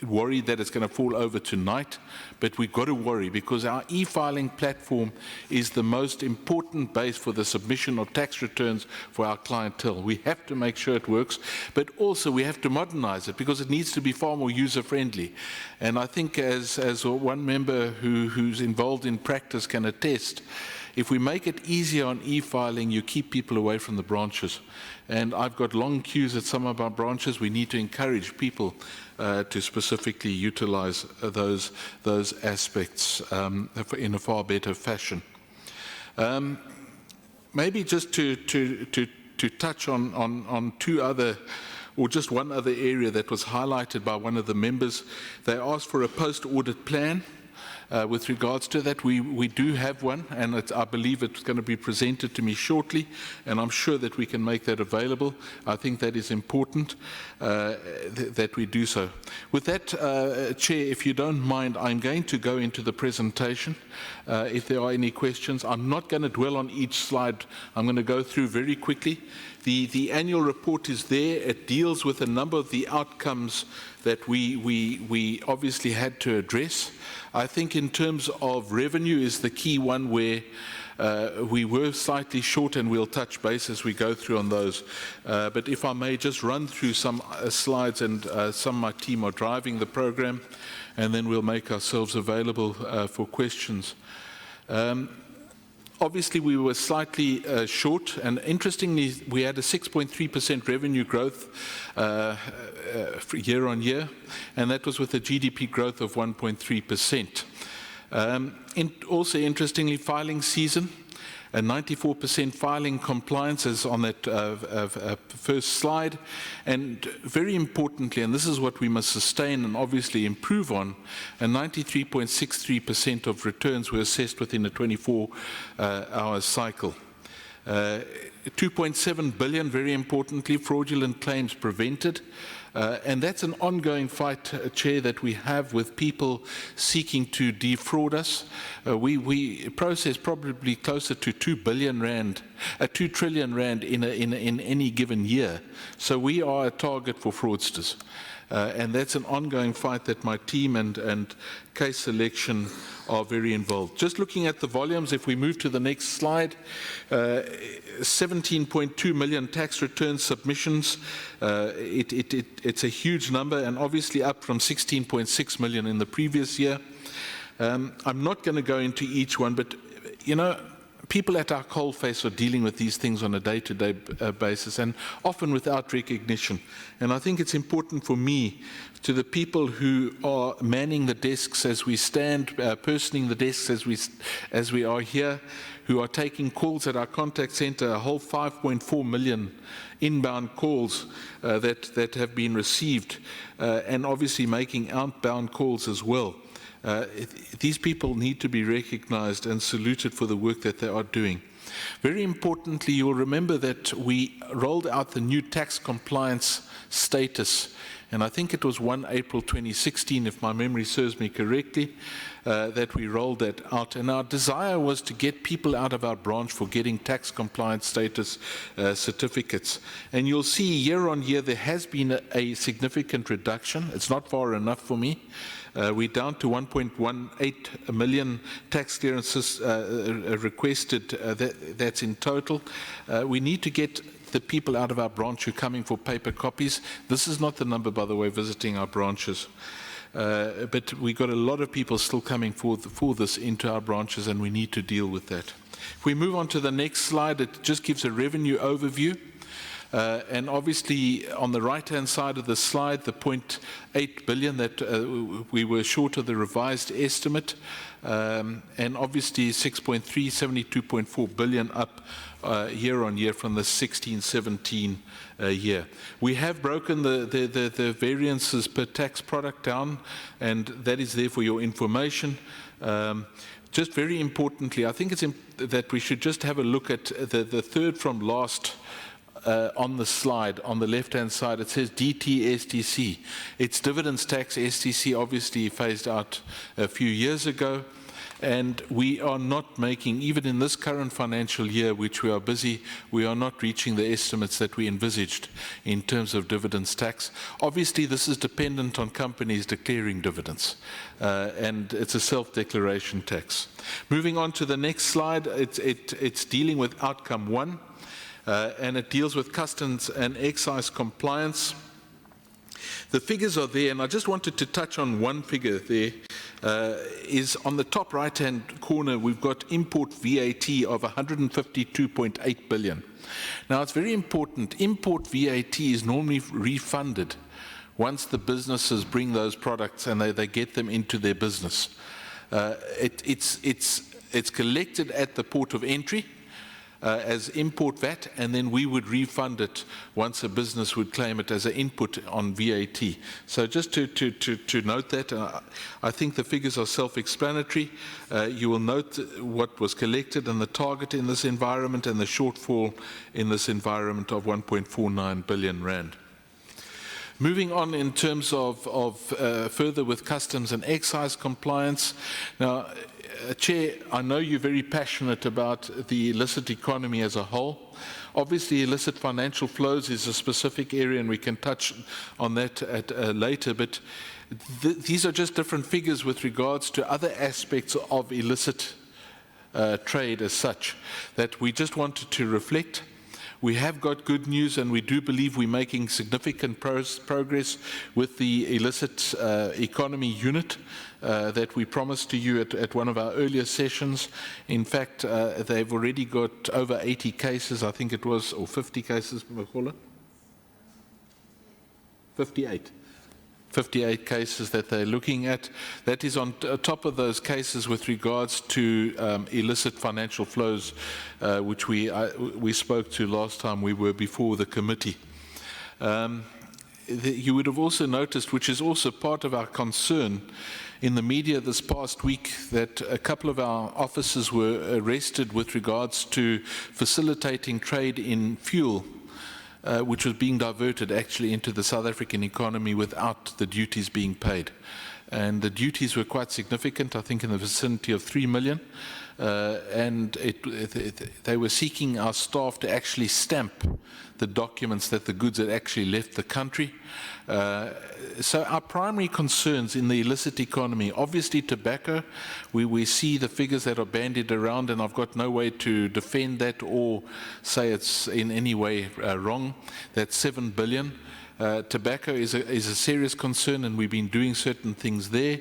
worried that it's going to fall over tonight, but we've got to worry because our e-filing platform is the most important base for the submission of tax returns for our clientele. We have to make sure it works, but also we have to modernize it because it needs to be far more user-friendly. And I think as one member who's involved in practice can attest, if we make it easier on e-filing, you keep people away from the branches. And I've got long queues at some of our branches. We need to encourage people to specifically utilize those aspects in a far better fashion. Maybe just to touch on two other, or just one other area that was highlighted by one of the members. They asked for a post-audit plan. With regards to that, we do have one, and I believe it's going to be presented to me shortly, and I'm sure that we can make that available. I think that is important that we do so. With that, Chair, if you don't mind, I'm going to go into the presentation. If there are any questions, I'm not going to dwell on each slide. I'm going to go through very quickly. The annual report is there. It deals with a number of the outcomes that we obviously had to address. I think in terms of revenue is the key one where we were slightly short, and we'll touch base as we go through on those. But if I may just run through some slides, and some of my team are driving the program, and then we'll make ourselves available for questions. Obviously, we were slightly short, and interestingly, we had a 6.3% revenue growth year on year, and that was with a GDP growth of 1.3%. Also, interestingly, filing season, a 94% filing compliance is on that first slide. And very importantly, and this is what we must sustain and obviously improve on, a 93.63% of returns were assessed within a 24-hour cycle. 2.7 billion, very importantly, fraudulent claims prevented. And that's an ongoing fight, Chair, that we have with people seeking to defraud us. We process probably closer to 2 trillion rand in any given year. So we are a target for fraudsters. And that's an ongoing fight that my team and case selection are very involved. Just looking at the volumes, if we move to the next slide, 17.2 million tax return submissions. It's a huge number, and obviously up from 16.6 million in the previous year. I'm not going to go into each one, but you know, people at our coalface are dealing with these things on a day-to-day basis, and often without recognition. And I think it's important for me, to the people who are manning the desks as we stand, personing the desks as we are here, who are taking calls at our contact center, a whole 5.4 million inbound calls that have been received, and obviously making outbound calls as well. These people need to be recognized and saluted for the work that they are doing. Very importantly, you'll remember that we rolled out the new tax compliance status, and I think it was 1 April 2016, if my memory serves me correctly, that we rolled that out. And our desire was to get people out of our branch for getting tax compliance status certificates. And you'll see year on year there has been a significant reduction. It's not far enough for me. We're down to 1.18 million tax clearances requested, that's in total. We need to get the people out of our branch who are coming for paper copies. This is not the number, by the way, visiting our branches. But we got a lot of people still coming for this into our branches, and we need to deal with that. If we move on to the next slide, it just gives a revenue overview. And obviously, on the right-hand side of the slide, the 0.8 billion that we were short of the revised estimate, and obviously 6.3, 72.4 billion up year on year from the 16-17 year. We have broken the variances per tax product down, and that is there for your information. Just very importantly, I think it's that we should just have a look at the third from last on the slide, on the left-hand side. It says DT STC. It's dividends tax STC, obviously phased out a few years ago. And we are not making, even in this current financial year, which we are busy, we are not reaching the estimates that we envisaged in terms of dividends tax. Obviously, this is dependent on companies declaring dividends, and it's a self-declaration tax. Moving on to the next slide, it's dealing with outcome 1. And it deals with customs and excise compliance. The figures are there, and I just wanted to touch on one figure there. Is on the top right-hand corner, we've got import VAT of 152.8 billion. Now, it's very important. Import VAT is normally refunded once the businesses bring those products and they get them into their business. It's collected at the port of entry, as import VAT, and then we would refund it once a business would claim it as an input on VAT. So just to note that, I think the figures are self-explanatory. You will note what was collected and the target in this environment and the shortfall in this environment of 1.49 billion rand. Moving on in terms of further with customs and excise compliance. Now, Chair, I know you're very passionate about the illicit economy as a whole. Obviously, illicit financial flows is a specific area, and we can touch on that later, but these are just different figures with regards to other aspects of illicit trade as such that we just wanted to reflect. We have got good news, and we do believe we're making significant progress with the illicit economy unit that we promised to you at one of our earlier sessions. In fact, they've already got over 80 cases, I think it was, or 50 cases, Makola? 58. 58 cases that they're looking at. That is on top of those cases with regards to illicit financial flows, which we spoke to last time we were before the committee. You would have also noticed, which is also part of our concern, in the media this past week that a couple of our officers were arrested with regards to facilitating trade in fuel, which was being diverted actually into the South African economy without the duties being paid. And the duties were quite significant, I think in the vicinity of 3 million. And they were seeking our staff to actually stamp the documents that the goods had actually left the country. So our primary concerns in the illicit economy, obviously tobacco, we see the figures that are bandied around, and I've got no way to defend that or say it's in any way wrong. That's 7 billion. Tobacco is a serious concern, and we've been doing certain things there.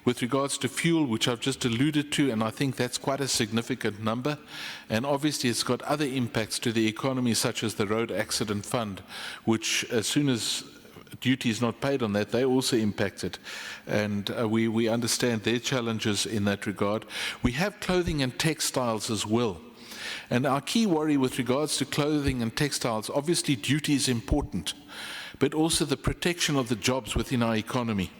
With regards to fuel, which I've just alluded to, and I think that's quite a significant number, and obviously it's got other impacts to the economy, such as the Road Accident Fund, which as soon as duty is not paid on that, they also impact it. And we understand their challenges in that regard. We have clothing and textiles as well. And our key worry with regards to clothing and textiles, obviously duty is important, but also the protection of the jobs within our economy.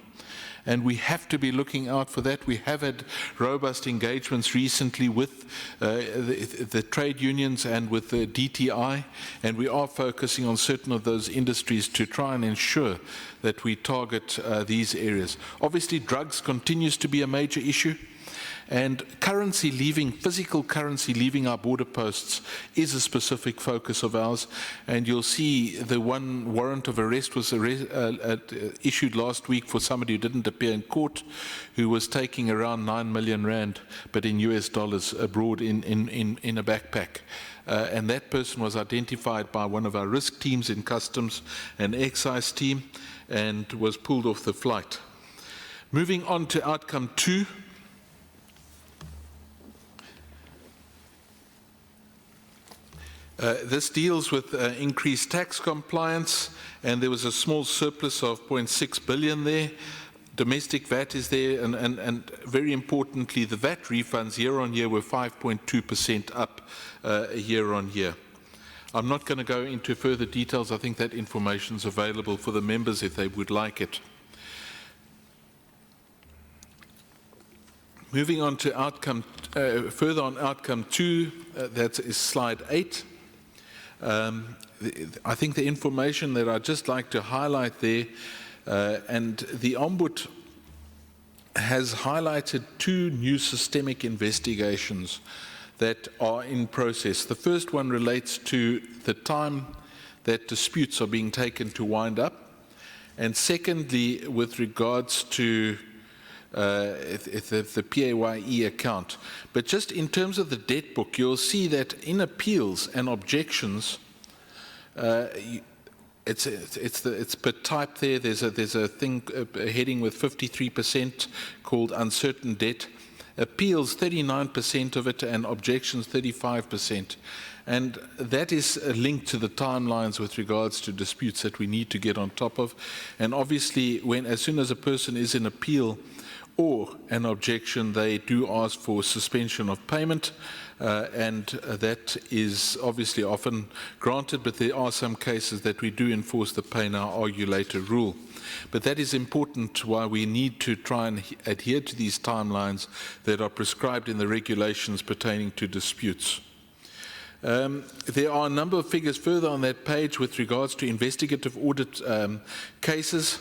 And we have to be looking out for that. We have had robust engagements recently with the trade unions and with the DTI, and we are focusing on certain of those industries to try and ensure that we target these areas. Obviously, drugs continues to be a major issue, And currency leaving, physical currency leaving our border posts is a specific focus of ours. And you'll see the one warrant of arrest was issued last week for somebody who didn't appear in court, who was taking around 9 million rand, but in US dollars abroad in a backpack. And that person was identified by one of our risk teams in customs and excise team and was pulled off the flight. Moving on to outcome 2. This deals with increased tax compliance, and there was a small surplus of 0.6 billion there. Domestic VAT is there, and very importantly, the VAT refunds year on year were 5.2% up year on year. I'm not going to go into further details. I think that information is available for the members if they would like it. Moving on to outcome, further on outcome 2, that is slide 8. I think the information that I'd just like to highlight there, and the Ombud has highlighted 2 new systemic investigations that are in process. The first one relates to the time that disputes are being taken to wind up, and secondly, with regards to the PAYE account. But just in terms of the debt book, you'll see that in appeals and objections, it's per type there. There's a thing, a heading with 53% called uncertain debt. Appeals 39% of it, and objections 35%. And that is linked to the timelines with regards to disputes that we need to get on top of. And obviously, as soon as a person is in appeal or an objection, they do ask for suspension of payment, and that is obviously often granted, but there are some cases that we do enforce the pay now, argue later rule. But that is important, why we need to try and adhere to these timelines that are prescribed in the regulations pertaining to disputes. There are a number of figures further on that page with regards to investigative audit cases.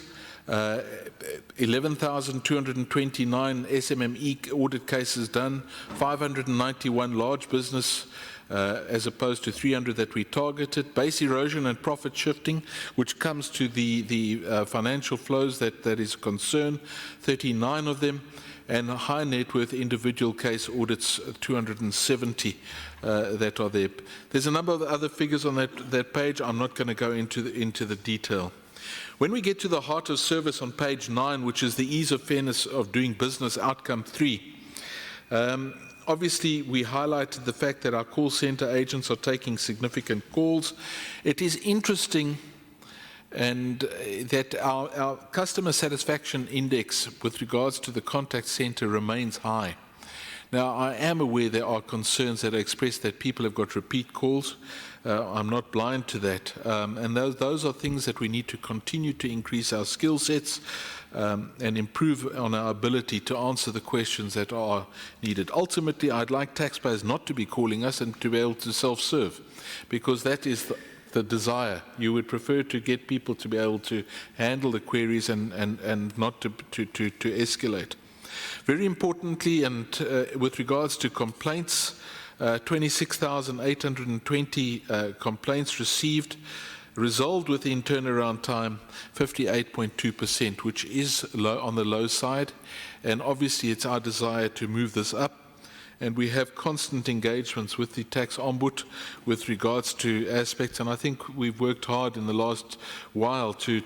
11,229 SMME audit cases done, 591 large business as opposed to 300 that we targeted. Base erosion and profit shifting, which comes to the financial flows that is a concern, 39 of them. And high net worth individual case audits, 270 that are there. There's a number of other figures on that page. I'm not going to go into the detail. When we get to the heart of service on page 9, which is the ease of fairness of doing business, outcome 3, obviously we highlighted the fact that our call center agents are taking significant calls. It is interesting and that our customer satisfaction index with regards to the contact center remains high. Now, I am aware there are concerns that are expressed that people have got repeat calls. I'm not blind to that. And those are things that we need to continue to increase our skill sets and improve on our ability to answer the questions that are needed. Ultimately, I'd like taxpayers not to be calling us and to be able to self-serve, because that is the desire. You would prefer to get people to be able to handle the queries and not to escalate. Very importantly, and with regards to complaints, 26,820 complaints received, resolved within turnaround time, 58.2%, which is low, on the low side. And obviously, it's our desire to move this up. And we have constant engagements with the tax ombud with regards to aspects. And I think we've worked hard in the last while to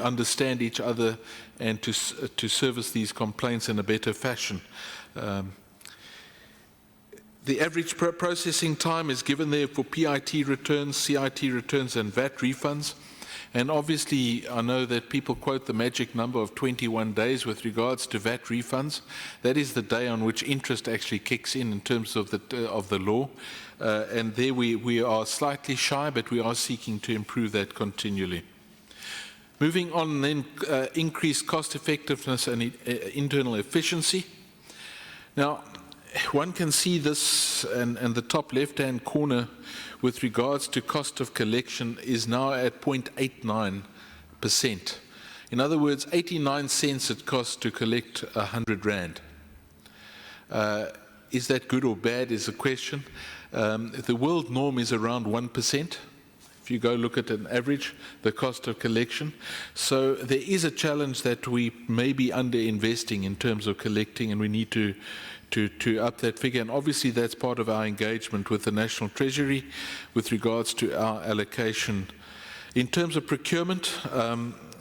understand each other and to service these complaints in a better fashion. The average processing time is given there for PIT returns, CIT returns, and VAT refunds. And obviously, I know that people quote the magic number of 21 days with regards to VAT refunds. That is the day on which interest actually kicks in terms of the law. And there we are slightly shy, but we are seeking to improve that continually. Moving on then, increased cost effectiveness and internal efficiency. Now, one can see this, and the top left-hand corner with regards to cost of collection is now at 0.89%. In other words, 89 cents it costs to collect 100 Rand. Is that good or bad is a question. The world norm is around 1%. If you go look at an average, the cost of collection. So there is a challenge that we may be under-investing in terms of collecting, and we need to up that figure. And obviously that's part of our engagement with the National Treasury with regards to our allocation. In terms of procurement,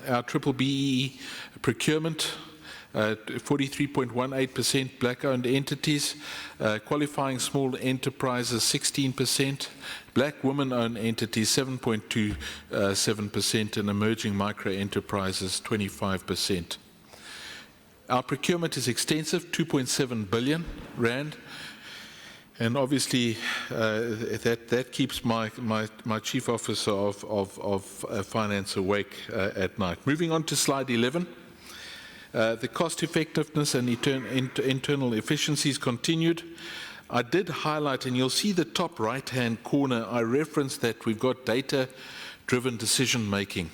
our triple BEE procurement, 43.18% black-owned entities, qualifying small enterprises 16%, black women-owned entities 7.27%, and emerging micro-enterprises 25%. Our procurement is extensive, 2.7 billion rand, and obviously that keeps my chief officer of finance awake at night. Moving on to slide 11. The cost effectiveness and internal efficiencies continued. I did highlight, and you'll see the top right-hand corner, I referenced that we've got data-driven decision-making.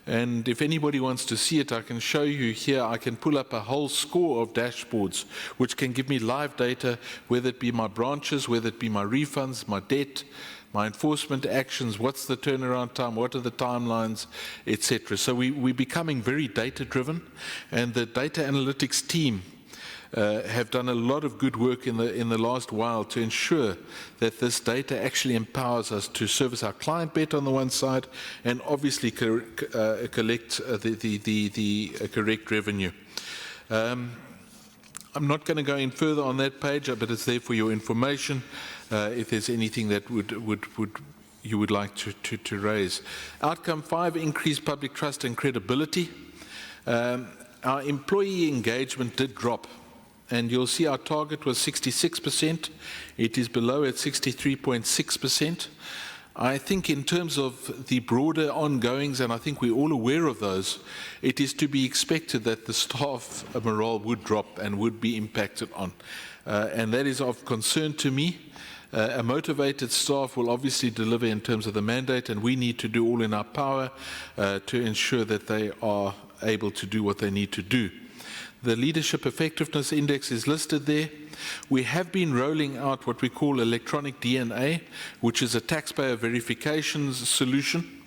And if anybody wants to see it, I can show you here. I can pull up a whole score of dashboards, which can give me live data, whether it be my branches, whether it be my refunds, my debt, my enforcement actions, what's the turnaround time, what are the timelines, etc. So we're becoming very data-driven, and the data analytics team have done a lot of good work in the last while to ensure that this data actually empowers us to service our client better on the one side, and obviously collect the correct revenue. I'm not going to go in further on that page, but it's there for your information. If there's anything that you would like to raise. Outcome 5, increased public trust and credibility. Our employee engagement did drop, and you'll see our target was 66%. It is below at 63.6%. I think in terms of the broader ongoings, and I think we're all aware of those, it is to be expected that the staff morale would drop and would be impacted on. And that is of concern to me. A motivated staff will obviously deliver in terms of the mandate, and we need to do all in our power to ensure that they are able to do what they need to do. The Leadership Effectiveness Index is listed there. We have been rolling out what we call electronic DNA, which is a taxpayer verifications solution.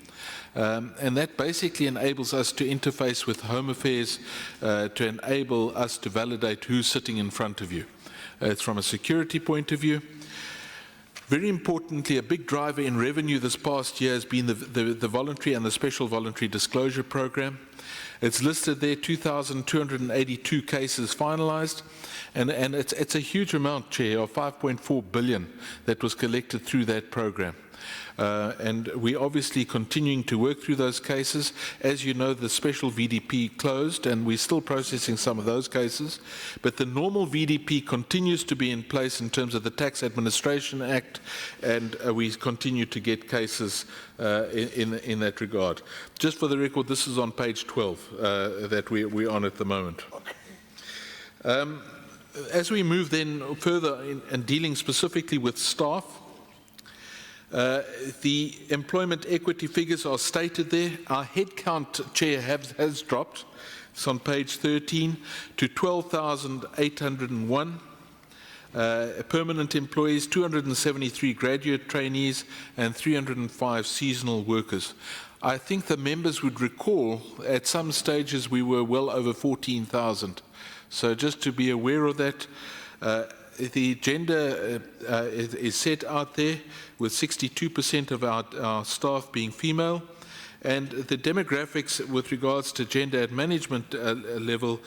And that basically enables us to interface with Home Affairs to enable us to validate who's sitting in front of you. It's from a security point of view. Very importantly, a big driver in revenue this past year has been the voluntary and the special voluntary disclosure program. It's listed there, 2,282 cases finalized, and it's a huge amount, Chair, of 5.4 billion that was collected through that program. And we're obviously continuing to work through those cases. As you know, the special VDP closed, and we're still processing some of those cases. But the normal VDP continues to be in place in terms of the Tax Administration Act, and we continue to get cases in that regard. Just for the record, this is on page 12 that we're on at the moment. As we move then further in dealing specifically with staff, the employment equity figures are stated there. Our headcount, Chair, has dropped. It's on page 13 to 12,801 permanent employees, 273 graduate trainees, and 305 seasonal workers. I think the members would recall at some stages we were well over 14,000. So just to be aware of that. The gender is set out there with 62% of our staff being female, and the demographics with regards to gender at management level,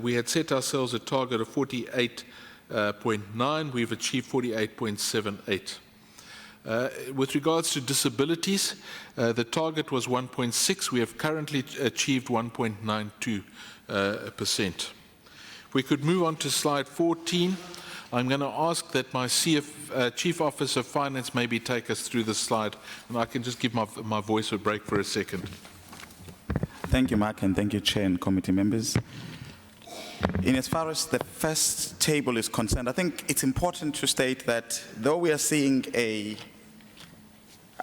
we had set ourselves a target of 48.9, we've achieved 48.78. With regards to disabilities, the target was 1.6, we have currently achieved 1.92%. We could move on to slide 14. I'm going to ask that my Chief Officer of Finance maybe take us through this slide, and I can just give my voice a break for a second. Thank you, Mark, and thank you, Chair and committee members. In as far as the first table is concerned, I think it's important to state that though we are seeing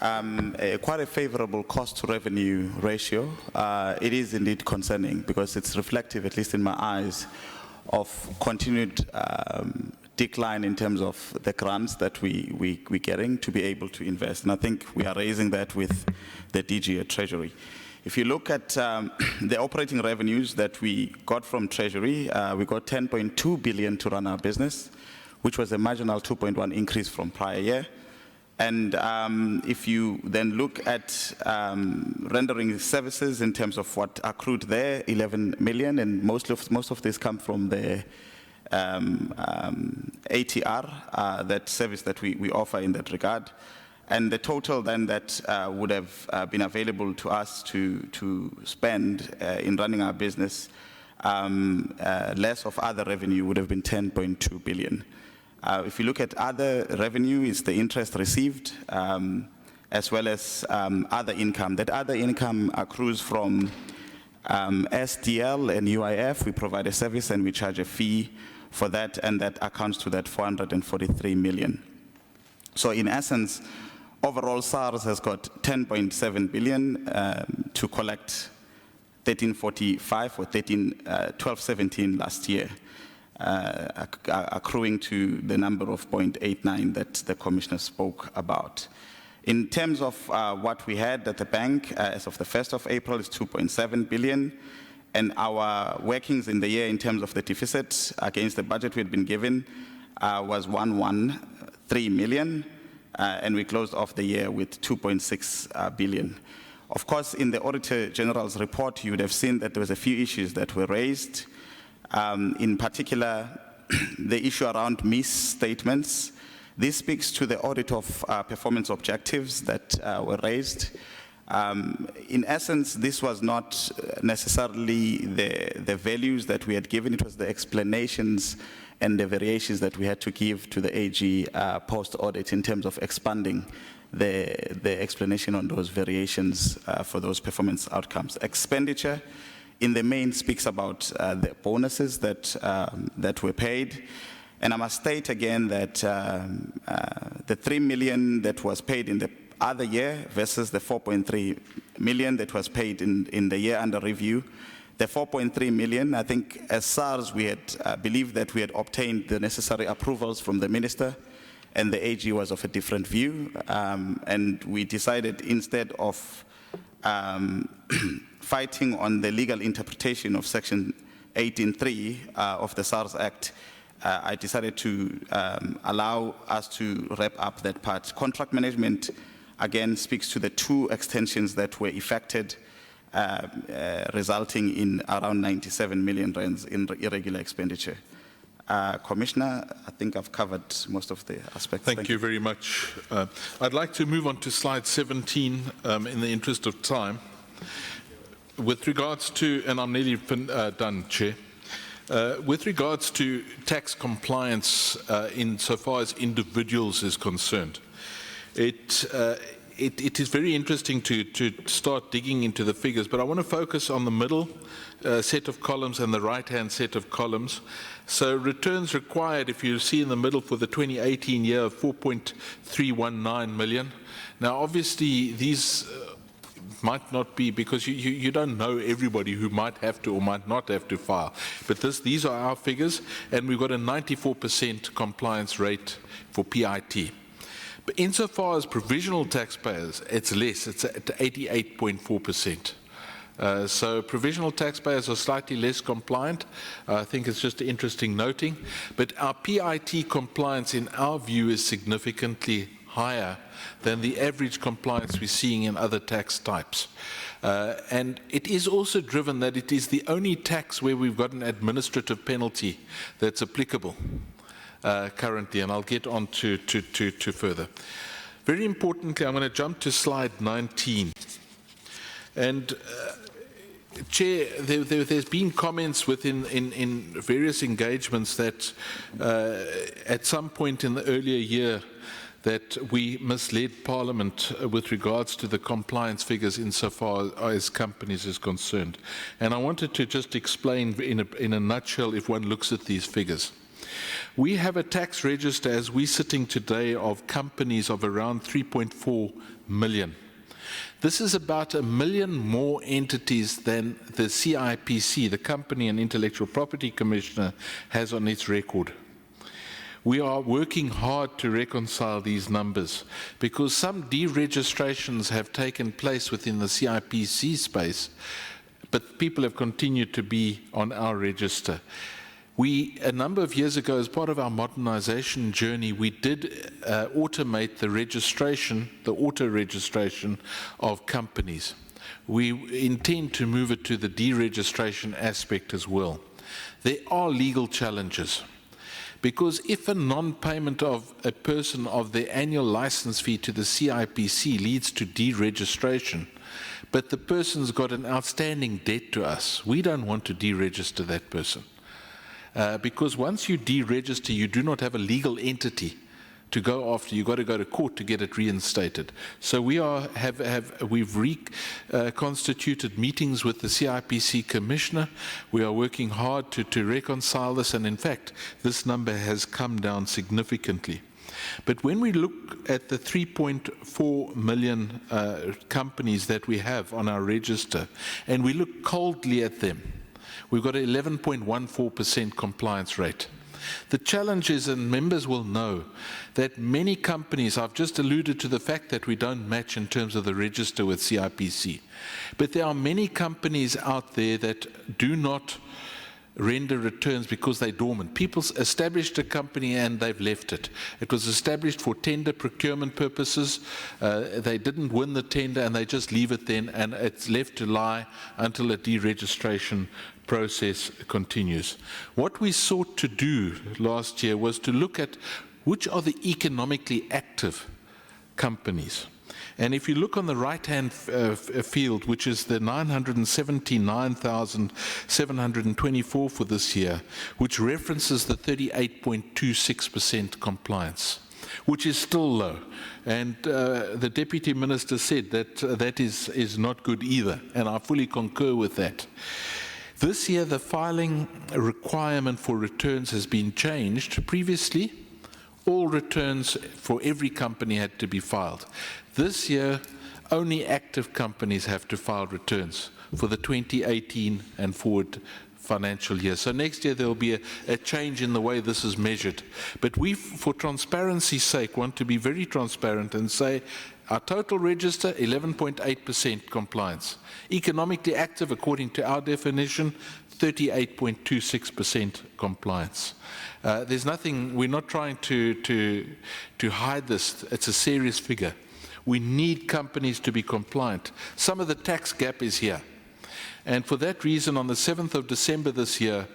quite a favorable cost-to-revenue ratio, it is indeed concerning because it's reflective, at least in my eyes, of continued decline in terms of the grants that we're getting to be able to invest. And I think we are raising that with the DG at Treasury. If you look at the operating revenues that we got from Treasury, we got 10.2 billion to run our business, which was a marginal 2.1 increase from prior year. And if you then look at rendering services in terms of what accrued there, 11 million, and most of this come from the ATR, that service that we offer in that regard. And the total then that would have been available to us to spend in running our business, less of other revenue, would have been 10.2 billion. If you look at other revenue, it's the interest received, as well as other income. That other income accrues from SDL and UIF. We provide a service and we charge a fee for that, and that accounts to that 443 million. So in essence, overall SARS has got 10.7 billion to collect 1345 or 1217 last year, accruing to the number of 0.89 that the Commissioner spoke about. In terms of what we had at the bank as of the 1st of April is 2.7 billion, and our workings in the year in terms of the deficit against the budget we had been given was 113 million, and we closed off the year with 2.6 billion. Of course, in the Auditor General's report, you would have seen that there was a few issues that were raised. In particular, the issue around misstatements. This speaks to the audit of performance objectives that were raised. In essence, this was not necessarily the values that we had given, it was the explanations and the variations that we had to give to the AG post-audit in terms of expanding the explanation on those variations for those performance outcomes. Expenditure, in the main, speaks about the bonuses that were paid. And I must state again that the 3 million that was paid in the other year versus the 4.3 million that was paid in the year under review, the 4.3 million, I think as SARS we had believed that we had obtained the necessary approvals from the Minister, and the AG was of a different view, and we decided instead of fighting on the legal interpretation of Section 18.3 of the SARS Act, I decided to allow us to wrap up that part. Contract management, again, speaks to the 2 extensions that were effected, resulting in around 97 million rands in irregular expenditure. Commissioner, I think I've covered most of the aspects. Thank you very much. I'd like to move on to slide 17 in the interest of time. With regards to, and I'm nearly done, Chair. With regards to tax compliance insofar as individuals is concerned, it is very interesting to start digging into the figures, but I want to focus on the middle set of columns and the right-hand set of columns. So returns required, if you see in the middle for the 2018 year, of 4.319 million. Now, obviously, these might not be, because you don't know everybody who might have to or might not have to file. But these are our figures, and we've got a 94% compliance rate for PIT. But insofar as provisional taxpayers, it's less, it's at 88.4%. So provisional taxpayers are slightly less compliant. I think it's just interesting noting. But our PIT compliance, in our view, is significantly higher than the average compliance we're seeing in other tax types. And it is also driven that it is the only tax where we've got an administrative penalty that's applicable currently, and I'll get on to further. Very importantly, I'm going to jump to slide 19. And Chair, there's been comments in various engagements that at some point in the earlier year that we misled Parliament with regards to the compliance figures insofar as companies is concerned. And I wanted to just explain in a nutshell if one looks at these figures. We have a tax register as we're sitting today of companies of around 3.4 million. This is about 1 million more entities than the CIPC, the Company and Intellectual Property Commissioner, has on its record. We are working hard to reconcile these numbers because some deregistrations have taken place within the CIPC space, but people have continued to be on our register. A number of years ago, as part of our modernization journey, we did automate the registration, the auto-registration of companies. We intend to move it to the deregistration aspect as well. There are legal challenges. Because if a non-payment of a person of their annual license fee to the CIPC leads to deregistration, but the person's got an outstanding debt to us, we don't want to deregister that person. Because once you deregister, you do not have a legal entity to go after. You've got to go to court to get it reinstated. So we've reconstituted meetings with the CIPC Commissioner. We are working hard to reconcile this, and in fact, this number has come down significantly. But when we look at the 3.4 million companies that we have on our register, and we look coldly at them, we've got an 11.14% compliance rate. The challenge is, and members will know, that many companies, I've just alluded to the fact that we don't match in terms of the register with CIPC, but there are many companies out there that do not render returns because they're dormant. People established a company and they've left it. It was established for tender procurement purposes. They didn't win the tender and they just leave it then, and it's left to lie until a deregistration process continues. What we sought to do last year was to look at which are the economically active companies. And if you look on the right-hand field, which is the 979,724 for this year, which references the 38.26% compliance, which is still low. And the Deputy Minister said that that is not good either, and I fully concur with that. This year, the filing requirement for returns has been changed. Previously, all returns for every company had to be filed. This year, only active companies have to file returns for the 2018 and forward financial year. So next year, there will be a change in the way this is measured. But we, for transparency's sake, want to be very transparent and say our total register, 11.8% compliance. Economically active, according to our definition, 38.26% compliance. There's nothing, we're not trying to hide this. It's a serious figure. We need companies to be compliant. Some of the tax gap is here. And for that reason, on the 7th of December this year,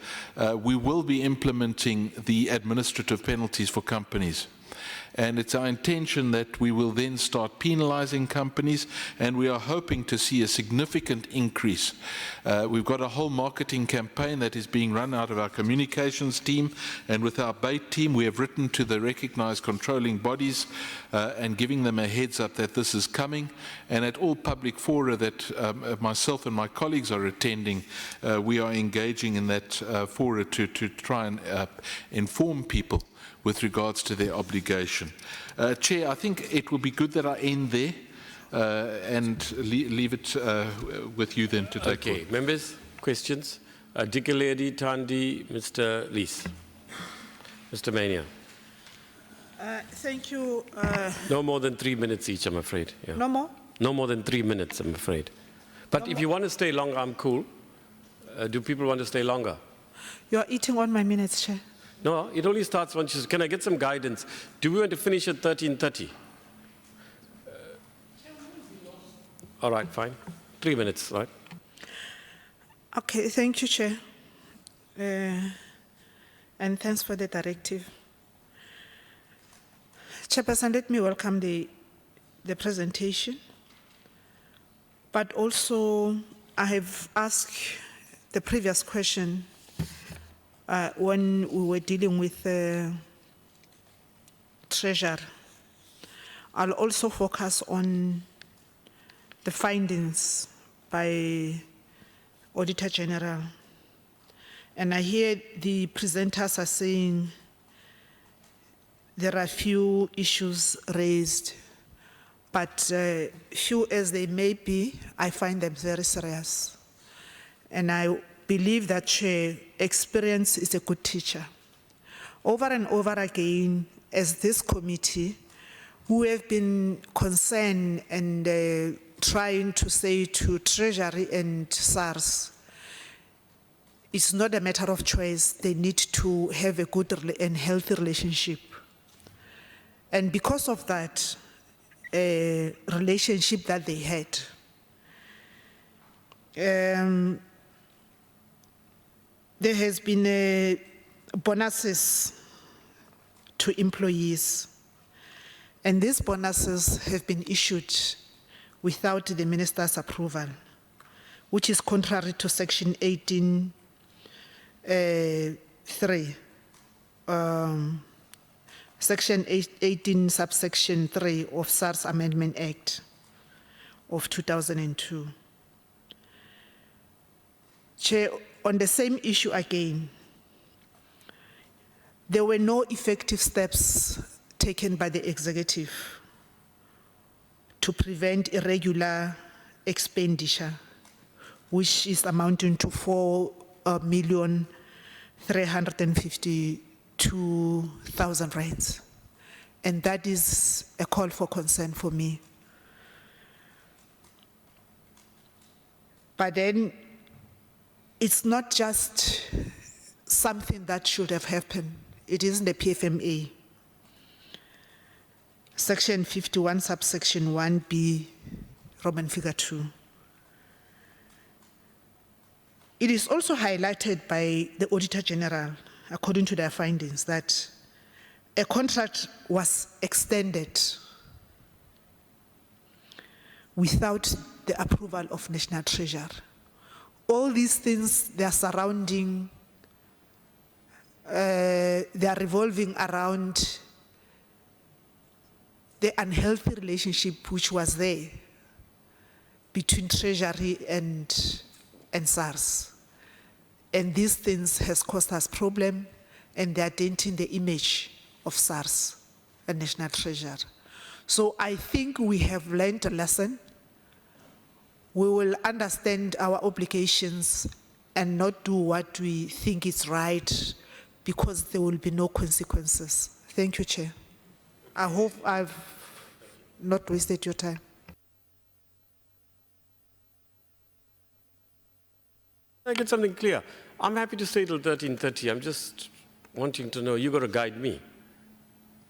we will be implementing the administrative penalties for companies. And it's our intention that we will then start penalizing companies, and we are hoping to see a significant increase. We've got a whole marketing campaign that is being run out of our communications team, and with our BAIT team, we have written to the recognized controlling bodies and giving them a heads up that this is coming. And at all public fora that myself and my colleagues are attending, we are engaging in that fora to try and inform people with regards to their obligation. Chair, I think it will be good that I end there and leave it with you then to take. Okay, members, questions? Dikeledi, Tandi, Mr. Lees. Mr. Mania. Thank you. No more than 3 minutes each, I'm afraid. Yeah. No more? No more than 3 minutes, I'm afraid. But if you want to stay longer, I'm cool. Do people want to stay longer? You are eating on my minutes, Chair. No, it only starts once you... Can I get some guidance? Do we want to finish at 13:30? All right, fine. 3 minutes, right? Okay, thank you, Chair. And thanks for the directive. Chairperson, let me welcome the presentation. But also, I have asked the previous question when we were dealing with Treasury. I'll also focus on the findings by Auditor General. And I hear the presenters are saying there are few issues raised, but few as they may be, I find them very serious. And I believe that experience is a good teacher. Over and over again, as this committee, we have been concerned and trying to say to Treasury and SARS, it's not a matter of choice. They need to have a good and healthy relationship. And because of that relationship that they had, there has been bonuses to employees. And these bonuses have been issued without the minister's approval, which is contrary to Section 18(3). Section 18, subsection 3 of SARS Amendment Act of 2002. Chair, on the same issue again, there were no effective steps taken by the executive to prevent irregular expenditure, which is amounting to 4,352,000 rands. And that is a call for concern for me. But then it's not just something that should have happened. It is in the PFMA. Section 51, subsection 1B, Roman figure 2. It is also highlighted by the Auditor General, according to their findings, that a contract was extended without the approval of National Treasury. All these things, they are surrounding, they are revolving around the unhealthy relationship which was there between Treasury and SARS. And these things has caused us problem, and they are denting the image of SARS and National Treasury. So I think we have learned a lesson. We will understand our obligations and not do what we think is right, because there will be no consequences. Thank you, Chair. I hope I've not wasted your time. I get something clear. I'm happy to stay till 13:30. I'm just wanting to know, you got to guide me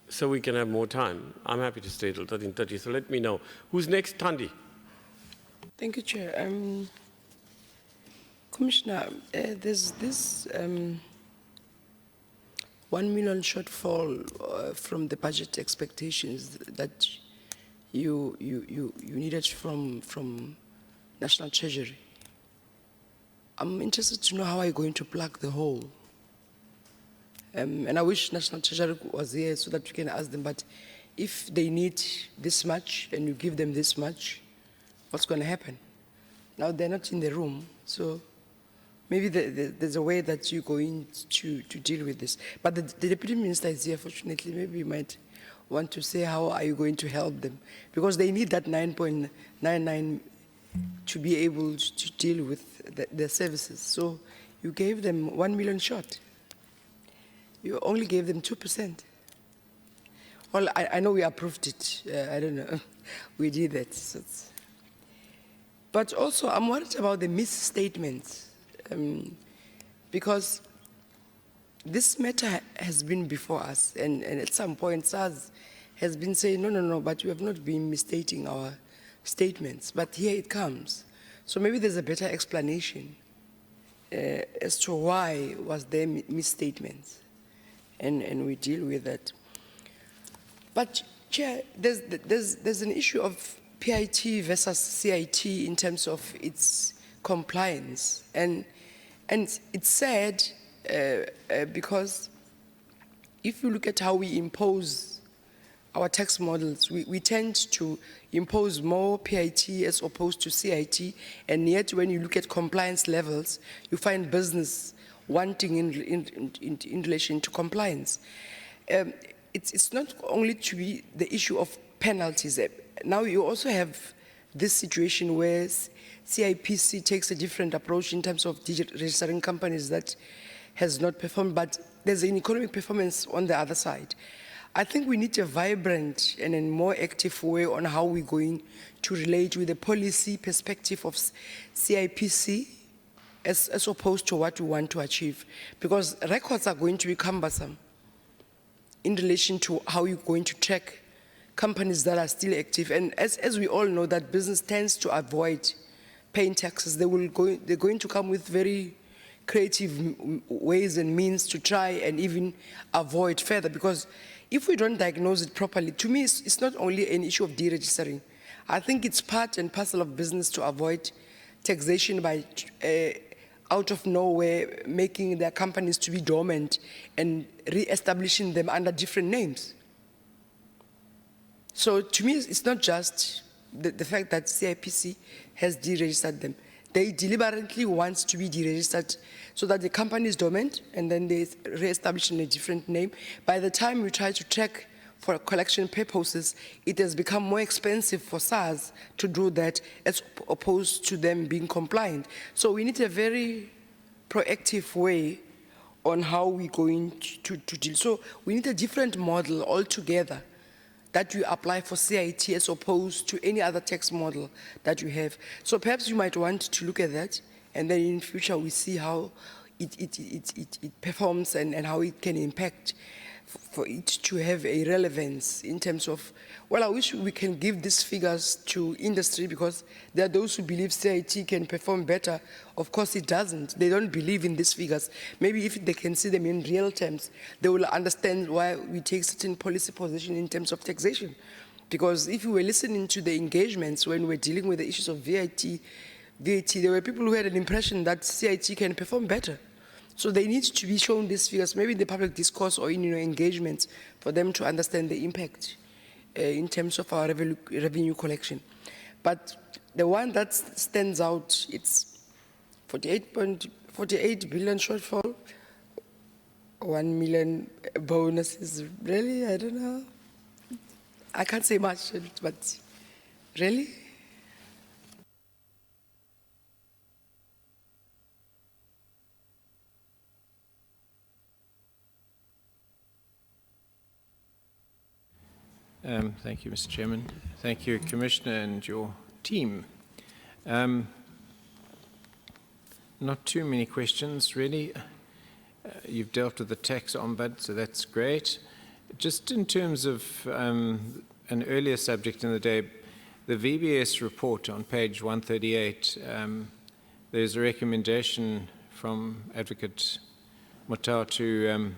so we can have more time. I'm happy to stay till 13:30, so let me know. Who's next? Thandi. Thank you, Chair. Commissioner, there's this 1 million shortfall from the budget expectations that you needed from National Treasury. I'm interested to know how are you going to plug the hole. And I wish National Treasury was here so that we can ask them, but if they need this much and you give them this much, what's going to happen? Now they're not in the room, so maybe there's a way that you're going to deal with this. But the Deputy Minister is here, fortunately. Maybe you might want to say how are you going to help them, because they need that 9.99 to be able to deal with their services. So you gave them 1 million short. You only gave them 2%. Well, I know we approved it. I don't know. We did that. So but also, I'm worried about the misstatements, because this matter has been before us, and at some point, SARS has been saying, no, but you have not been misstating our statements, but here it comes. So maybe there's a better explanation as to why was there misstatements, and we deal with that. But Chair, there's an issue of PIT versus CIT in terms of its compliance, and it's sad because if you look at how we impose our tax models, we tend to impose more PIT as opposed to CIT, and yet when you look at compliance levels, you find business wanting in relation to compliance. It's not only to be the issue of penalties. now you also have this situation where CIPC takes a different approach in terms of registering companies that has not performed, but there's an economic performance on the other side. I think we need a vibrant and a more active way on how we're going to relate with the policy perspective of CIPC as opposed to what we want to achieve, because records are going to be cumbersome in relation to how you're going to track companies that are still active. And as we all know, that business tends to avoid paying taxes. They're going to come with very creative ways and means to try and even avoid further, because if we don't diagnose it properly, to me, it's not only an issue of deregistering. I think it's part and parcel of business to avoid taxation by out of nowhere making their companies to be dormant and re-establishing them under different names. So to me, it's not just the fact that CIPC has deregistered them. They deliberately want to be deregistered so that the company is dormant and then they re-establish in a different name. By the time we try to track for collection purposes, it has become more expensive for SARS to do that as opposed to them being compliant. So we need a very proactive way on how we're going to deal. So we need a different model altogether that you apply for CIT as opposed to any other tax model that you have. So perhaps you might want to look at that, and then in future we see how it performs and how it can impact for it to have a relevance in terms of, well, I wish we can give these figures to industry, because there are those who believe CIT can perform better. Of course it doesn't. They don't believe in these figures. Maybe if they can see them in real terms, they will understand why we take certain policy position in terms of taxation. Because if you were listening to the engagements when we were dealing with the issues of VAT, there were people who had an impression that CIT can perform better. So they need to be shown these figures, maybe in the public discourse or in engagements, for them to understand the impact in terms of our revenue collection. But the one that stands out, it's 48 billion shortfall, 1 million bonuses. Really, I don't know. I can't say much, but really? Thank you, Mr. Chairman. Thank you, Commissioner, and your team. Not too many questions, really. You've dealt with the tax ombud, so that's great. Just in terms of an earlier subject in the day, the VBS report on page 138, there's a recommendation from Advocate Motau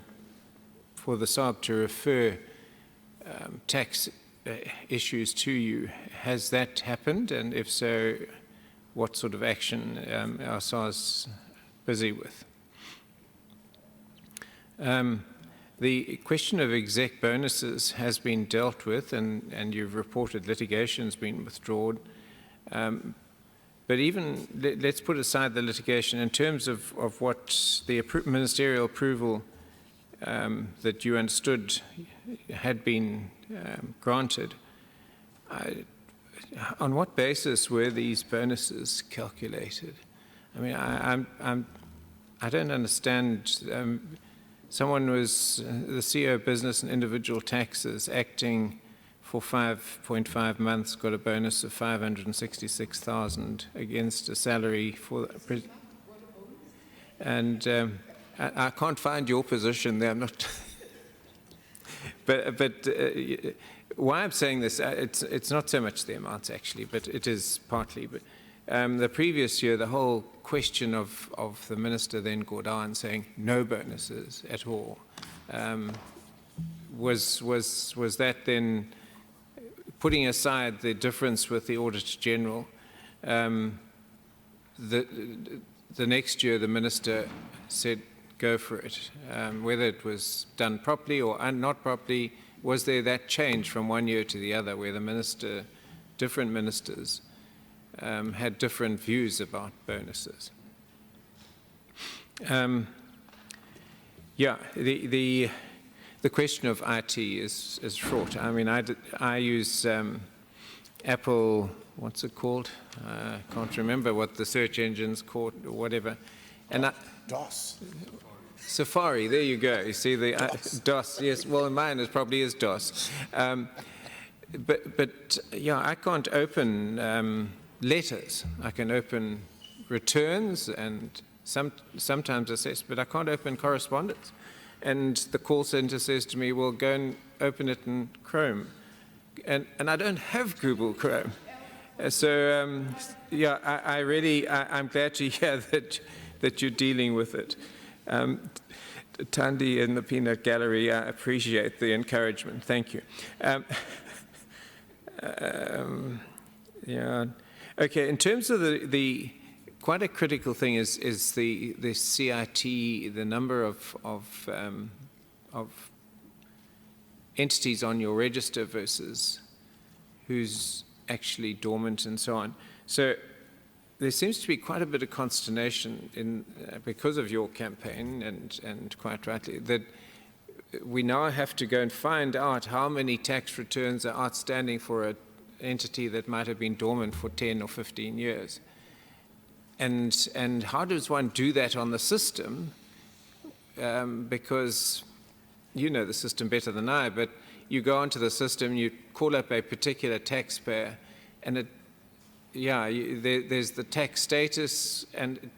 for the SARB to refer tax issues to you. Has that happened? And if so, what sort of action are SARS busy with? The question of exec bonuses has been dealt with, and you've reported litigation's been withdrawn. But even, let's put aside the litigation, in terms of what the ministerial approval that you understood had been granted, on what basis were these bonuses calculated? I mean, I don't understand. Someone was the CEO of Business and Individual Taxes, acting for 5.5 months, got a bonus of 566,000 against a salary for, and I can't find your position there. I'm not. But why I'm saying this, it's not so much the amounts actually, but it is partly. But the previous year, the whole question of the minister then Gordhan saying no bonuses at all, was that then, putting aside the difference with the Auditor General, the next year the minister said go for it, whether it was done properly or not properly. Was there that change from one year to the other, where the different ministers had different views about bonuses? Yeah, the question of IT is fraught. I mean, I use Apple, what's it called? I can't remember what the search engine's called or whatever. And DOS. Safari, there you go. You see the DOS. Yes, well, mine probably is DOS. But yeah, I can't open letters. I can open returns and sometimes assess, but I can't open correspondence. And the call center says to me, well, go and open it in Chrome. And I don't have Google Chrome. So, yeah, I'm glad to hear that you're dealing with it. Tandi in the Peanut Gallery, I appreciate the encouragement. Thank you. Yeah. Okay, in terms of the quite a critical thing is the CIT, the number of entities on your register versus who's actually dormant and so on. So there seems to be quite a bit of consternation in because of your campaign and quite rightly that we now have to go and find out how many tax returns are outstanding for an entity that might have been dormant for 10 or 15 years. And how does one do that on the system? Because you know the system better than I, but you go onto the system, you call up a particular taxpayer, and there's the tax status, and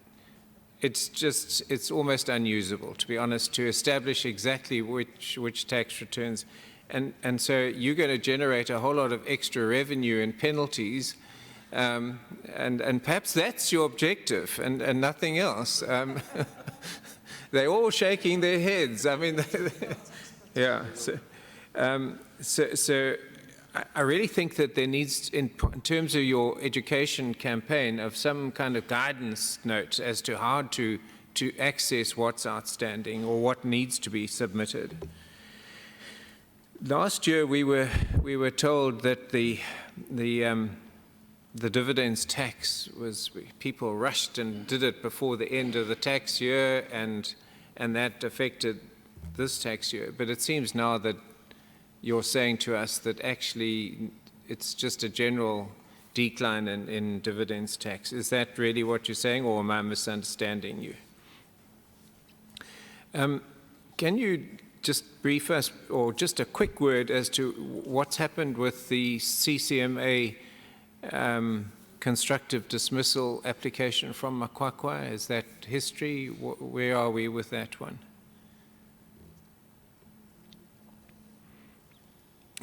it's almost unusable, to be honest, to establish exactly which tax returns. And so you're going to generate a whole lot of extra revenue and penalties, and perhaps that's your objective and nothing else. They're all shaking their heads. I mean, yeah. So I really think that there needs, in terms of your education campaign, of some kind of guidance note as to how to access what's outstanding or what needs to be submitted. Last year, we were told that the dividends tax was, people rushed and did it before the end of the tax year, and that affected this tax year. But it seems now that you're saying to us that actually it's just a general decline in dividends tax. Is that really what you're saying, or am I misunderstanding you? Can you just brief us, or just a quick word as to what's happened with the CCMA constructive dismissal application from Makwakwa? Is that history? Where are we with that one?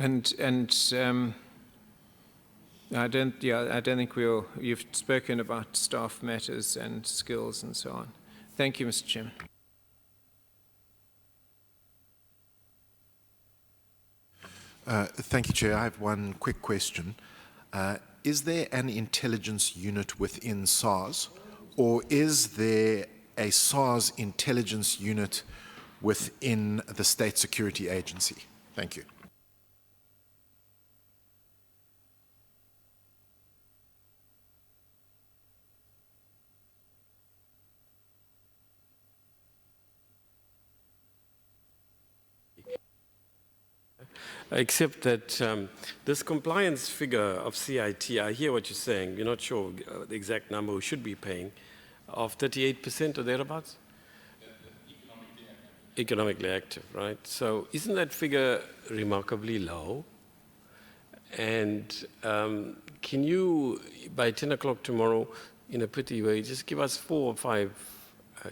And I don't think you've spoken about staff matters and skills and so on. Thank you, Mr. Chairman. Thank you, Chair. I have one quick question. Is there an intelligence unit within SARS, or is there a SARS intelligence unit within the State Security Agency? Thank you. Except that this compliance figure of CIT, I hear what you're saying, you're not sure the exact number we should be paying, of 38% or thereabouts? Economically active, right? So isn't that figure remarkably low? And can you, by 10 o'clock tomorrow, in a pretty way, just give us 4 or 5,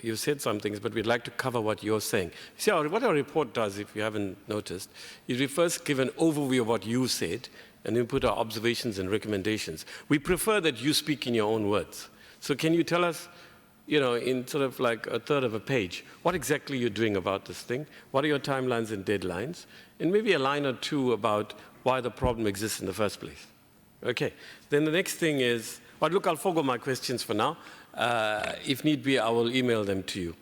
you said some things, but we'd like to cover what you're saying. See, what our report does, if you haven't noticed, is we first give an overview of what you said, and then put our observations and recommendations. We prefer that you speak in your own words. So can you tell us, you know, in sort of like a third of a page, what exactly you're doing about this thing? What are your timelines and deadlines? And maybe a line or two about why the problem exists in the first place. Okay. Then the next thing is, well, look, I'll forego my questions for now. If need be, I will email them to you.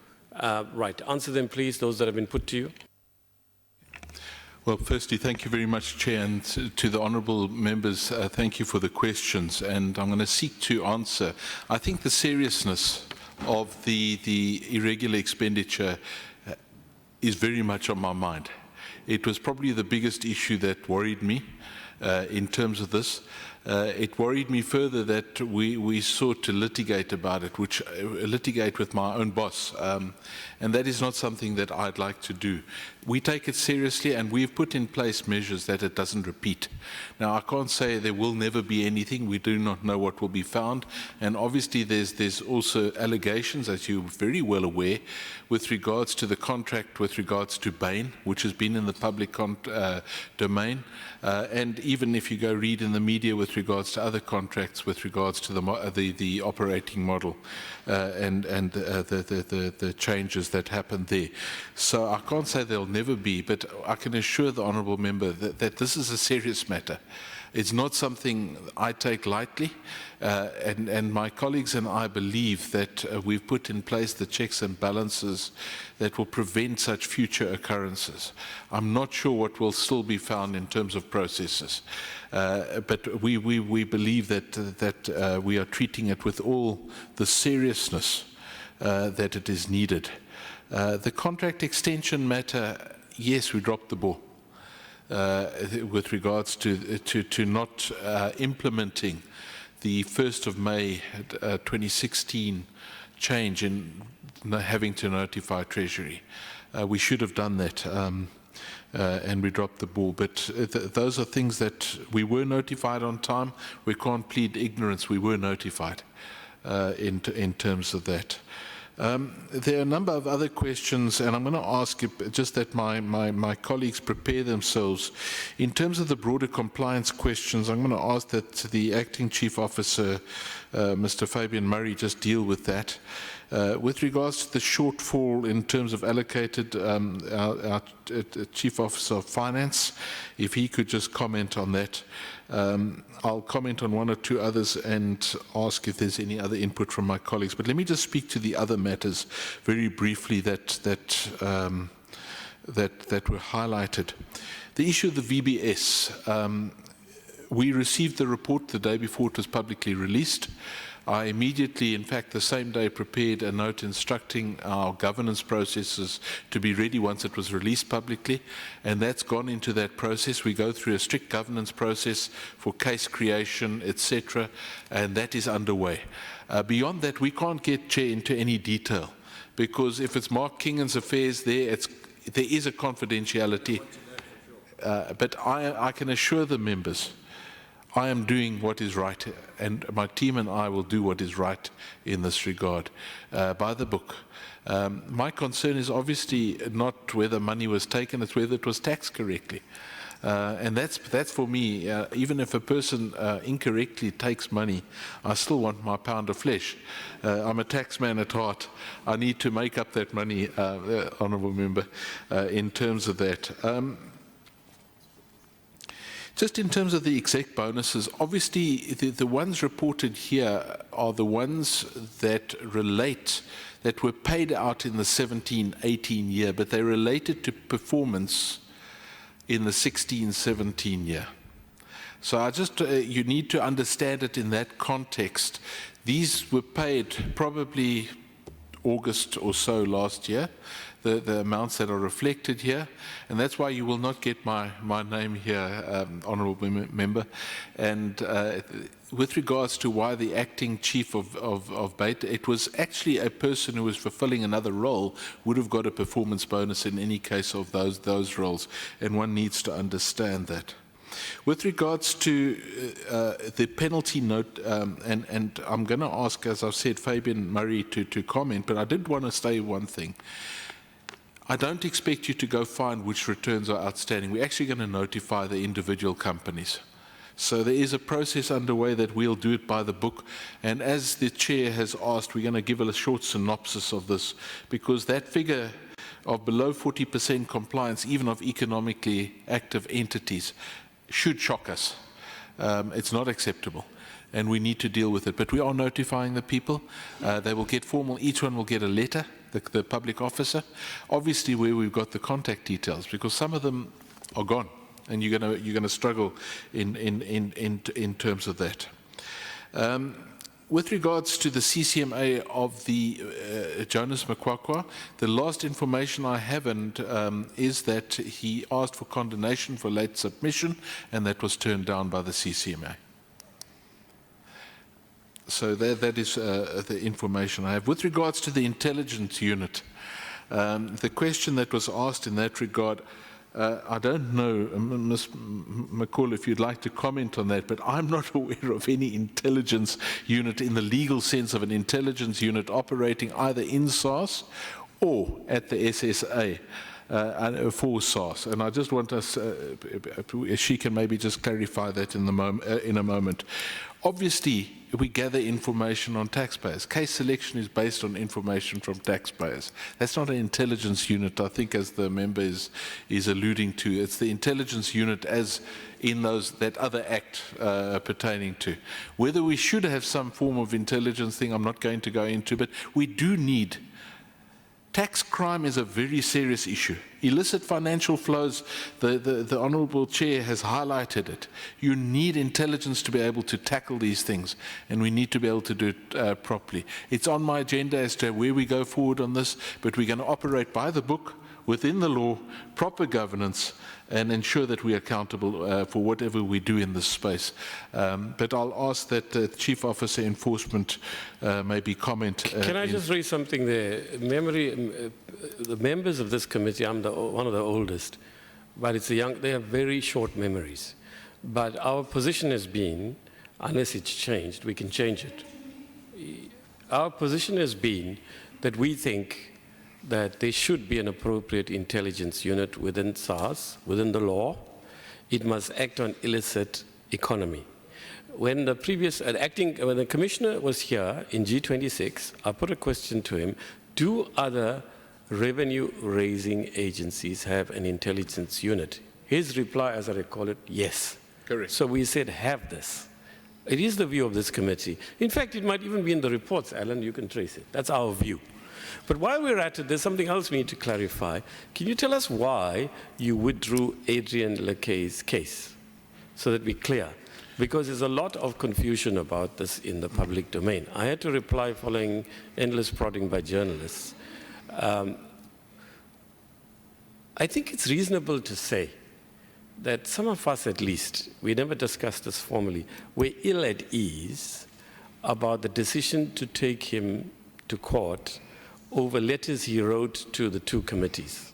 Right, answer them, please, those that have been put to you. Well, firstly, thank you very much, Chair, and to the honourable members, thank you for the questions, and I'm going to seek to answer. I think the seriousness of the irregular expenditure is very much on my mind. It was probably the biggest issue that worried me in terms of this. It worried me further that we sought to litigate about it, litigate with my own boss, and that is not something that I'd like to do. We take it seriously, and we've put in place measures that it doesn't repeat. Now, I can't say there will never be anything. We do not know what will be found, and obviously there's also allegations, as you're very well aware, with regards to the contract with regards to Bain, which has been in the public domain, and even if you go read in the media with regards to other contracts with regards to the operating model and the changes that happened there. So I can't say there'll never be, but I can assure the honourable member that this is a serious matter. It's not something I take lightly, and my colleagues and I believe that we've put in place the checks and balances that will prevent such future occurrences. I'm not sure what will still be found in terms of processes, but we believe that we are treating it with all the seriousness that it is needed. The contract extension matter, yes, we dropped the ball. With regards to not implementing the 1st of May 2016 change in having to notify Treasury. We should have done that, and we dropped the ball. But those are things that we were notified on time. We can't plead ignorance. We were notified in terms of that. There are a number of other questions, and I'm going to ask just that my colleagues prepare themselves. In terms of the broader compliance questions, I'm going to ask that the Acting Chief Officer, Mr. Fabian Murray, just deal with that. With regards to the shortfall in terms of allocated, our Chief Officer of Finance, if he could just comment on that. I'll comment on one or two others and ask if there's any other input from my colleagues. But let me just speak to the other matters very briefly that were highlighted. The issue of the VBS. We received the report the day before it was publicly released. I immediately, in fact, the same day, prepared a note instructing our governance processes to be ready once it was released publicly, and that's gone into that process. We go through a strict governance process for case creation, etc., and that is underway. Beyond that, we can't get, Chair, into any detail, because if it's Mark Kingan's affairs there is a confidentiality, but I can assure the members I am doing what is right, and my team and I will do what is right in this regard, by the book. My concern is obviously not whether money was taken, it's whether it was taxed correctly. And that's for me, even if a person incorrectly takes money, I still want my pound of flesh. I'm a taxman at heart. I need to make up that money, Honourable Member, in terms of that. Just in terms of the exec bonuses, obviously the ones reported here are the ones that were paid out in the 17-18 year, but they related to performance in the 16-17 year. So you need to understand it in that context. These were paid probably August or so last year, the amounts that are reflected here, and that's why you will not get my name here, Honourable Member. And with regards to why the acting chief of Beta, it was actually a person who was fulfilling another role would have got a performance bonus in any case of those roles, and one needs to understand that. With regards to the penalty note, and I'm going to ask, as I've said, Fabian Murray to comment, but I did want to say one thing. I don't expect you to go find which returns are outstanding. We're actually going to notify the individual companies. So there is a process underway that we'll do it by the book. And as the chair has asked, we're going to give a short synopsis of this, because that figure of below 40% compliance, even of economically active entities, should shock us. It's not acceptable, and we need to deal with it. But we are notifying the people. They will get formal, each one will get a letter, the public officer, obviously where we've got the contact details, because some of them are gone, and you're going to struggle in terms of that. With regards to the CCMA of the Jonas Makwakwa, the last information I have is that he asked for condonation for late submission, and that was turned down by the CCMA. So that is the information I have. With regards to the intelligence unit, the question that was asked in that regard, I don't know, Ms. McCall, if you'd like to comment on that, but I'm not aware of any intelligence unit in the legal sense of an intelligence unit operating either in SARS or at the SSA. For SARS, and I just want us, she can maybe just clarify that in a moment. Obviously, we gather information on taxpayers. Case selection is based on information from taxpayers. That's not an intelligence unit, I think, as the member is alluding to. It's the intelligence unit as in that other act pertaining to. Whether we should have some form of intelligence thing, I'm not going to go into, but we do need. Tax crime is a very serious issue. Illicit financial flows, the Honourable Chair has highlighted it. You need intelligence to be able to tackle these things, and we need to be able to do it properly. It's on my agenda as to where we go forward on this, but we're going to operate by the book, within the law, proper governance, and ensure that we are accountable for whatever we do in this space. But I'll ask that Chief Officer Enforcement maybe comment. Can I just raise something there? The members of this committee, I'm one of the oldest, but it's they have very short memories. But our position has been, unless it's changed, we can change it. Our position has been that we think that there should be an appropriate intelligence unit within SARS, within the law. It must act on illicit economy. When the when the commissioner was here in G26, I put a question to him, do other revenue-raising agencies have an intelligence unit? His reply, as I recall it, yes. Correct. So we said, have this. It is the view of this committee. In fact, it might even be in the reports, Alan, you can trace it. That's our view. But while we're at it, there's something else we need to clarify. Can you tell us why you withdrew Adrian Lekay's case, so that we're clear? Because there's a lot of confusion about this in the public domain. I had to reply following endless prodding by journalists. I think it's reasonable to say that some of us, at least, we never discussed this formally, were ill at ease about the decision to take him to court over letters he wrote to the two committees.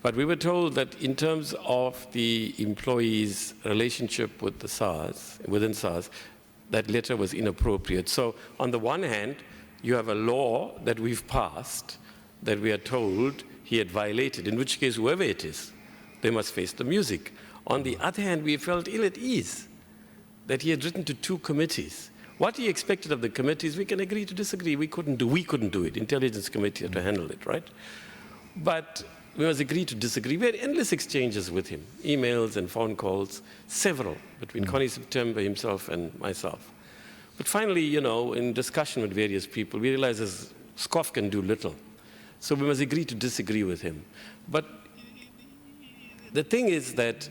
But we were told that in terms of the employee's relationship with the SARS, within SARS, that letter was inappropriate. So on the one hand, you have a law that we've passed that we are told he had violated, in which case whoever it is, they must face the music. On the other hand, we felt ill at ease that he had written to two committees. What he expected of the committees, we can agree to disagree. We couldn't do it. Intelligence Committee had to handle it, right? But we must agree to disagree. We had endless exchanges with him, emails and phone calls, several, between Connie September, himself, and myself. But finally, you know, in discussion with various people, we realized this scoff can do little. So we must agree to disagree with him. But the thing is that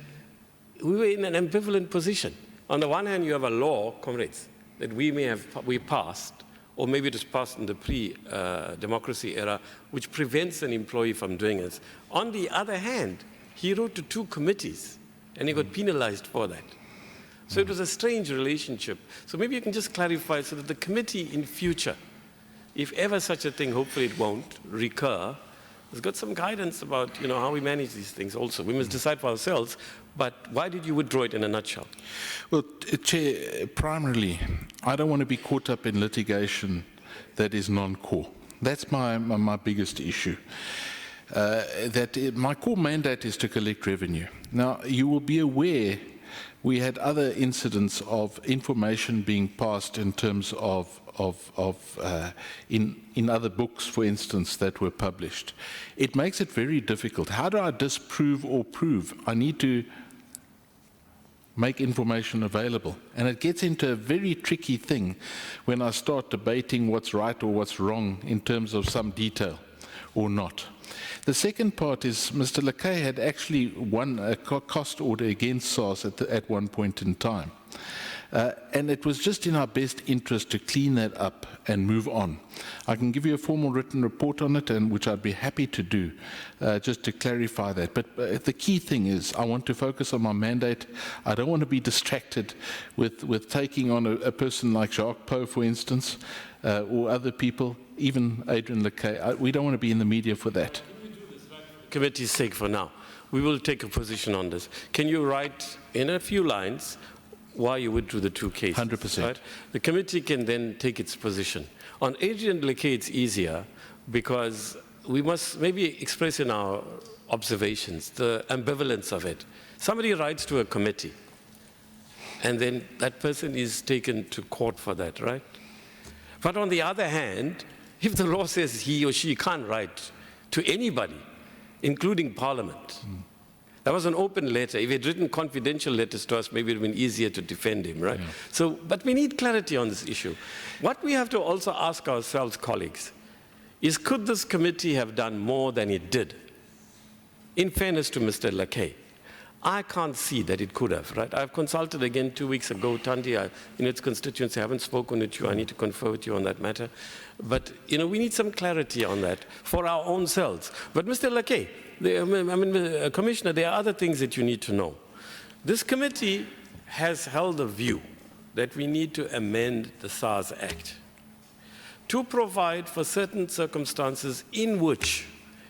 we were in an ambivalent position. On the one hand, you have a law, comrades, that we passed, or maybe it was passed in the pre-democracy era, which prevents an employee from doing it. On the other hand, he wrote to two committees, and he got penalized for that. So it was a strange relationship. So maybe you can just clarify so that the committee in future, if ever such a thing, hopefully it won't recur, has got some guidance about, you know, how we manage these things also. We must decide for ourselves, but why did you withdraw it in a nutshell? Well, Chair, primarily, I don't want to be caught up in litigation that is non-core. That's my biggest issue. My core mandate is to collect revenue. Now, you will be aware we had other incidents of information being passed in terms of in other books, for instance, that were published. It makes it very difficult. How do I disprove or prove? I need to make information available. And it gets into a very tricky thing when I start debating what's right or what's wrong in terms of some detail or not. The second part is Mr. Lekay had actually won a cost order against SARS at one point in time. And it was just in our best interest to clean that up and move on. I can give you a formal written report on it, and which I'd be happy to do, just to clarify that. But the key thing is I want to focus on my mandate. I don't want to be distracted with taking on a person like Jacques Poe, for instance, or other people, even Adrian Lekay. We don't want to be in the media for that. Committee's sake for now. We will take a position on this. Can you write in a few lines why you withdrew the two cases? 100%. Right? The committee can then take its position. On Adrian Lekay, it's easier because we must maybe express in our observations the ambivalence of it. Somebody writes to a committee, and then that person is taken to court for that, right? But on the other hand, if the law says he or she can't write to anybody, including Parliament. That was an open letter. If he had written confidential letters to us, maybe it would have been easier to defend him, right? Yeah. So, but we need clarity on this issue. What we have to also ask ourselves, colleagues, is could this committee have done more than it did? In fairness to Mr. Lekay, I can't see that it could have, right? I've consulted again 2 weeks ago, Tandi, in its constituency. I haven't spoken with you. I need to confer with you on that matter. But, you know, we need some clarity on that for our own selves. But Mr. Lekay, Commissioner, there are other things that you need to know. This committee has held a view that we need to amend the SARS Act to provide for certain circumstances in which,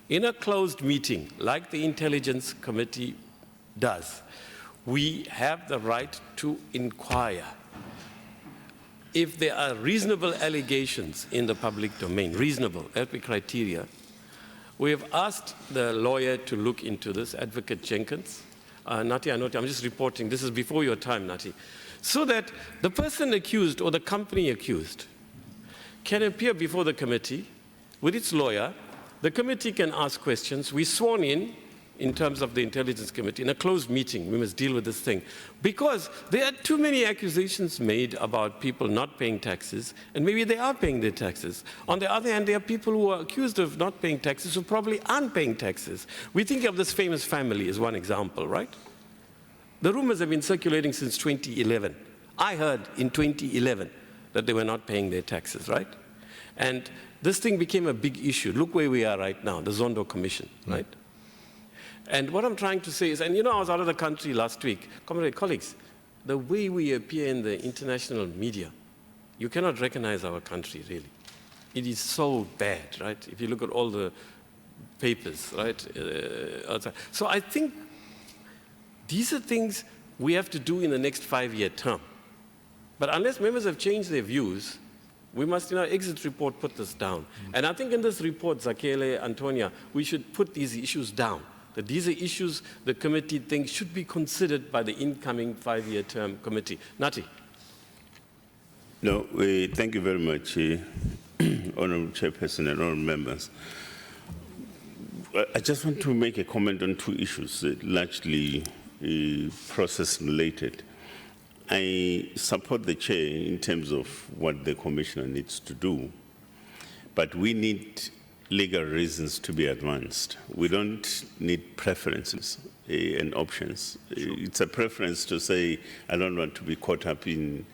in a closed meeting, like the Intelligence Committee does, we have the right to inquire if there are reasonable allegations in the public domain, reasonable, that be criteria. We have asked the lawyer to look into this, Advocate Jenkins. Nati, I'm just reporting, this is before your time, Nati. So that the person accused or the company accused can appear before the committee with its lawyer. The committee can ask questions. We sworn in terms of the Intelligence Committee, in a closed meeting, we must deal with this thing. Because there are too many accusations made about people not paying taxes, and maybe they are paying their taxes. On the other hand, there are people who are accused of not paying taxes who probably aren't paying taxes. We think of this famous family as one example, right? The rumors have been circulating since 2011. I heard in 2011 that they were not paying their taxes, right? And this thing became a big issue. Look where we are right now, the Zondo Commission, right? And what I'm trying to say is, and you know, I was out of the country last week. Colleagues, the way we appear in the international media, you cannot recognize our country, really. It is so bad, right? If you look at all the papers, right? Outside. So I think these are things we have to do in the next 5-year term. But unless members have changed their views, we must, in our exit report, put this down. And I think in this report, Zakele, Antonia, we should put these issues down. That these are issues the committee thinks should be considered by the incoming 5-year term committee. Nati. No, thank you very much, Honourable Chairperson and honourable members. I just want to make a comment on two issues, largely process-related. I support the chair in terms of what the commissioner needs to do, but we need legal reasons to be advanced. We don't need preferences and options. It's a preference to say, I don't want to be caught up in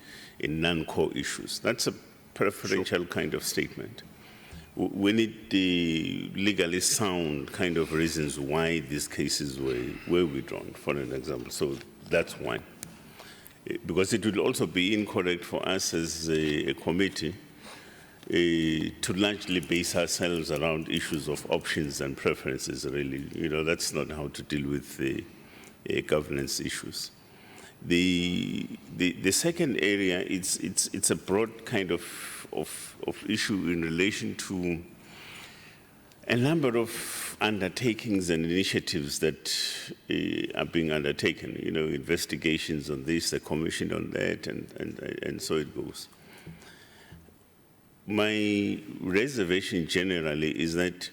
non-core issues. That's a preferential kind of statement. We need the legally sound kind of reasons why these cases were withdrawn, for an example. So that's one. Because it would also be incorrect for us as a committee to largely base ourselves around issues of options and preferences, really. You know, that's not how to deal with the governance issues. The second area, it's a broad kind of issue in relation to a number of undertakings and initiatives that are being undertaken, you know, investigations on this, a commission on that, and so it goes. My reservation generally is that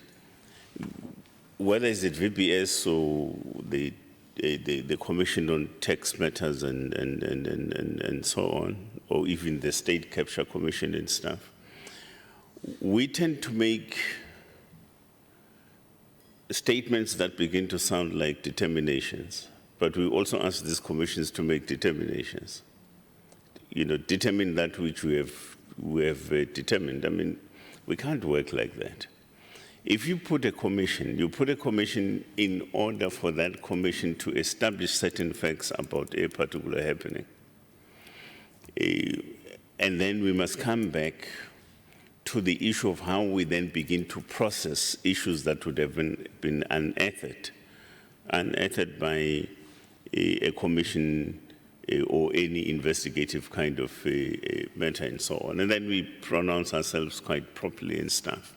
whether it's at VBS or the Commission on Tax Matters and so on, or even the State Capture Commission and stuff, we tend to make statements that begin to sound like determinations, but we also ask these commissions to make determinations. determine that which we have determined. I mean, we can't work like that. If you put a commission, you put a commission in order for that commission to establish certain facts about a particular happening. And then we must come back to the issue of how we then begin to process issues that would have been unearthed by a commission or any investigative kind of matter and so on. And then we pronounce ourselves quite properly and stuff.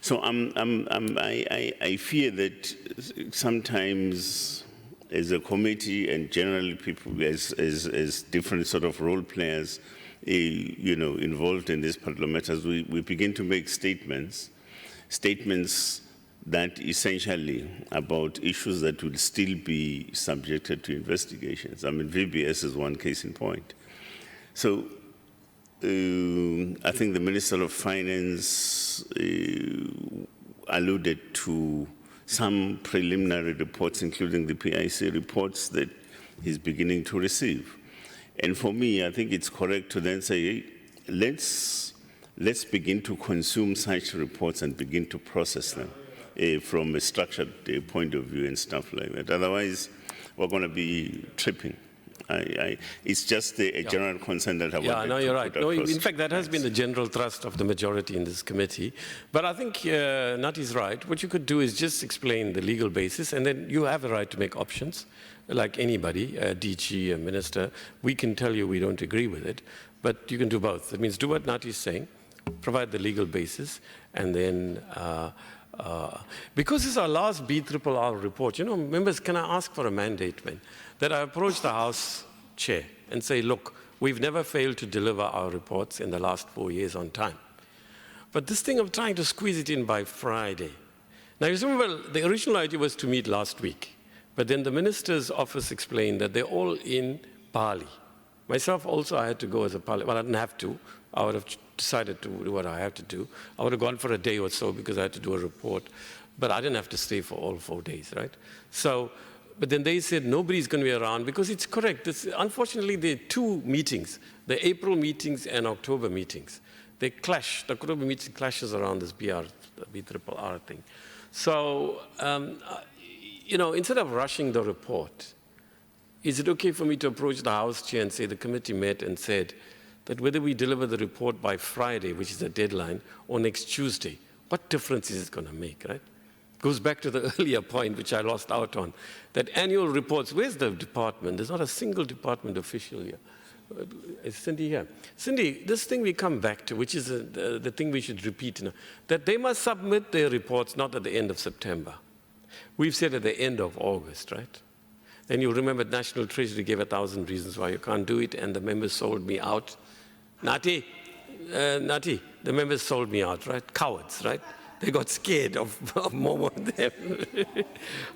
So I fear that sometimes as a committee and generally people as different sort of role players, involved in these particular matters, we begin to make statements that essentially about issues that will still be subjected to investigations. I mean, VBS is one case in point. So I think the Minister of Finance alluded to some preliminary reports, including the PIC reports that he's beginning to receive. And for me, I think it's correct to then say, hey, let's begin to consume such reports and begin to process them from a structured point of view and stuff like that. Otherwise, we're going to be tripping. It's just a general concern that I want to Yeah, no, you're right. No, across. in fact, that has been the general thrust of the majority in this committee. But I think Nati's right. What you could do is just explain the legal basis, and then you have a right to make options, like anybody, a DG, a minister. We can tell you we don't agree with it, but you can do both. That means do what Nati is saying, provide the legal basis, and then because it's our last BRRR report, members, can I ask for a mandate, man, that I approach the House Chair and say, look, we've never failed to deliver our reports in the last 4 years on time. But this thing of trying to squeeze it in by Friday. Now, you remember, the original idea was to meet last week, but then the minister's office explained that they're all in Bali. Myself also, I had to go as a Bali. Well, I didn't have to. I would have decided to do what I have to do. I would have gone for a day or so because I had to do a report, but I didn't have to stay for all 4 days, right? So, but then they said nobody's going to be around because it's correct. Unfortunately, there are 2 meetings, the April meetings and October meetings. They clash. The October meeting clashes around this BRRR thing. So, instead of rushing the report, is it okay for me to approach the House Chair and say the committee met and said that whether we deliver the report by Friday, which is the deadline, or next Tuesday, what difference is it going to make, right? Goes back to the earlier point, which I lost out on, that annual reports, where's the department? There's not a single department official here. Is Cindy here? Cindy, this thing we come back to, which is the thing we should repeat now, that they must submit their reports not at the end of September. We've said at the end of August, right? Then you remember National Treasury gave 1,000 reasons why you can't do it, and the members sold me out. Nati, the members sold me out, right? Cowards, right? They got scared of more of them.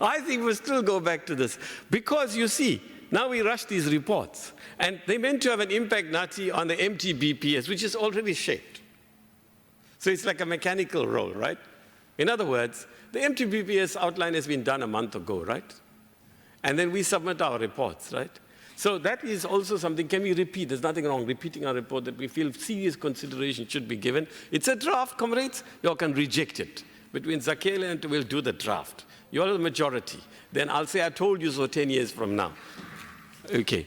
I think we'll still go back to this. Because you see, now we rush these reports. And they meant to have an impact, Nati, on the MTBPS, which is already shaped. So it's like a mechanical role, right? In other words, the MTBPS outline has been done a month ago, right? And then we submit our reports, right? So that is also something, can we repeat? There's nothing wrong repeating our report that we feel serious consideration should be given. It's a draft, comrades. You all can reject it. Between Zakele and we'll do the draft. You are the majority. Then I'll say, I told you so 10 years from now. Okay.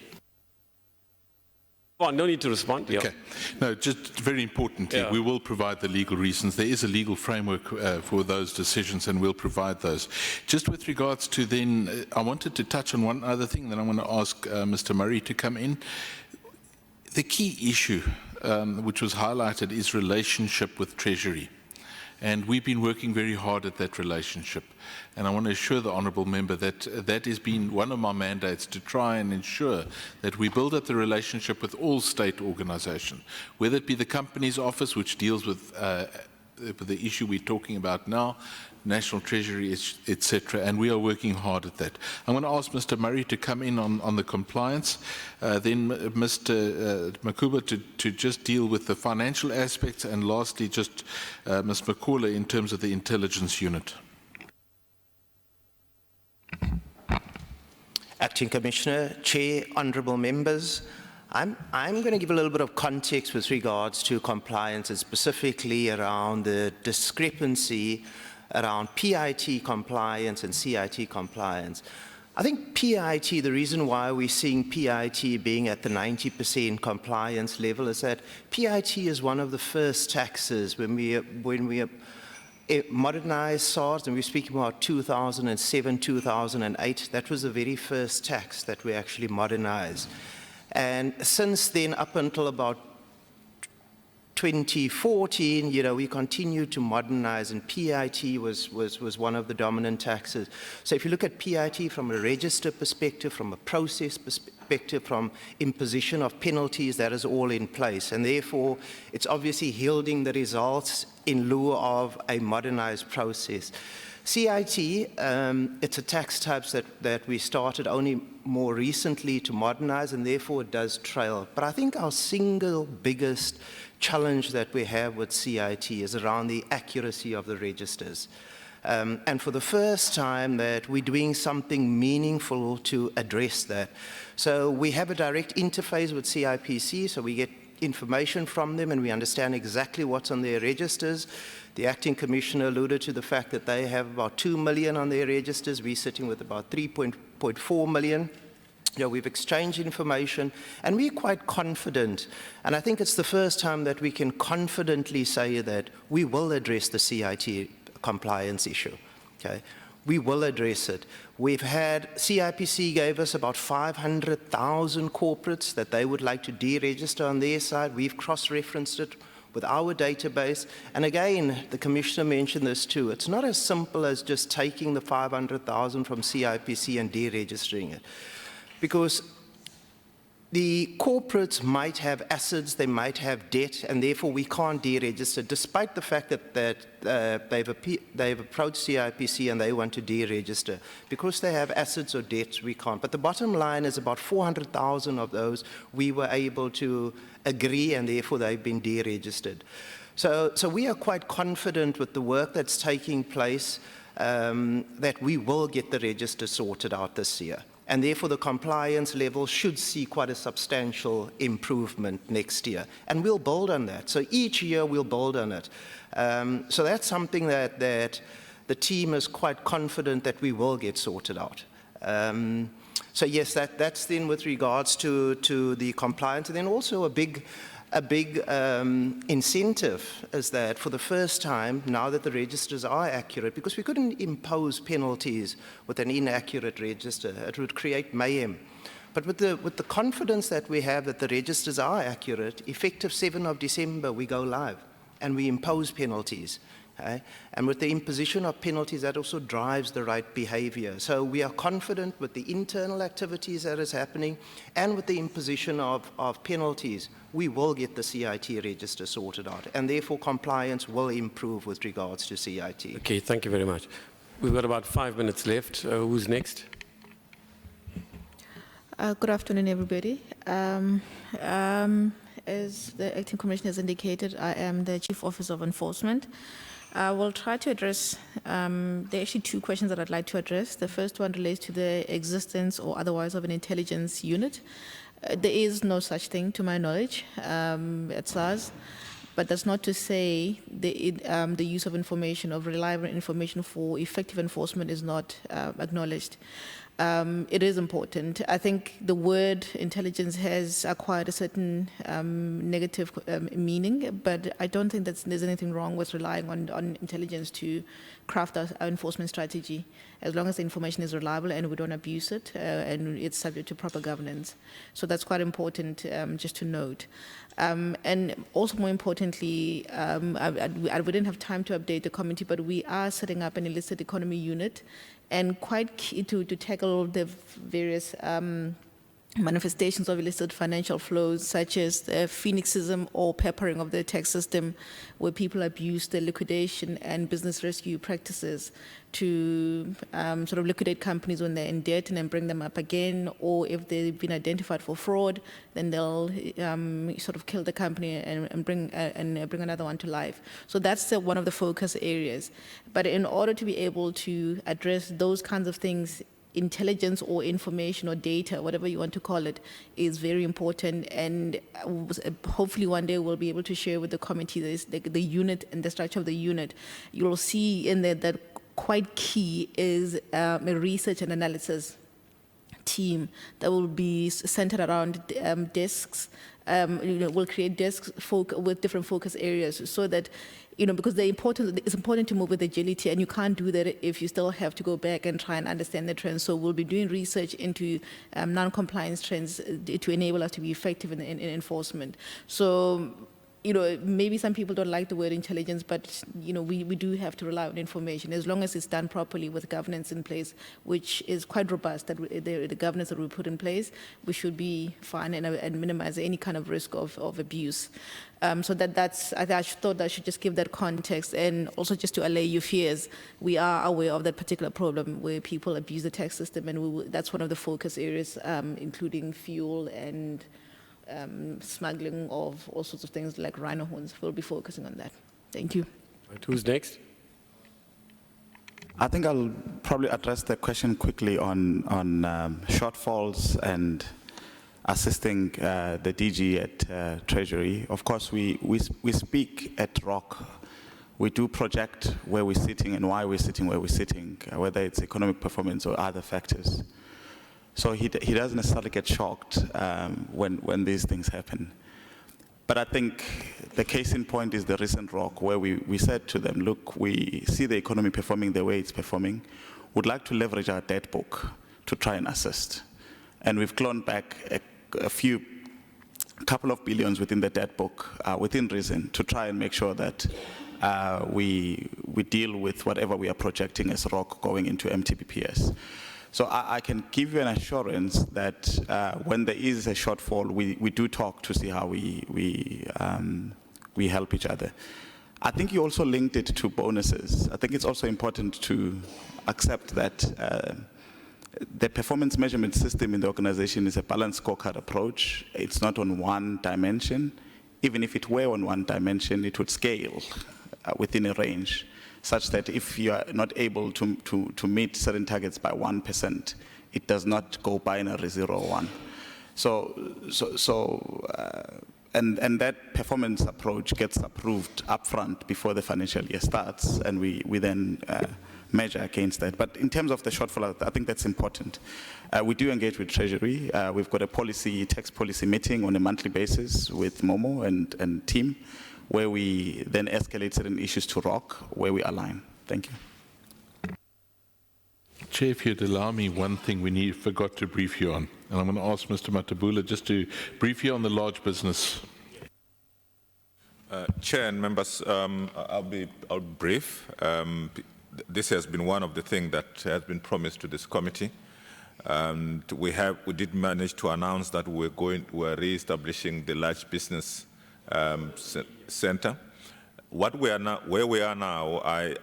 Oh, no need to respond. Okay. No, just very importantly, we will provide the legal reasons. There is a legal framework for those decisions, and we'll provide those. Just with regards to then, I wanted to touch on one other thing, then I want to ask Mr. Murray to come in. The key issue which was highlighted is relationship with Treasury. And we've been working very hard at that relationship. And I want to assure the Honourable Member that that has been one of my mandates, to try and ensure that we build up the relationship with all state organisations, whether it be the Companies Office, which deals with the issue we're talking about now, National Treasury, etc., and we are working hard at that. I'm going to ask Mr. Murray to come in on the compliance, then Mr. Makuba to just deal with the financial aspects, and lastly just Ms. Macaulay in terms of the intelligence unit. Acting Commissioner, Chair, Honourable Members, I'm going to give a little bit of context with regards to compliance and specifically around the discrepancy around PIT compliance and CIT compliance. I think PIT, the reason why we're seeing PIT being at the 90% compliance level is that PIT is one of the first taxes when we modernized SARS, and we're speaking about 2007, 2008, that was the very first tax that we actually modernized. And since then, up until about 2014, we continued to modernize, and PIT was one of the dominant taxes. So if you look at PIT from a register perspective, from a process perspective, from imposition of penalties, that is all in place. And therefore, it's obviously yielding the results in lieu of a modernized process. CIT, it's a tax type that we started only more recently to modernize, and therefore it does trail. But I think our single biggest challenge that we have with CIT is around the accuracy of the registers. And for the first time that we're doing something meaningful to address that. So we have a direct interface with CIPC, so we get information from them and we understand exactly what's on their registers. The acting commissioner alluded to the fact that they have about 2 million on their registers. We're sitting with about 3.4 million. We've exchanged information and we're quite confident. And I think it's the first time that we can confidently say that we will address the CIT compliance issue. Okay? We will address it. We've had, CIPC gave us about 500,000 corporates that they would like to deregister on their side. We've cross-referenced it with our database. And again, the Commissioner mentioned this too. It's not as simple as just taking the 500,000 from CIPC and deregistering it. Because the corporates might have assets, they might have debt, and therefore we can't deregister, despite the fact that they've approached CIPC and they want to deregister. Because they have assets or debts, we can't. But the bottom line is about 400,000 of those we were able to agree, and therefore they've been deregistered. So we are quite confident with the work that's taking place that we will get the register sorted out this year. And therefore the compliance level should see quite a substantial improvement next year. And we'll build on that. So each year we'll build on it. So that's something that the team is quite confident that we will get sorted out. So yes, that's then with regards to the compliance. And then also a big incentive is that for the first time, now that the registers are accurate, because we couldn't impose penalties with an inaccurate register, it would create mayhem. But with the confidence that we have that the registers are accurate, effective 7th of December, we go live and we impose penalties. Okay? And with the imposition of penalties, that also drives the right behavior. So we are confident with the internal activities that is happening and with the imposition of penalties, we will get the CIT register sorted out. And therefore, compliance will improve with regards to CIT. Okay, thank you very much. We've got about 5 minutes left. Who's next? Good afternoon, everybody. As the acting commissioner has indicated, I am the Chief Officer of Enforcement. I will try to address, there are actually 2 questions that I'd like to address. The first one relates to the existence or otherwise of an intelligence unit. There is no such thing, to my knowledge, at SARS, but that's not to say the use of information, of reliable information for effective enforcement is not acknowledged. It is important. I think the word intelligence has acquired a certain negative meaning, but I don't think there's anything wrong with relying on intelligence to craft our enforcement strategy, as long as the information is reliable and we don't abuse it and it's subject to proper governance. So that's quite important just to note. And also more importantly, we didn't have time to update the committee, but we are setting up an illicit economy unit and quite key to tackle the various manifestations of illicit financial flows, such as the phoenixism or peppering of the tax system, where people abuse the liquidation and business rescue practices to sort of liquidate companies when they're in debt and then bring them up again, or if they've been identified for fraud, then they'll sort of kill the company and bring another one to life. So that's one of the focus areas. But in order to be able to address those kinds of things intelligence or information or data, whatever you want to call it, is very important. And hopefully one day we'll be able to share with the committee the unit and the structure of the unit. You'll see in there that quite key is a research and analysis team that will be centered around desks. We'll create desks with different focus areas so that, because it's important to move with agility, and you can't do that if you still have to go back and try and understand the trends. So we'll be doing research into non-compliance trends to enable us to be effective in enforcement. So, maybe some people don't like the word intelligence, but, we do have to rely on information. As long as it's done properly with governance in place, which is quite robust, that the governance that we put in place, we should be fine and minimize any kind of risk of abuse. So I thought I should just give that context, and also just to allay your fears, we are aware of that particular problem where people abuse the tax system, and that's one of the focus areas, including fuel and smuggling of all sorts of things like rhino horns. We'll be focusing on that. Thank you. Right, who's next? I think I'll probably address the question quickly on shortfalls and assisting the DG at Treasury. Of course, we speak at ROC. We do project where we're sitting and why we're sitting where we're sitting, whether it's economic performance or other factors. So he doesn't necessarily get shocked when these things happen. But I think the case in point is the recent ROC, where we said to them, look, we see the economy performing the way it's performing. We'd like to leverage our debt book to try and assist. And we've clawed back a couple of billions within the debt book, within reason, to try and make sure that we deal with whatever we are projecting as ROC going into MTBPS. So I can give you an assurance that when there is a shortfall, we do talk to see how we help each other. I think you also linked it to bonuses. I think it's also important to accept that the performance measurement system in the organization is a balanced scorecard approach. It's not on one dimension. Even if it were on one dimension, it would scale within a range, such that if you are not able to meet certain targets by 1%, it does not go binary 0 or 1. And that performance approach gets approved upfront before the financial year starts, and we then measure against that. But in terms of the shortfall, I think that's important. We do engage with Treasury. We've got a tax policy meeting on a monthly basis with Momo and team, where we then escalate certain issues to ROC, where we align. Thank you. Chair, if you'd allow me, one thing we forgot to brief you on, and I'm going to ask Mr. Matabula just to brief you on the large business. Chair and members, I'll be brief. This has been one of the things that has been promised to this committee. And we did manage to announce that we're re-establishing the large business center. Where we are now, I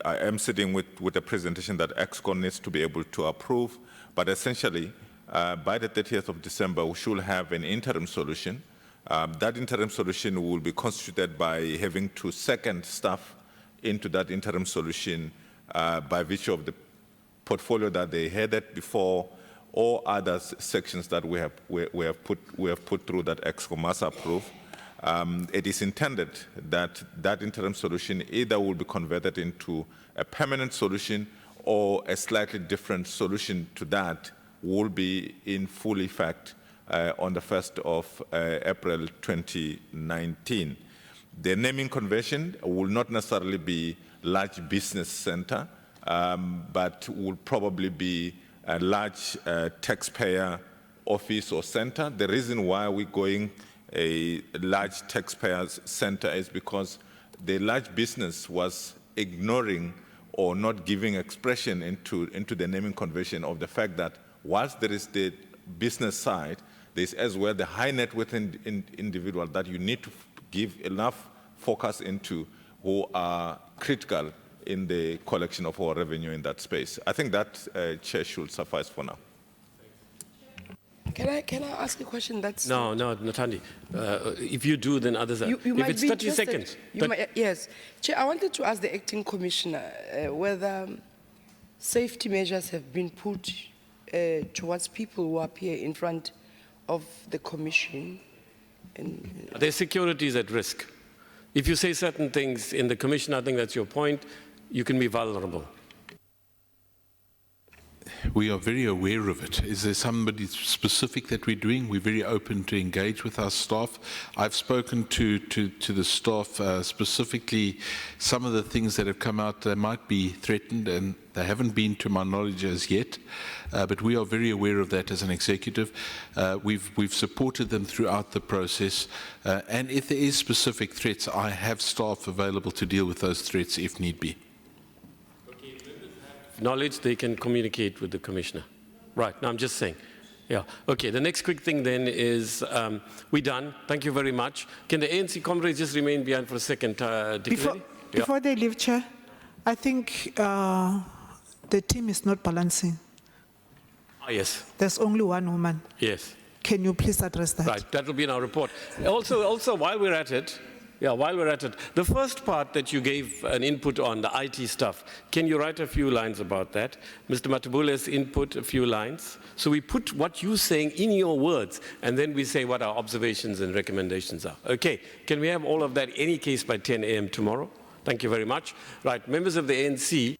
am sitting with a presentation that ExCon needs to be able to approve, but essentially, by the 30th of December, we should have an interim solution. That interim solution will be constituted by having to second staff into that interim solution by virtue of the portfolio that they headed before, or other sections that we have put through that ExCon must approve. It is intended that that interim solution either will be converted into a permanent solution, or a slightly different solution to that will be in full effect on the 1st of April 2019. The naming convention will not necessarily be large business center, but will probably be a large taxpayer office or center. The reason why we're going a large taxpayers center is because the large business was ignoring or not giving expression into the naming convention of the fact that whilst there is the business side, there's as well the high net worth individual that you need to give enough focus into, who are critical in the collection of our revenue in that space. I think that, Chair, should suffice for now. Can I ask a question? That's No, Natandi. If you do, then others are. You if might it's be 30 interested. seconds. Yes. Chair, I wanted to ask the acting commissioner whether safety measures have been put towards people who appear in front of the commission? And, Their security is at risk. If you say certain things in the commission, I think that's your point, you can be vulnerable. We are very aware of it. Is there somebody specific that we're doing? We're very open to engage with our staff. I've spoken to the staff specifically some of the things that have come out, they might be threatened and they haven't been to my knowledge as yet, but we are very aware of that as an executive. We've supported them throughout the process, and if there is specific threats, I have staff available to deal with those threats if need be. Knowledge, they can communicate with the commissioner. Right, now I'm just saying. Yeah, okay, the next quick thing then is, we're done. Thank you very much. Can the ANC comrades just remain behind for a second? Before they leave, Chair, I think the team is not balancing. Ah, yes. There's only one woman. Yes. Can you please address that? Right, that will be in our report. Also, while we're at it, the first part that you gave an input on, the IT stuff, can you write a few lines about that? Mr. Matabule's input, a few lines. So we put what you're saying in your words, and then we say what our observations and recommendations are. Okay, can we have all of that, any case, by 10 a.m. tomorrow? Thank you very much. Right, members of the ANC.